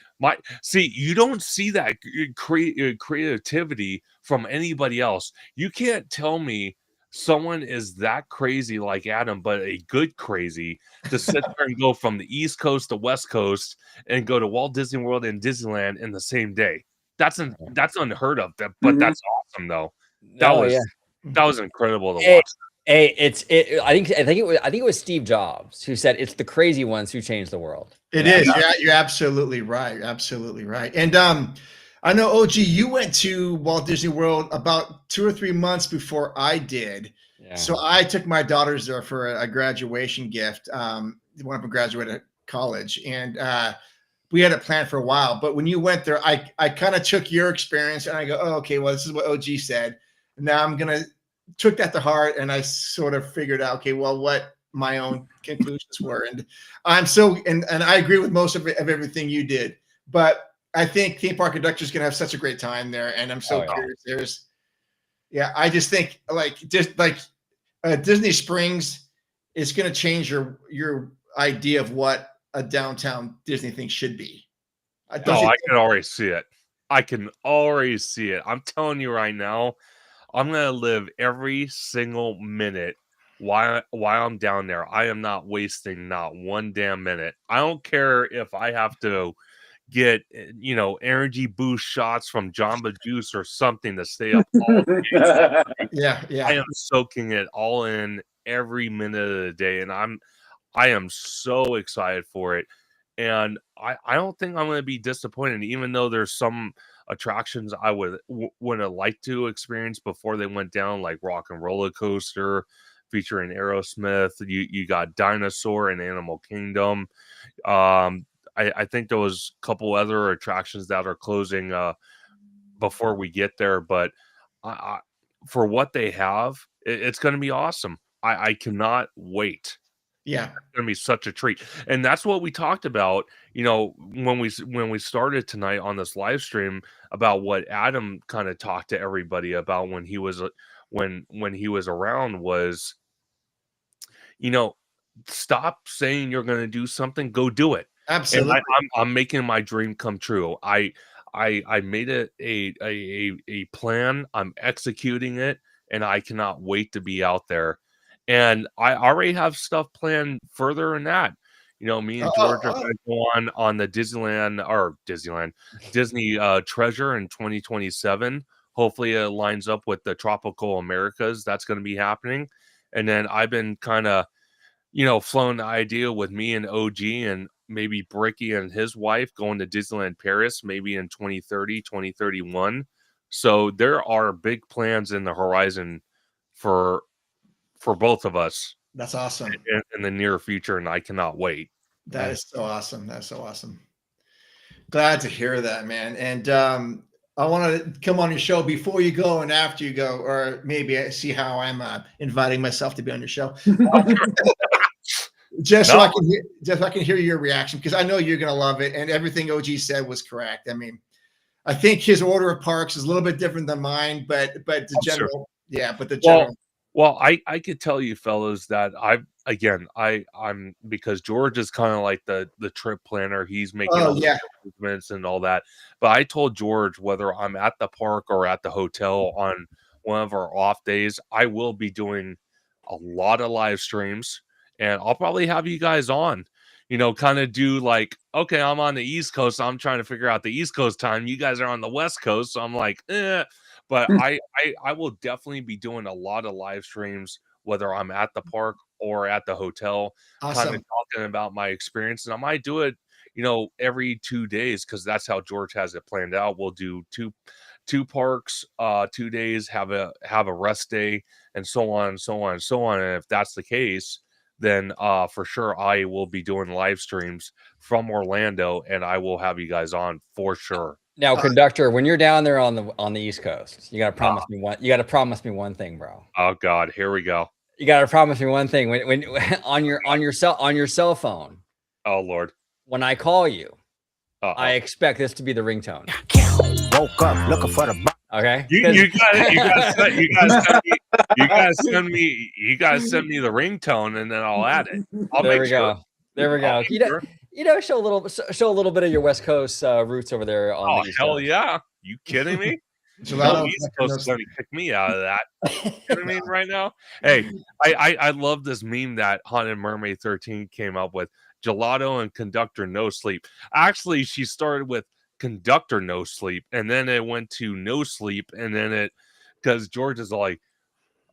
you don't see that creativity from anybody else. You can't tell me someone is that crazy like Adam, but a good crazy to sit there and go from the East Coast to West Coast and go to Walt Disney World and Disneyland in the same day. That's unheard of. But that's awesome though. That was incredible to watch. I think it was Steve Jobs who said it's the crazy ones who change the world. It is. Yeah, you're absolutely right. Absolutely right. And I know, OG, you went to Walt Disney World about 2 or 3 months before I did. Yeah. So I took my daughters there for a graduation gift. One of them graduated college, and we had it planned for a while. But when you went there, I kind of took your experience and I go, oh, okay, well, this is what OG said. Now I'm going to took that to heart, and I sort of figured out, okay, well, what my own conclusions were. And I'm and I agree with most of everything you did. But I think Theme Park Conductor is going to have such a great time there, and I'm so curious. I just think Disney Springs is going to change your idea of what a downtown Disney thing should be. I can already see it. I can already see it. I'm telling you right now, I'm going to live every single minute while I'm down there. I am not wasting not one damn minute. I don't care if I have to get energy boost shots from Jamba Juice or something to stay up all day. Yeah. I am soaking it all in every minute of the day, and I am so excited for it. And I don't think I'm going to be disappointed, even though there's some attractions I would have liked to experience before they went down, like Rock and Roller Coaster featuring Aerosmith. You got Dinosaur and Animal Kingdom. I think there was a couple other attractions that are closing before we get there, but for what they have, it's going to be awesome. I cannot wait. Yeah, it's going to be such a treat. And that's what we talked about, when we started tonight on this live stream, about what Adam kind of talked to everybody about when he was around was, stop saying you're going to do something, go do it. Absolutely. I'm making my dream come true. I made it a plan. I'm executing it, and I cannot wait to be out there. And I already have stuff planned further than that. You know, me and George are going to go on the Disney Treasure in 2027. Hopefully, it lines up with the Tropical Americas. That's going to be happening. And then I've been kind of, flown the idea with me and OG and maybe Bricky and his wife going to Disneyland Paris, maybe in 2030, 2031. So there are big plans in the horizon for both of us. That's awesome. In the near future, and I cannot wait. That is so awesome. That's so awesome. Glad to hear that, man. And I want to come on your show before you go and after you go, or maybe I see how I'm inviting myself to be on your show. So I can hear your reaction, because I know you're going to love it. And everything OG said was correct. I mean, I think his order of parks is a little bit different than mine, but the general, sure. Yeah, but the general. Well, I could tell you fellas that I'm because George is kind of like the trip planner. He's making all the movements and all that. But I told George, whether I'm at the park or at the hotel on one of our off days, I will be doing a lot of live streams, and I'll probably have you guys on, kind of do like, okay, I'm on the East Coast, so I'm trying to figure out the East Coast time. You guys are on the West Coast, so I'm like, But I will definitely be doing a lot of live streams, whether I'm at the park or at the hotel, Awesome. kind of talking about my experience. And I might do it, every 2 days, because that's how George has it planned out. We'll do two parks, 2 days, have a rest day, and so on and so on and so on. And if that's the case, then for sure I will be doing live streams from Orlando, and I will have you guys on for sure. Now, conductor, when you're down there on the East Coast, you gotta promise me one. You gotta promise me one thing, bro. Oh God, here we go. You gotta promise me one thing. When on your cell phone. Oh Lord. When I call you, I expect this to be the ringtone. Woke up looking for the. Okay. You guys send me the ringtone, and then I'll add it. There we go. Show a little bit of your West Coast roots over there. On the East hell Coast. Yeah! You kidding me? East Coast is going to kick me out of that. You know what I mean right now? Hey, I love this meme that Haunted Mermaid 13 came up with. Gelato and Conductor No Sleep. Actually, she started with Conductor No Sleep, and then it went to No Sleep, and then because George is like,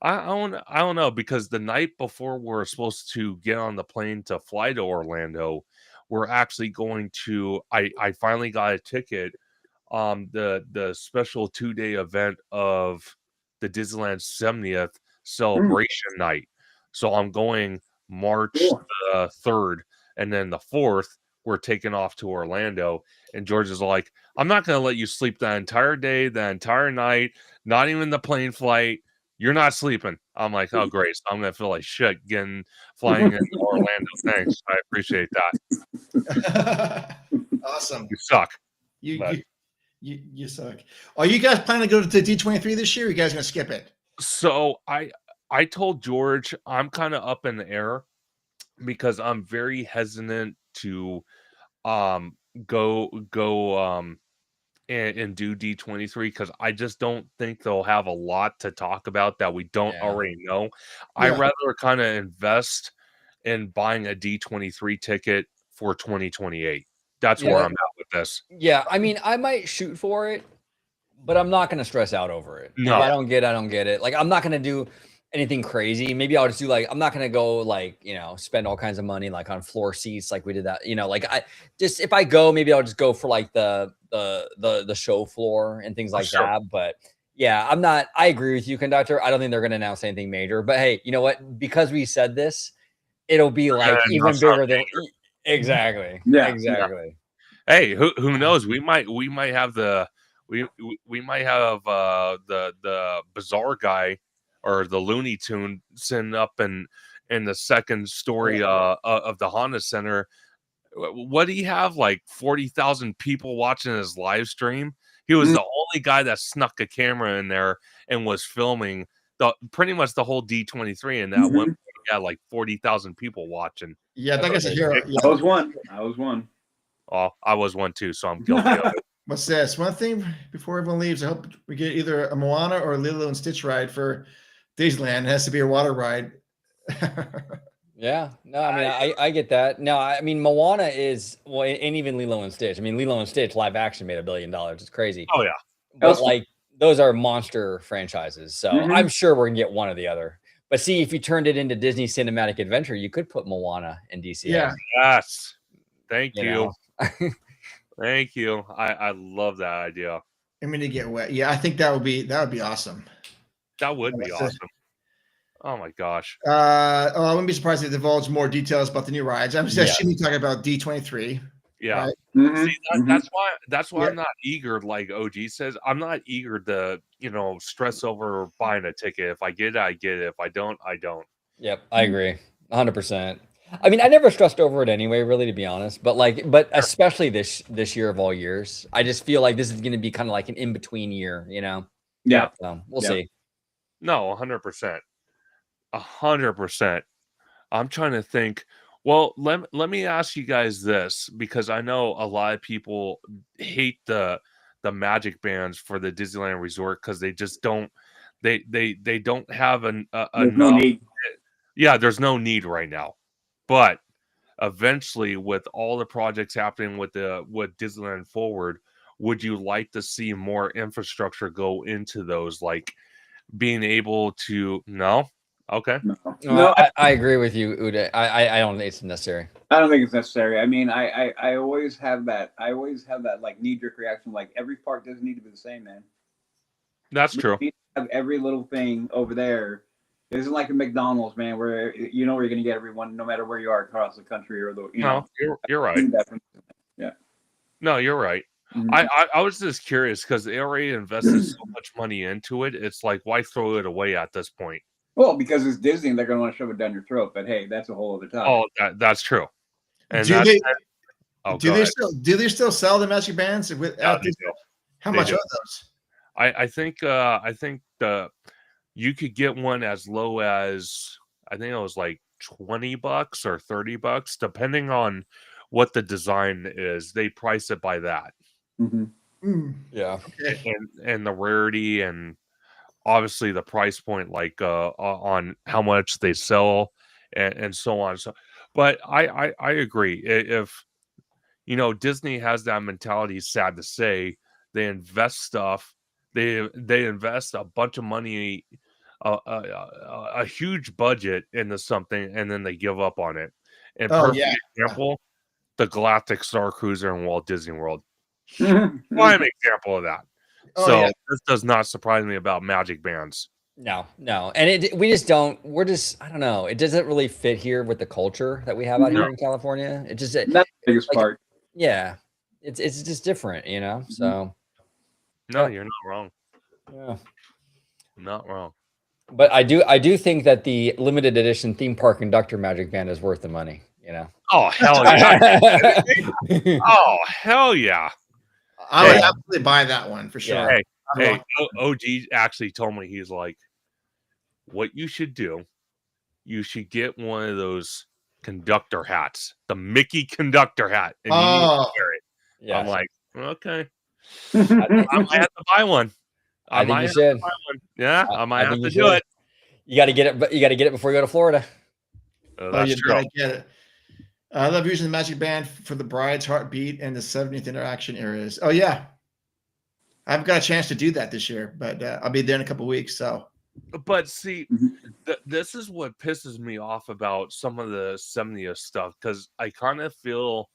I don't know, because the night before we're supposed to get on the plane to fly to Orlando, we're actually going to. I finally got a ticket. The special 2-day event of the Disneyland 70th celebration night. So I'm going March the 3rd, and then the 4th we're taking off to Orlando. And George is like, I'm not going to let you sleep that entire day, that entire night, not even the plane flight. You're not sleeping. I'm like, oh, great. So I'm going to feel like shit flying into Orlando. Thanks. I appreciate that. Awesome. You suck. You suck. Are you guys planning to go to D23 this year? Or are you guys going to skip it? So I told George I'm kind of up in the air, because I'm very hesitant to go and do D23, because I just don't think they'll have a lot to talk about that we don't already know. I'd rather kind of invest in buying a D23 ticket for 2028. That's where I'm at with this. Yeah, I mean, I might shoot for it, but I'm not going to stress out over it. No. If I don't get it. Like, I'm not going to do anything crazy. Maybe I'll just do I'm not going to go spend all kinds of money like on floor seats like we did that. If I go, maybe I'll just go for like the show floor and things like that. But yeah, I agree with you, conductor. I don't think they're going to announce anything major. But hey, you know what? Because we said this, it'll be like even bigger than exactly. Yeah, exactly. Yeah. Hey, who knows? We might have the bizarre guy or the Looney Tune sitting up in the second story of the Honda Center. What do you have? Like 40,000 people watching his live stream. He was the only guy that snuck a camera in there and was filming pretty much the whole D23. And that one got like 40,000 people watching. Yeah, I think it's a hero. I was one. Oh, I was one too, so I'm guilty of it. What's this? One thing before everyone leaves, I hope we get either a Moana or a Lilo and Stitch ride for Disneyland. It has to be a water ride. Yeah, no, I mean, I get that. No, I mean, Moana is, well, and even Lilo and Stitch. I mean, Lilo and Stitch live action made $1 billion. It's crazy. Oh yeah. But like, those are monster franchises. So I'm sure we're gonna get one or the other. But see, if you turned it into Disney Cinematic Adventure, you could put Moana in DCA. Yeah. Yes. Thank you. know? Thank you. I love that idea. I'm gonna get wet. Yeah, I think that would be awesome. That would be That's it. awesome. Oh my gosh. I wouldn't be surprised if they divulge more details about the new rides. I'm just assuming talking about D23. Yeah. Right? See, that's why I'm not eager, like OG says. I'm not eager to, stress over buying a ticket. If I get it, I get it. If I don't, I don't. Yep, I agree. 100%. I mean, I never stressed over it anyway, really, to be honest. But especially this year of all years, I just feel like this is going to be kind of like an in-between year, Yeah. So we'll see. No, 100%. 100%. I'm trying to think. Well, let me ask you guys this, because I know a lot of people hate the magic bands for the Disneyland Resort because they just don't they don't have There's enough. no need. Yeah, there's no need right now. But eventually, with all the projects happening with Disneyland Forward, would you like to see more infrastructure go into those, like being able to? No. Okay. No, I agree with you, Uday. I don't think it's necessary. I don't think it's necessary. I mean, I always have that. I always have that like knee-jerk reaction. Like every park doesn't need to be the same, man. That's true. You need to have every little thing over there. It isn't like a McDonald's, man, where where you're going to get everyone, no matter where you are across the country or the. No, you're right. Yeah. No, you're right. Mhm. I was just curious because they already invested so much money into it. It's like, why throw it away at this point? Well, because it's Disney, they're going to want to shove it down your throat. But hey, that's a whole other topic. Oh, that's true. And do go ahead. they still sell the magic bands with? Yeah, they do. How They much do. are those? I think you could get one as low as, I think it was like $20 or $30, depending on what the design is. They price it by that. Mm-hmm. Yeah. Okay. And the rarity, and obviously the price point, like on how much they sell and so on. So, but I agree. If Disney has that mentality, sad to say, they invest stuff. They invest a bunch of money, a huge budget into something, and then they give up on it. And perfect example, the Galactic Star Cruiser in Walt Disney World. Prime example of that. This does not surprise me about magic bands. No, and we're just I don't know. It doesn't really fit here with the culture that we have out here in California. It just That's the biggest part. Yeah, it's just different, So no, you're not wrong. Yeah, not wrong. But I do think that the limited edition theme park conductor magic band is worth the money. Oh hell yeah! Oh hell yeah! I would absolutely buy that one for sure. Yeah. Hey, OG actually told me, he's like, what you should do, you should get one of those conductor hats, the Mickey conductor hat, and you need to wear it. Yeah. I'm like, okay, I might have to buy one. I think you should. Yeah, I might have to do it. You got to get it, but you got to get it before you go to Florida. That's true. Gotta get it. I love using the magic band for the bride's heartbeat and the 70th interaction areas. Oh yeah, I've got a chance to do that this year, but I'll be there in a couple of weeks. So, but see, this is what pisses me off about some of the 70th stuff, because I kind of feel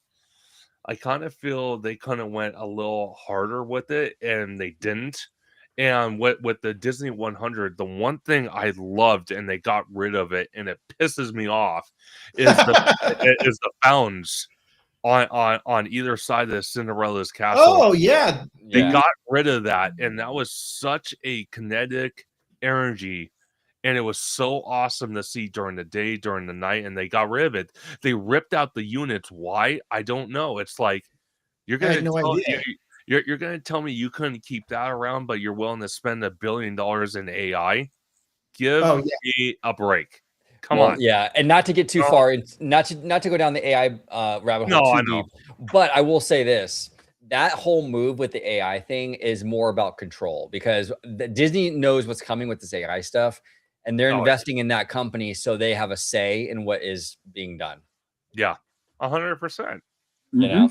they kind of went a little harder with it, and they didn't. And with the Disney 100, the one thing I loved, and they got rid of it, and it pisses me off, is the fountains on either side of the Cinderella's castle. Oh yeah, they got rid of that, and that was such a kinetic energy, and it was so awesome to see during the day, during the night, and they got rid of it. They ripped out the units. Why? I don't know. It's like, you're gonna you're gonna tell me you couldn't keep that around, but you're willing to spend $1 billion in AI? Give me a break. Come Well, on. yeah, and not to get too No. far, not to go down the AI rabbit hole No, I too know. deep, but I will say this: that whole move with the AI thing is more about control because Disney knows what's coming with this AI stuff, and they're Oh, yeah. investing in that company so they have a say in what is being done. Yeah, 100%. You know,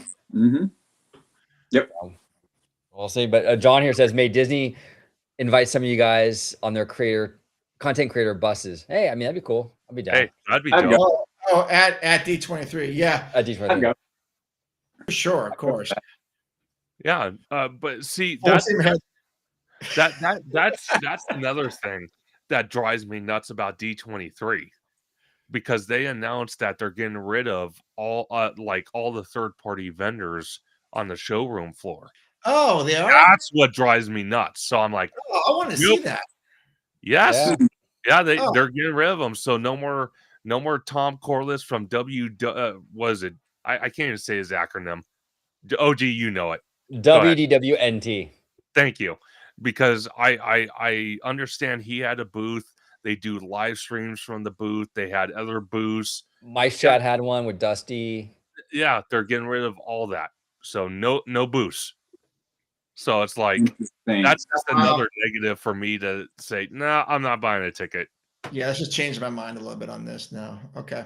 Yep. we'll see. But John here says, "May Disney invite some of you guys on their content creator buses." Hey, I mean that'd be cool. I'd be down. Hey, that'd be I'd dope. go. at D23. Yeah, At D23. I'd go. for sure, of course. Yeah, but see, Full that's steam ahead. that's another thing that drives me nuts about D23 because they announced that they're getting rid of all all the third-party vendors on the showroom floor. Oh, they are. That's what drives me nuts. So I'm like, Oh, I want to see that. yes, Yeah. yeah, Oh. they're getting rid of them. So no more Tom Corliss from was it? I can't even say his acronym. OG, you know it. WDWNT. Thank you. Because I understand he had a booth. They do live streams from the booth. They had other booths. Mice Chat had one with Dusty. Yeah, they're getting rid of all that. So no booths. So it's like that's just another negative for me to say, no, I'm not buying a ticket. Yeah, let's just change my mind a little bit on this now. Okay.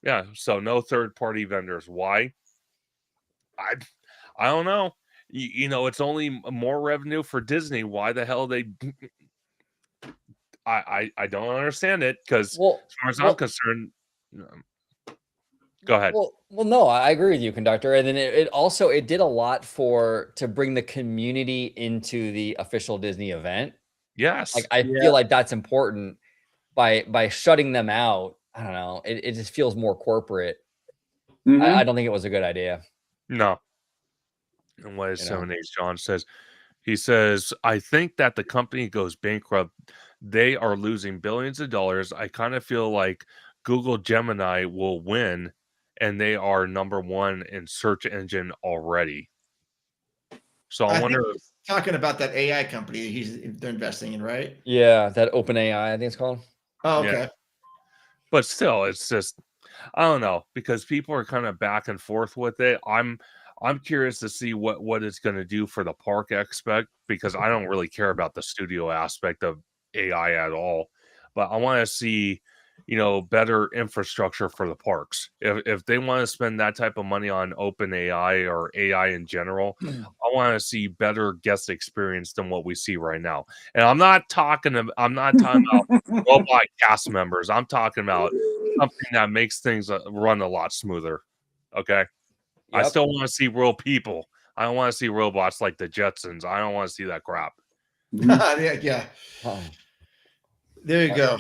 Yeah. So no third party vendors. Why? I don't know. You know, it's only more revenue for Disney. Why the hell they I don't understand it because as far as I'm concerned, go ahead. Well, no, I agree with you, conductor. And then it also did a lot to bring the community into the official Disney event. Yes, Like I feel like that's important by shutting them out. I don't know. It just feels more corporate. I don't think it was a good idea. No. And what is 7H John says? He says, I think that the company goes bankrupt. They are losing billions of dollars. I kind of feel like Google Gemini will win, and they are number one in search engine already. So I wonder. Think he's talking about that AI company they're investing in, right? Yeah, that OpenAI, I think it's called. Oh, okay. Yeah. But still, it's just I don't know because people are kind of back and forth with it. I'm curious to see what it's going to do for the park aspect because I don't really care about the studio aspect of AI at all. But I want to see, better infrastructure for the parks. If they want to spend that type of money on open AI or AI in general, I want to see better guest experience than what we see right now. And I'm not talking about robot cast members. I'm talking about something that makes things run a lot smoother. Okay. I still want to see real people. I don't want to see robots like the Jetsons. I don't want to see that crap. Yeah. Oh. There you go.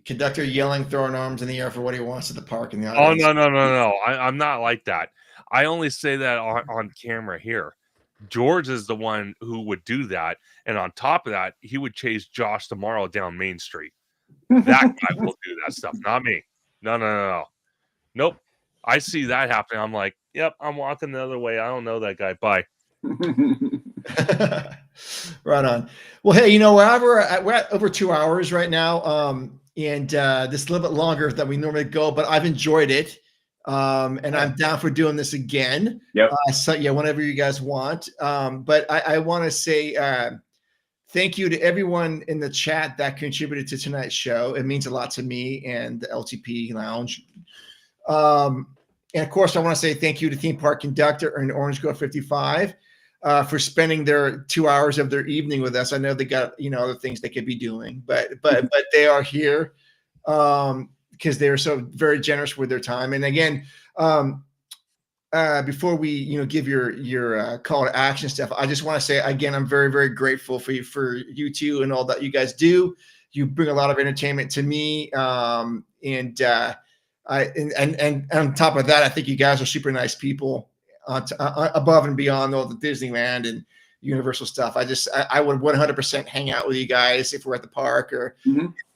Conductor yelling, throwing arms in the air for what he wants at the park in the Oh, audience. no. I'm not like that. I only say that on camera here. George is the one who would do that. And on top of that, he would chase Josh tomorrow down Main Street. That guy will do that stuff, not me. No. Nope. I see that happening. I'm like, yep, I'm walking the other way. I don't know that guy. Bye. Right on. Well, hey, we're at over 2 hours right now. And this is a little bit longer than we normally go, but I've enjoyed it. And I'm down for doing this again. Yep. So yeah, whenever you guys want. But I want to say thank you to everyone in the chat that contributed to tonight's show. It means a lot to me and the LTP Lounge. And of course, I want to say thank you to Theme Park Conductor and Orange Grove 55 for spending their 2 hours of their evening with us. I know they got other things they could be doing, but they are here because they are so very generous with their time. And again, before we give your call to action stuff, I just want to say again, I'm very, very grateful for you two and all that you guys do. You bring a lot of entertainment to me, and on top of that, I think you guys are super nice people above and beyond all the Disneyland and Universal stuff. I would 100% hang out with you guys if we're at the park or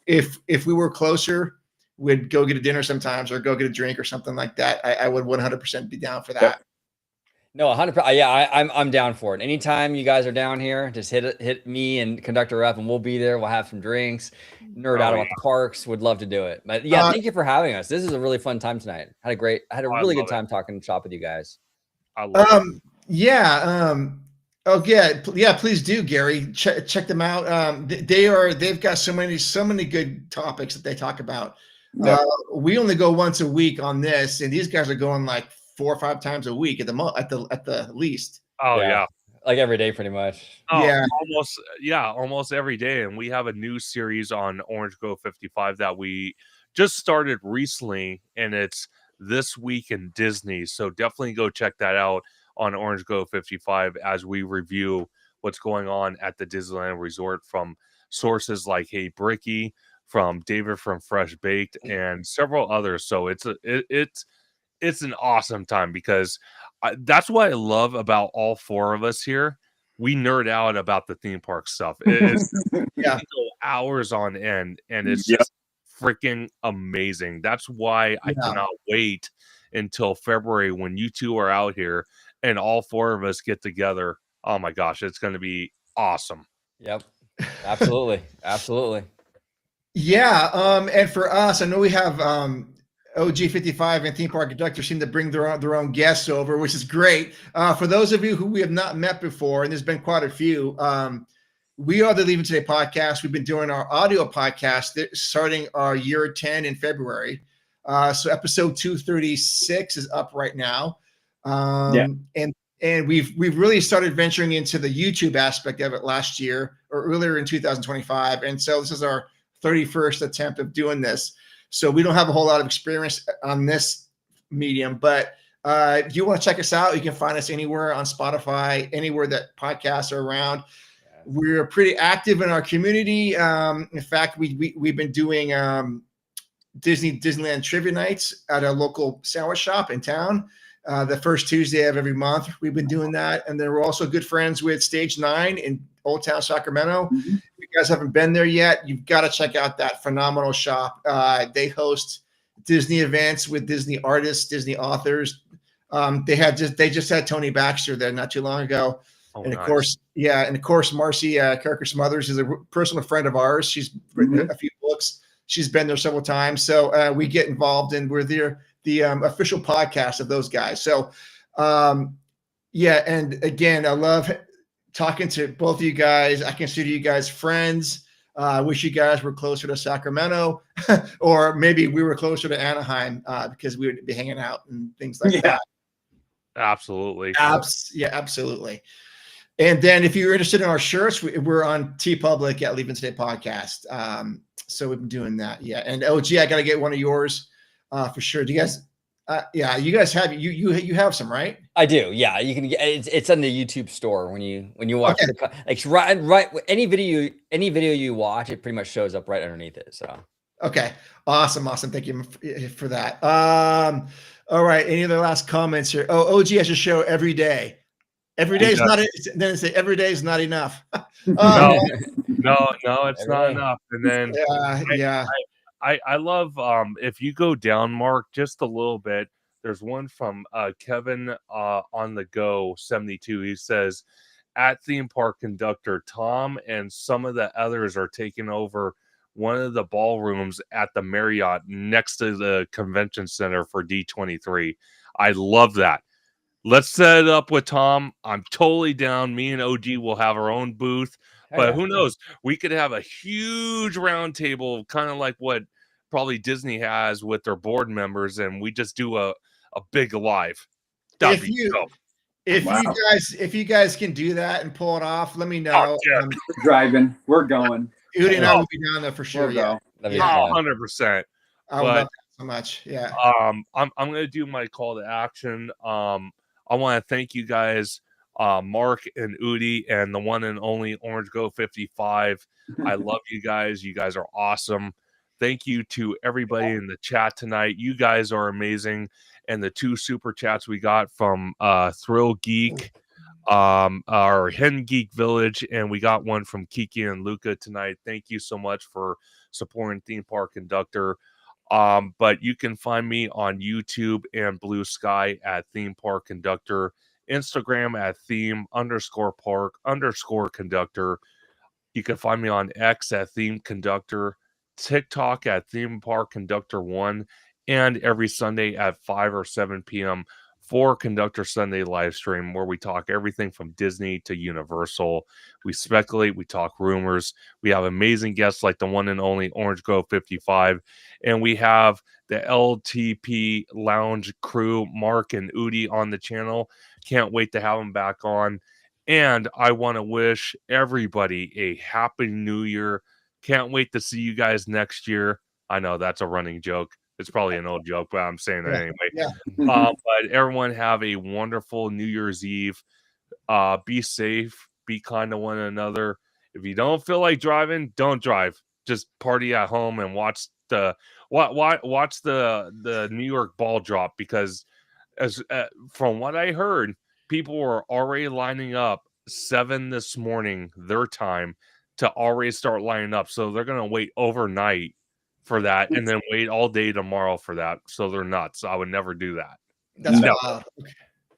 if we were closer, we'd go get a dinner sometimes or go get a drink or something like that. I would 100% be down for that. No, 100%. Yeah, I'm down for it. Anytime you guys are down here, just hit me and conductor up, and we'll be there. We'll have some drinks, nerd out Oh, about the parks. Would love to do it. But yeah, thank you for having us. This is a really fun time tonight. I had a I really love good time talking shop with you guys. I love it. Yeah. Oh yeah, yeah. Please do, Gary. Check them out. They've got so many good topics that they talk about. Yeah. We only go once a week on this, and these guys are going like 4 or 5 times a week at the least. Oh Yeah. yeah. Like every day, pretty much. Oh, Yeah. almost every day. And we have a new series on Orange Go 55 that we just started recently, and it's This Week in Disney. So definitely go check that out on Orange Go 55 as we review what's going on at the Disneyland Resort from sources like Hey Bricky, from David from Fresh Baked, and several others. So it's an awesome time because that's what I love about all four of us here. We nerd out about the theme park stuff. It's Yeah. we go hours on end, and it's Yep. just freaking amazing. That's why I Yeah. cannot wait until February when you two are out here and all four of us get together. Oh my gosh, it's going to be awesome. Yep. Absolutely. Absolutely. Yeah. And for us, I know we have OG55 and Theme Park Conductor seem to bring their own guests over, which is great. For those of you who we have not met before, and there's been quite a few, we are the Leaving Today podcast. We've been doing our audio podcast starting our year 10 in February. So episode 236 is up right now. And we've really started venturing into the YouTube aspect of it last year or earlier in 2025. And so this is our 31st attempt of doing this. So we don't have a whole lot of experience on this medium, but if you want to check us out, you can find us anywhere on Spotify, anywhere that podcasts are around. We're pretty active in our community. In fact, we've been doing Disneyland trivia nights at a local sandwich shop in town. The first Tuesday of every month, we've been doing that. And then we're also good friends with Stage 9 in Old Town Sacramento. Mm-hmm. If you guys haven't been there yet, you've got to check out that phenomenal shop. They host Disney events with Disney artists, Disney authors. They just had Tony Baxter there not too long ago. Oh, and of nice. course, Marcy Carricker Smothers is a personal friend of ours. She's written a few books. She's been there several times. So we get involved, and we're the official podcast of those guys. So yeah, and again, I love talking to both of you guys. I consider you guys friends. I wish you guys were closer to Sacramento, or maybe we were closer to Anaheim because we would be hanging out and things like that. Absolutely. Yeah, absolutely. And then if you're interested in our shirts, we're on TeePublic at Leaving Today Podcast. So we've been doing that. Yeah. And OG, I got to get one of yours for sure. Do you guys? Yeah, you guys have you have some, right? I do. Yeah, you can get it's on the YouTube store when you watch like right any video you watch, it pretty much shows up right underneath it. So okay, awesome. Thank you for that. All right, any other last comments here? Oh, OG has a show every day. Every day is not. Then it say every day is not enough. No, it's not enough. And then I love if you go down, Mark, just a little bit. There's one from Kevin on the go 72. He says, at theme park conductor, Tom and some of the others are taking over one of the ballrooms at the Marriott next to the convention center for D23. I love that. Let's set it up with Tom. I'm totally down. Me and OG will have our own booth. But who knows? We could have a huge round table, kind of like what probably Disney has with their board members, and we just do a big live. That'd be dope. If you guys can do that and pull it off, let me know. We're driving. We're going. Udi and I will be down there for sure. We'll yeah. 100%. I love that so much. Yeah. I'm gonna do my call to action. I want to thank you guys, Mark and Udi, and the one and only Orange Go 55. I love you guys. You guys are awesome. Thank you to everybody in the chat tonight. You guys are amazing. And the 2 super chats we got from Thrill Geek, our Hen Geek Village, and we got one from Kiki and Luca tonight. Thank you so much for supporting Theme Park Conductor. But you can find me on YouTube and Blue Sky at Theme Park Conductor Instagram at theme_park_conductor. You can find me on X at Theme Conductor, TikTok at Theme Park Conductor 1, and every Sunday at 5 or 7 p.m. for Conductor Sunday live stream, where we talk everything from Disney to Universal. We speculate, we talk rumors. We have amazing guests like the one and only Orange Grove 55, and we have the LTP Lounge crew, Mark and Udi, on the channel. Can't wait to have them back on. And I want to wish everybody a happy new year. Can't wait to see you guys next year. I know that's a running joke. It's probably an old joke, but I'm saying it anyway. Yeah. But everyone have a wonderful New Year's Eve. Be safe. Be kind to one another. If you don't feel like driving, don't drive. Just party at home and watch the New York ball drop, because as from what I heard, people were already lining up 7 this morning, their time, to already start lining up. So they're going to wait overnight for that and then wait all day tomorrow for that. So they're nuts. I would never do that. That's No. wild.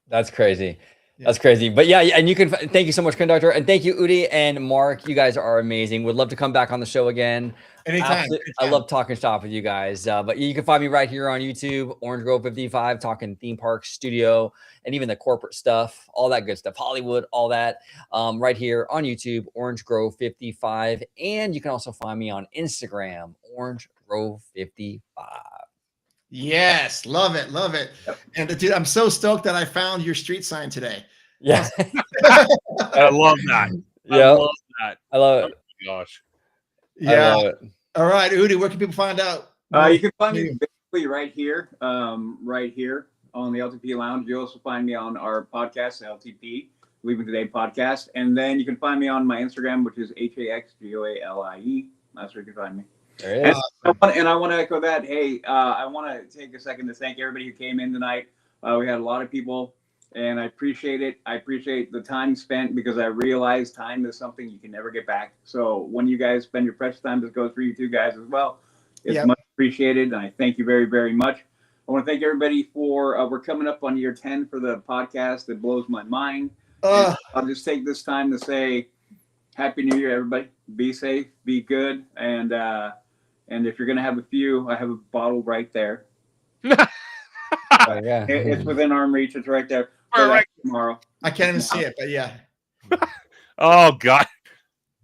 That's crazy. Yeah. That's crazy. But yeah, and you can thank you so much, Conductor, and thank you, Udi and Mark. You guys are amazing. Would love to come back on the show again. Anytime. I love talking shop with you guys. But you can find me right here on YouTube, Orange Grove 55, talking theme park, studio, and even the corporate stuff, all that good stuff, Hollywood, all that, right here on YouTube, Orange Grove 55. And you can also find me on Instagram, Orange Grove 55. Yes, love it, love it. And dude, I'm so stoked that I found your street sign today. Yeah. I love that. Yeah. I love that. I love Oh it. my gosh. I Yeah. love it. All right, Udi, where can people find out? You can find me basically right here on the LTP Lounge. You also find me on our podcast, LTP Leaving Today podcast, and then you can find me on my Instagram, which is HAXGOALIE. That's where you can find me. There it is. And I want to echo that. Hey, I want to take a second to thank everybody who came in tonight. We had a lot of people, and I appreciate it. I appreciate the time spent, because I realize time is something you can never get back. So when you guys spend your precious time, this goes for you two guys as well. It's much appreciated, and I thank you very, very much. I want to thank everybody for, we're coming up on year 10 for the podcast. It blows my mind. I'll just take this time to say Happy New Year, everybody. Be safe, be good, and if you're going to have a few, I have a bottle right there. Oh, yeah. It's within arm reach. It's right there. Right. Tomorrow. I can't even see it, but yeah. Oh God.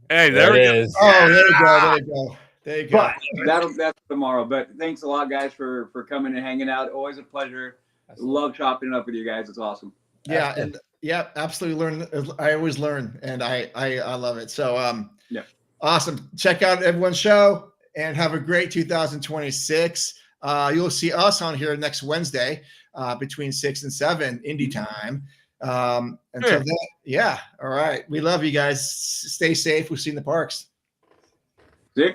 Hey, there we go. is. Oh, there you go. There you go. There you go. But that's tomorrow. But thanks a lot, guys, for coming and hanging out. Always a pleasure. Love chopping it up with you guys. It's awesome. Yeah, and yeah, absolutely learn. I always learn, and I love it. So yeah, awesome. Check out everyone's show and have a great 2026. You'll see us on here next Wednesday between 6 and 7 Indy time. Until then, yeah. All right. We love you guys. Stay safe. We'll see you in the parks. See you.